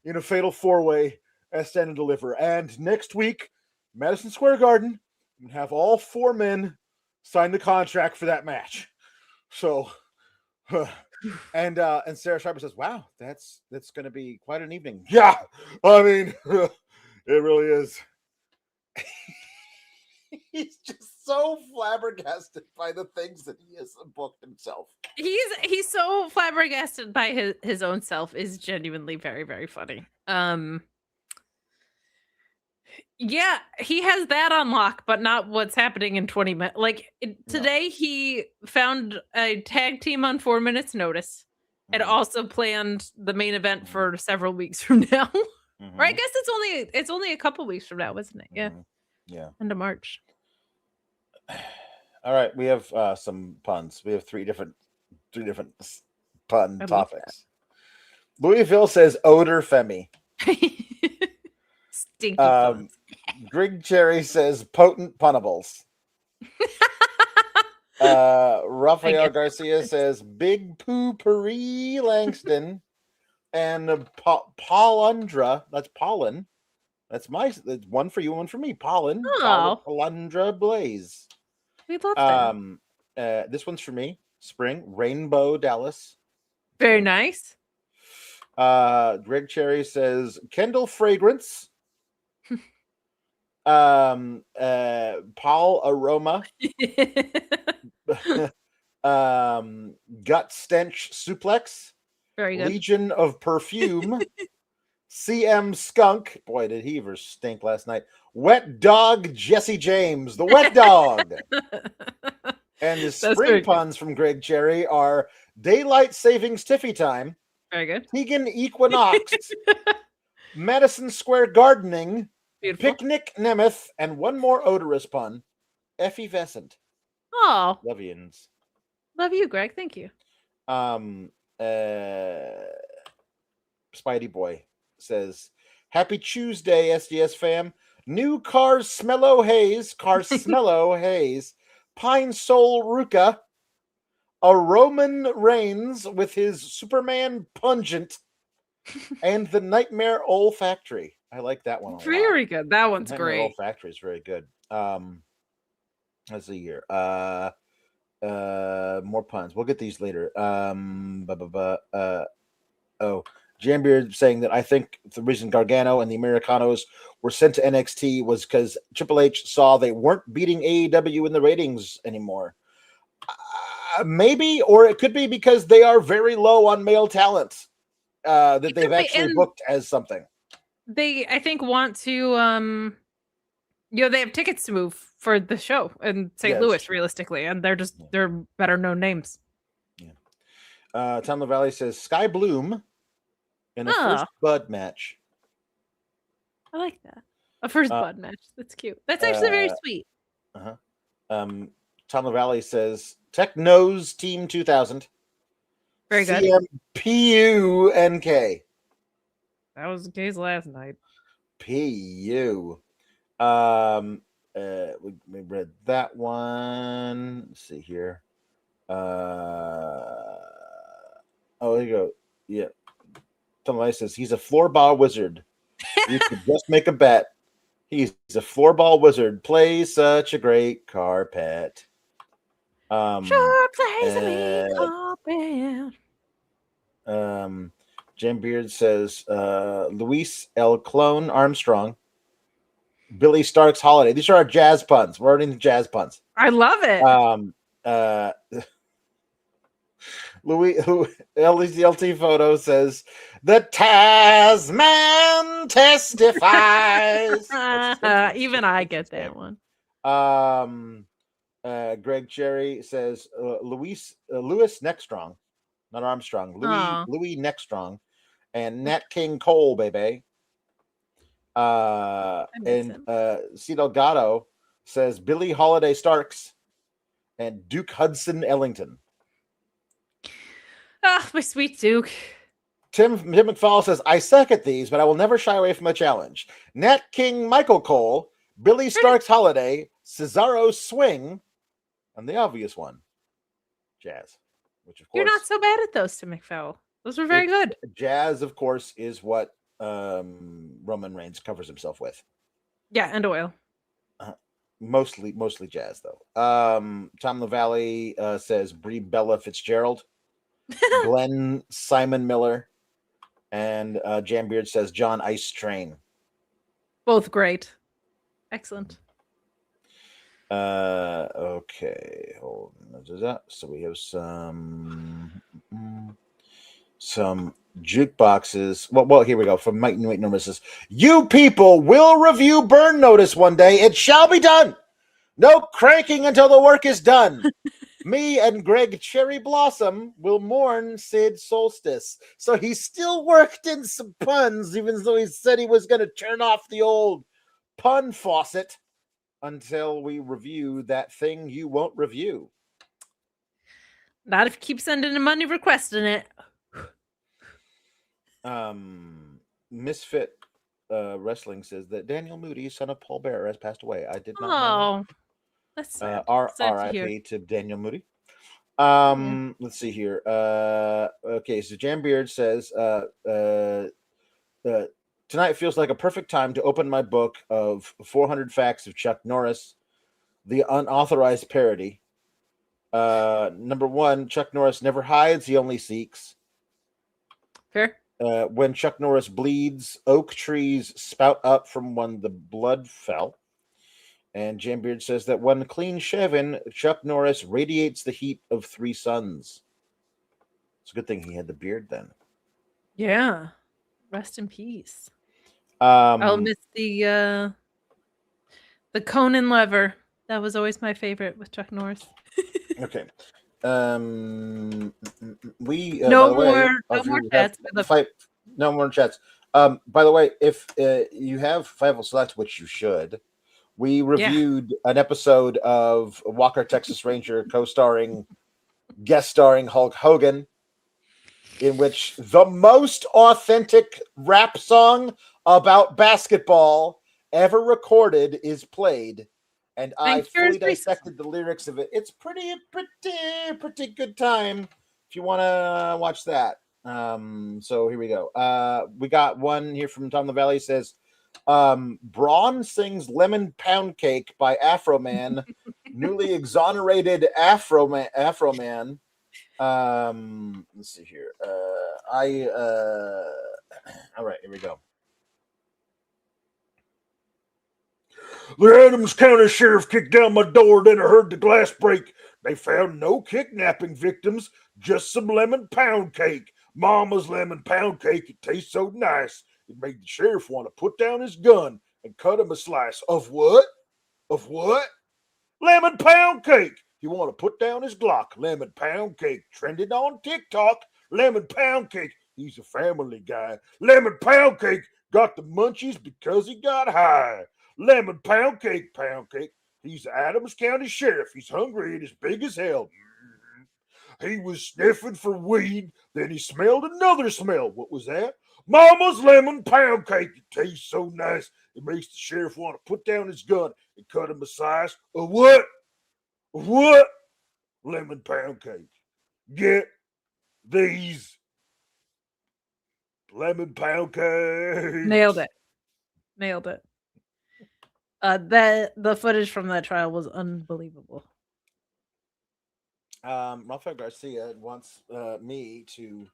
in a fatal 4-way at Stand and Deliver. And next week, Madison Square Garden, and have all 4 men sign the contract for that match. So, and Sarah Schreiber says, "Wow, that's going to be quite an evening." Yeah, I mean, it really is. He's just so flabbergasted by the things that he has booked himself. He's so flabbergasted by his own self is genuinely very, very funny. Yeah, he has that on lock, but not what's happening in 20 minutes. Like today, he found a tag team on 4 minutes notice, and also planned the main event for several weeks from now. Or I guess it's only a couple weeks from now, isn't it? Yeah, yeah, end of March. All right, we have some puns. We have three different pun topics. Louisville says odor Femi. Stinky puns. Grig Cherry says potent punnables. Rafael Garcia says big poo-pourri Langston. And Polundra, that's Pollen. That's one for you, one for me. Pollen. Polundra Blaze. We love that. This one's for me. Spring. Rainbow Dallas. Very nice. Greg Cherry says Kendal Fragrance. Paul Aroma. Gut Stench Suplex. Very good. Legion of Perfume. CM Skunk. Boy, did he ever stink last night. Wet Dog Jesse James. The Wet Dog. And the spring puns from Greg Cherry are Daylight Savings Tiffy Time. Very good. Tegan Equinox. Madison Square Gardening. Beautiful. Picnic Nemeth. And one more odorous pun. Effervescent. Oh. Lovians. Love you, Greg. Thank you. Spidey Boy says, Happy Tuesday, SDS fam. New Carsmello Haze, Pine Soul Ruca, a Roman Reigns with his Superman Pungent, and the Nightmare Olfactory. I like that one a lot. Very good. That one's great. Olfactory is very good. Let's see here. More puns. We'll get these later. Jambeard saying that I think the reason Gargano and the Americanos were sent to NXT was because Triple H saw they weren't beating AEW in the ratings anymore. Maybe, or it could be because they are very low on male talent that they've actually booked as something. They, I think, want to, they have tickets to move for the show in St. Louis, realistically, and they're better known names. Yeah. Tom LaValle says Sky Bloom in a first Bud match. I like that. A first Bud match. That's cute. That's actually very sweet. Tom LaValle says Techno's Team 2000. Very good. CMPUNK. That was the case last night. PU. We read that one. Let's see here. Oh, there you go. Yeah. Somebody says he's a floorball wizard. You could just make a bet. He's a floorball wizard. Plays such a great carpet. Sure plays a great carpet. Jim Beard says Luis L. Clone Armstrong. Billy Stark's Holiday. These are our jazz puns. We're already in the jazz puns. I love it. LT Photo says the Tasman testifies. Even I get that one. Greg Cherry says Louis Neckstrong, not Armstrong. Louis Neckstrong, and Nat King Cole, baby. And C. Delgado says Billy Holiday Starks and Duke Hudson Ellington. Ah, my sweet Duke. Tim McFall says, I suck at these, but I will never shy away from a challenge. Nat King Michael Cole, Billy Starks Holiday, Cesaro Swing, and the obvious one, Jazz. Which of course you're not so bad at those, Tim McFall. Those were very good. Jazz, of course, is what Roman Reigns covers himself with. Yeah, and oil. Mostly jazz, though. Tom LaValle says Brie Bella Fitzgerald. Glenn Simon Miller. And Jambeard says John Ice Train. Both great. Excellent. Okay, hold on. So we have some jukeboxes. Well, here we go. From Mike Newton Norman says, "You people will review Burn Notice one day. It shall be done. No cranking until the work is done. Me and Greg Cherry Blossom will mourn Sid Solstice." So he still worked in some puns, even though he said he was going to turn off the old pun faucet until we review that thing you won't review. Not if you keep sending the money requesting it. Misfit Wrestling says that Daniel Moody, son of Paul Bearer, has passed away. I did not know. Oh, that's sad. R.I.P. to Daniel Moody. Let's see here. Okay, so Jambeard says tonight feels like a perfect time to open my book of 400 facts of Chuck Norris, the unauthorized parody. Number 1, Chuck Norris never hides, he only seeks. Fair. When Chuck Norris bleeds, oak trees spout up from when the blood fell. And Jambeard says that when clean shaven, Chuck Norris radiates the heat of 3 suns. It's a good thing he had the beard then. Yeah. Rest in peace. I'll miss the Conan lever. That was always my favorite with Chuck Norris. Okay. We no more chats. No more chats. By the way, if you have Fievel Select, which you should, we reviewed an episode of Walker Texas Ranger guest starring Hulk Hogan, in which the most authentic rap song about basketball ever recorded is played. And I fully dissected the lyrics of it. It's pretty good time if you want to watch that. So here we go. We got one here from Tom LaValle. Says, Braun sings Lemon Pound Cake by Afro Man, newly exonerated Afro Man. Let's see here. All right, here we go. The Adams County Sheriff kicked down my door, then I heard the glass break. They found no kidnapping victims, just some lemon pound cake. Mama's lemon pound cake. It tastes so nice. It made the sheriff want to put down his gun and cut him a slice. Of what? Of what? Lemon pound cake. He want to put down his Glock. Lemon pound cake. Trending on TikTok. Lemon pound cake. He's a family guy. Lemon pound cake. Got the munchies because he got high. Lemon pound cake, pound cake. He's the Adams County Sheriff. He's hungry and as big as hell. He was sniffing for weed. Then he smelled another smell. What was that? Mama's lemon pound cake. It tastes so nice. It makes the sheriff want to put down his gun and cut him a slice. Of what? Of what? Lemon pound cake. Get these. Lemon pound cake. Nailed it. The footage from that trial was unbelievable. Rafael Garcia wants me to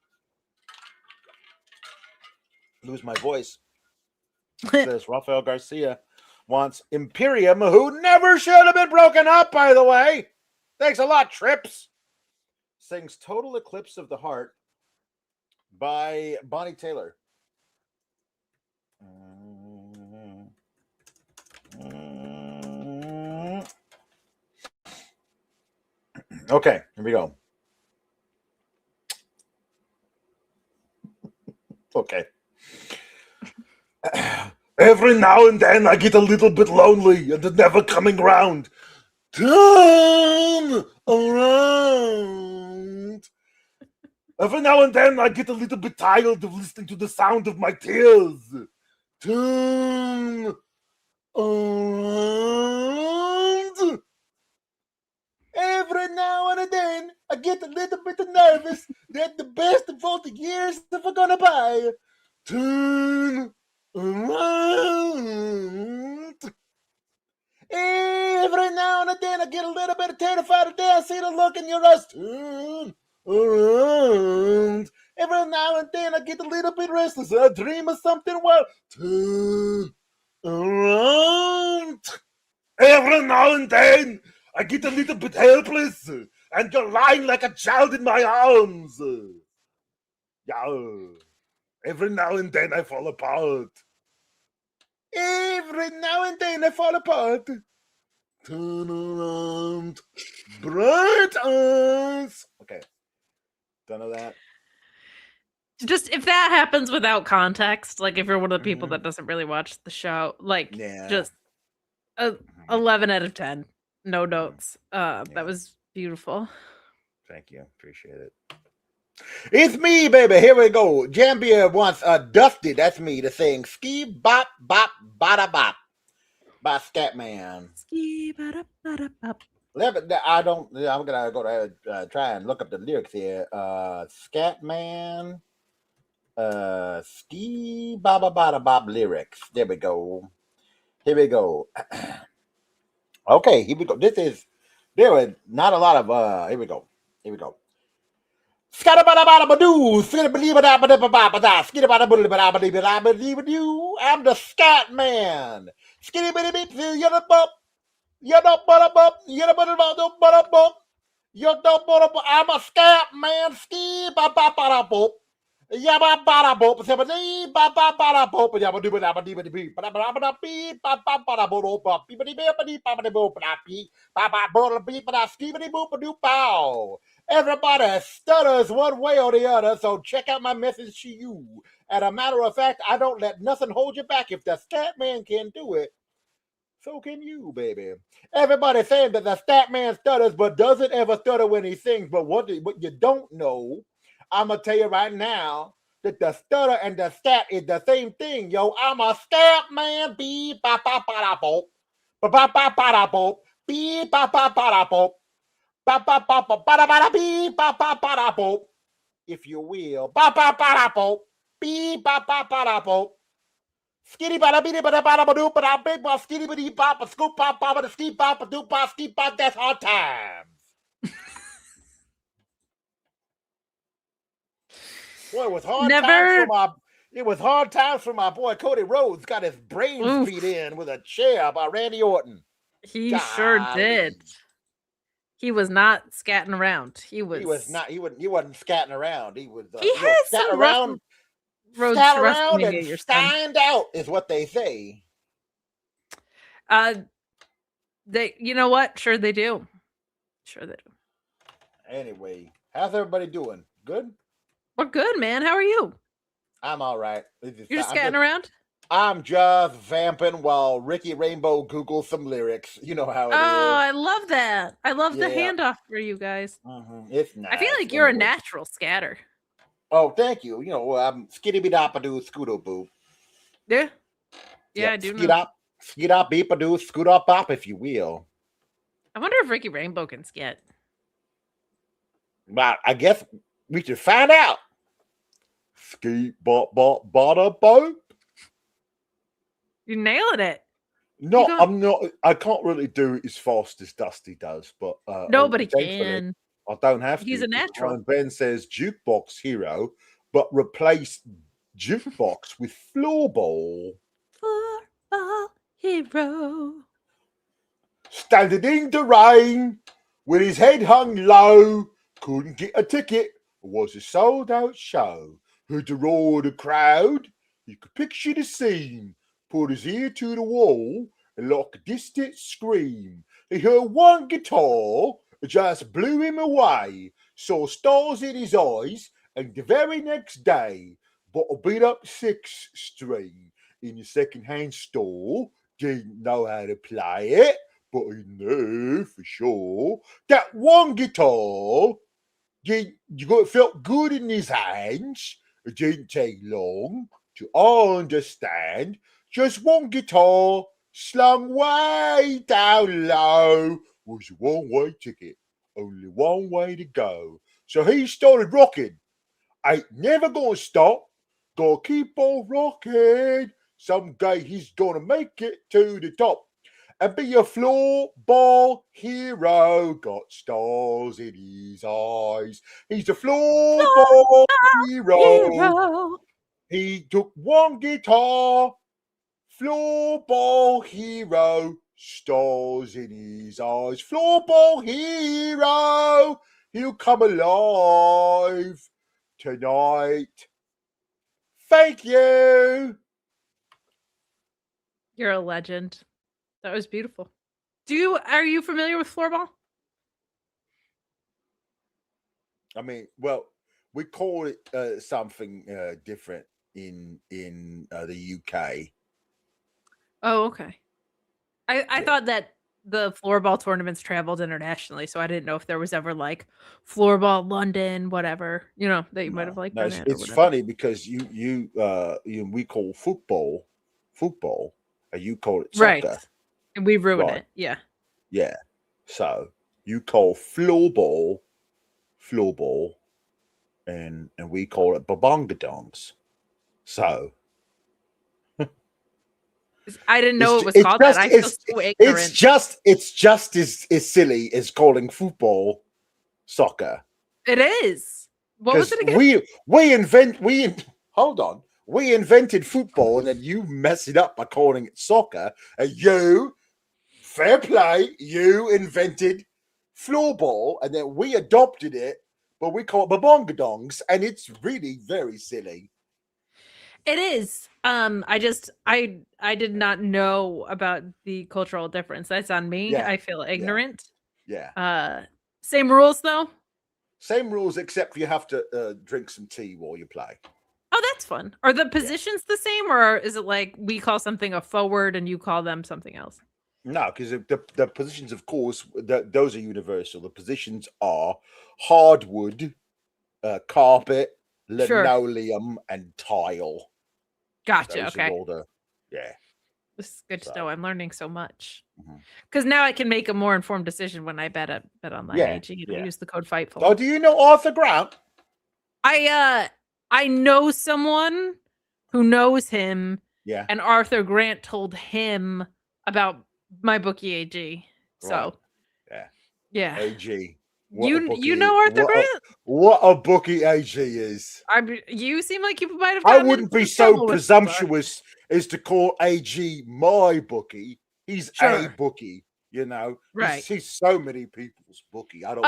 lose my voice. Says Rafael Garcia wants Imperium, who never should have been broken up, by the way. Thanks a lot, Trips. Sings Total Eclipse of the Heart by Bonnie Taylor. Okay, here we go. Okay. Every now and then I get a little bit lonely and it's never coming round. Turn around. Every now and then I get a little bit tired of listening to the sound of my tears. Turn around. Every now and then I get a little bit nervous that the best of both the years that we're gonna buy turn around. Every now and then I get a little bit terrified today. I see the look in your eyes. Turn around. Every now and then I get a little bit restless. I dream of something wild. Turn around. Every now and then I get a little bit helpless and you're lying like a child in my arms. Yeah. Every now and then I fall apart. Every now and then I fall apart. Turn around. Bright eyes. Okay. Done of that. Just if that happens without context, like if you're one of the people that doesn't really watch the show, like just 11 out of 10. No notes. That was beautiful. Thank you. Appreciate it. It's me, baby. Here we go. Jambia wants Dusty, that's me, to sing Ski Bop Bop Bada Bop by Scatman. Ski Bada Bada Bop. I'm gonna go to try and look up the lyrics here. Scatman Ski Baba Bada Bop lyrics. There we go. Here we go. Okay, here we go. There were not a lot of here we go. I'm the Scat Man. Skinny bitty bit, you're the bump. You're the bump. You're the bump. You're the bump. I'm a Scat Man. Ski ba ba ba da bump. Yabba bada bump. Seventy ba ba ba da bump. Yabba do ba da ba ba ba ba ba beep ba ba ba da bump. Beep ba ba ba ba ba ba beep ba ba ba beep ba ski ba boop ba do bow. Everybody stutters one way or the other, so check out my message to you. As a matter of fact, I don't let nothing hold you back. If the Scat Man can do it, so can you, baby. Everybody saying that the Scat Man stutters, but doesn't ever stutter when he sings. But what you don't know, I'm going to tell you right now, that the stutter and the scat is the same thing, yo. I'm a Scat Man. Beep, ba, ba, ba, da, bo. Ba, ba, ba, ba, da, bo. Beep, ba, ba, ba, da, bo. Ba ba ba ba ba da ba da beep ba ba ba da bo, if you will. Ba ba ba da bo, beep ba ba ba da bo. Skitty ba da beep ba da ba da ba do ba da big ba skitty ba dee ba ba scoop ba ba ba da ski ba ba do ba ski ba. That's hard times. Boy, it was hard times for my boy Cody Rhodes. Got his brains beat in with a chair by Randy Orton. He sure did. He was not scatting around. He wasn't scatting around. He was scatting around. Scat around and stand out is what they say. You know what? Sure they do. Anyway, how's everybody doing? Good? We're good, man. How are you? I'm all right. You're just scatting around? I'm just vamping while Ricky Rainbow Googles some lyrics. You know how it is. Oh, I love that. I love the handoff for you guys. It's nice. I feel like you're a natural scatter. Oh, thank you. You know, I'm skitty-be-dop-a-doo, scoodle-boo. Yeah. Yeah, I do know. Skidop-beep-a-doo, scoot-up-bop, if you will. I wonder if Ricky Rainbow can scat. But I guess we should find out. Ski-bop-bop-bada-bop. You're nailing it. No, I'm not. I can't really do it as fast as Dusty does, but nobody can. I don't have to. He's a natural. Ben says jukebox hero, but replace jukebox with floorball. Floorball hero. Standing in the rain with his head hung low, couldn't get a ticket. It was a sold out show. Heard the roar of the crowd. You could picture the scene. Put his ear to the wall and like a distant scream. He heard one guitar just blew him away. Saw stars in his eyes, and the very next day bought a beat up 6-string in a second-hand store. Didn't know how to play it, but he knew for sure that one guitar felt good in his hands. It didn't take long to understand. Just one guitar slung way down low was a one-way ticket only one way to go. So he started rocking. Ain't never gonna stop. Gonna keep on rocking. Someday he's gonna make it to the top and be a floorball hero. Got stars in his eyes. He's a floorball hero. He took one guitar. Floorball hero. Stars in his eyes. Floorball hero. He'll come alive tonight. Thank you. You're a legend. That was beautiful. Are you familiar with floorball? I mean, well, we call it something different in the UK. Oh, okay. I thought that the floorball tournaments traveled internationally, so I didn't know if there was ever like floorball London, whatever, that you might have like No, done it's funny because we call football, and you call it soccer. Right. And we ruin Right. it. Yeah. Yeah. So you call floorball, and we call it babongadongs. So I didn't know it was called that. I feel so ignorant. It's just as silly as calling football soccer. It is. What was it again? We invented football, and then you mess it up by calling it soccer. And you, fair play, you invented floorball, and then we adopted it, but we call it babongadongs, and it's really very silly. It is. I did not know about the cultural difference. That's on me. Yeah. I feel ignorant. Yeah. Same rules though. Same rules, except you have to drink some tea while you play. Oh, that's fun. Are the positions the same, or is it like we call something a forward and you call them something else? No, because the positions, of course, those are universal. The positions are hardwood, carpet, linoleum, and tile. Gotcha. Those Okay. are all This is good to know. I'm learning so much. Because now I can make a more informed decision when I bet online AG. Use the code FIGHTFUL. Oh, do you know Arthur Grant? I know someone who knows him. Yeah. And Arthur Grant told him about my bookie AG. So yeah. AG. You know Arthur Grant? What a bookie AG is. You seem like you might have. I wouldn't be so presumptuous as to call AG my bookie. He's a bookie, Right. He's so many people's bookie. I don't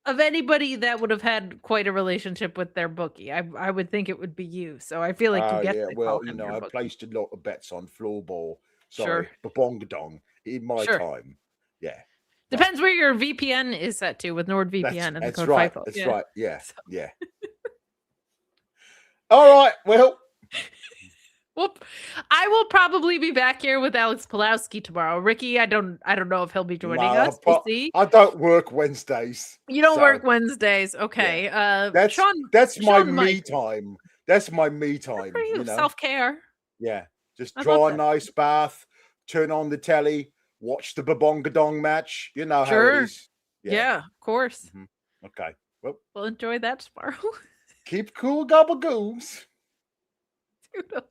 of anybody that would have had quite a relationship with their bookie. I would think it would be you. So I feel like you get to call him your I bookie. placed a lot of bets on floorball. Babongadong in my time. Yeah. Depends where your VPN is set to with NordVPN and the code FIGHTFUL. That's right. Yeah. So. Yeah. All right. Well, I will probably be back here with Alex Pulowski tomorrow. Ricky, I don't know if he'll be joining us. We'll see. I don't work Wednesdays. You don't work Wednesdays. Okay. Yeah. That's my me time. That's my me time. Self-care. Yeah. Just draw a nice bath, turn on the telly, watch the babongadong match. You know how it is. Yeah, of course. Mm-hmm. Okay. Well, we'll enjoy that tomorrow. Keep cool, gabagoos. Toodles.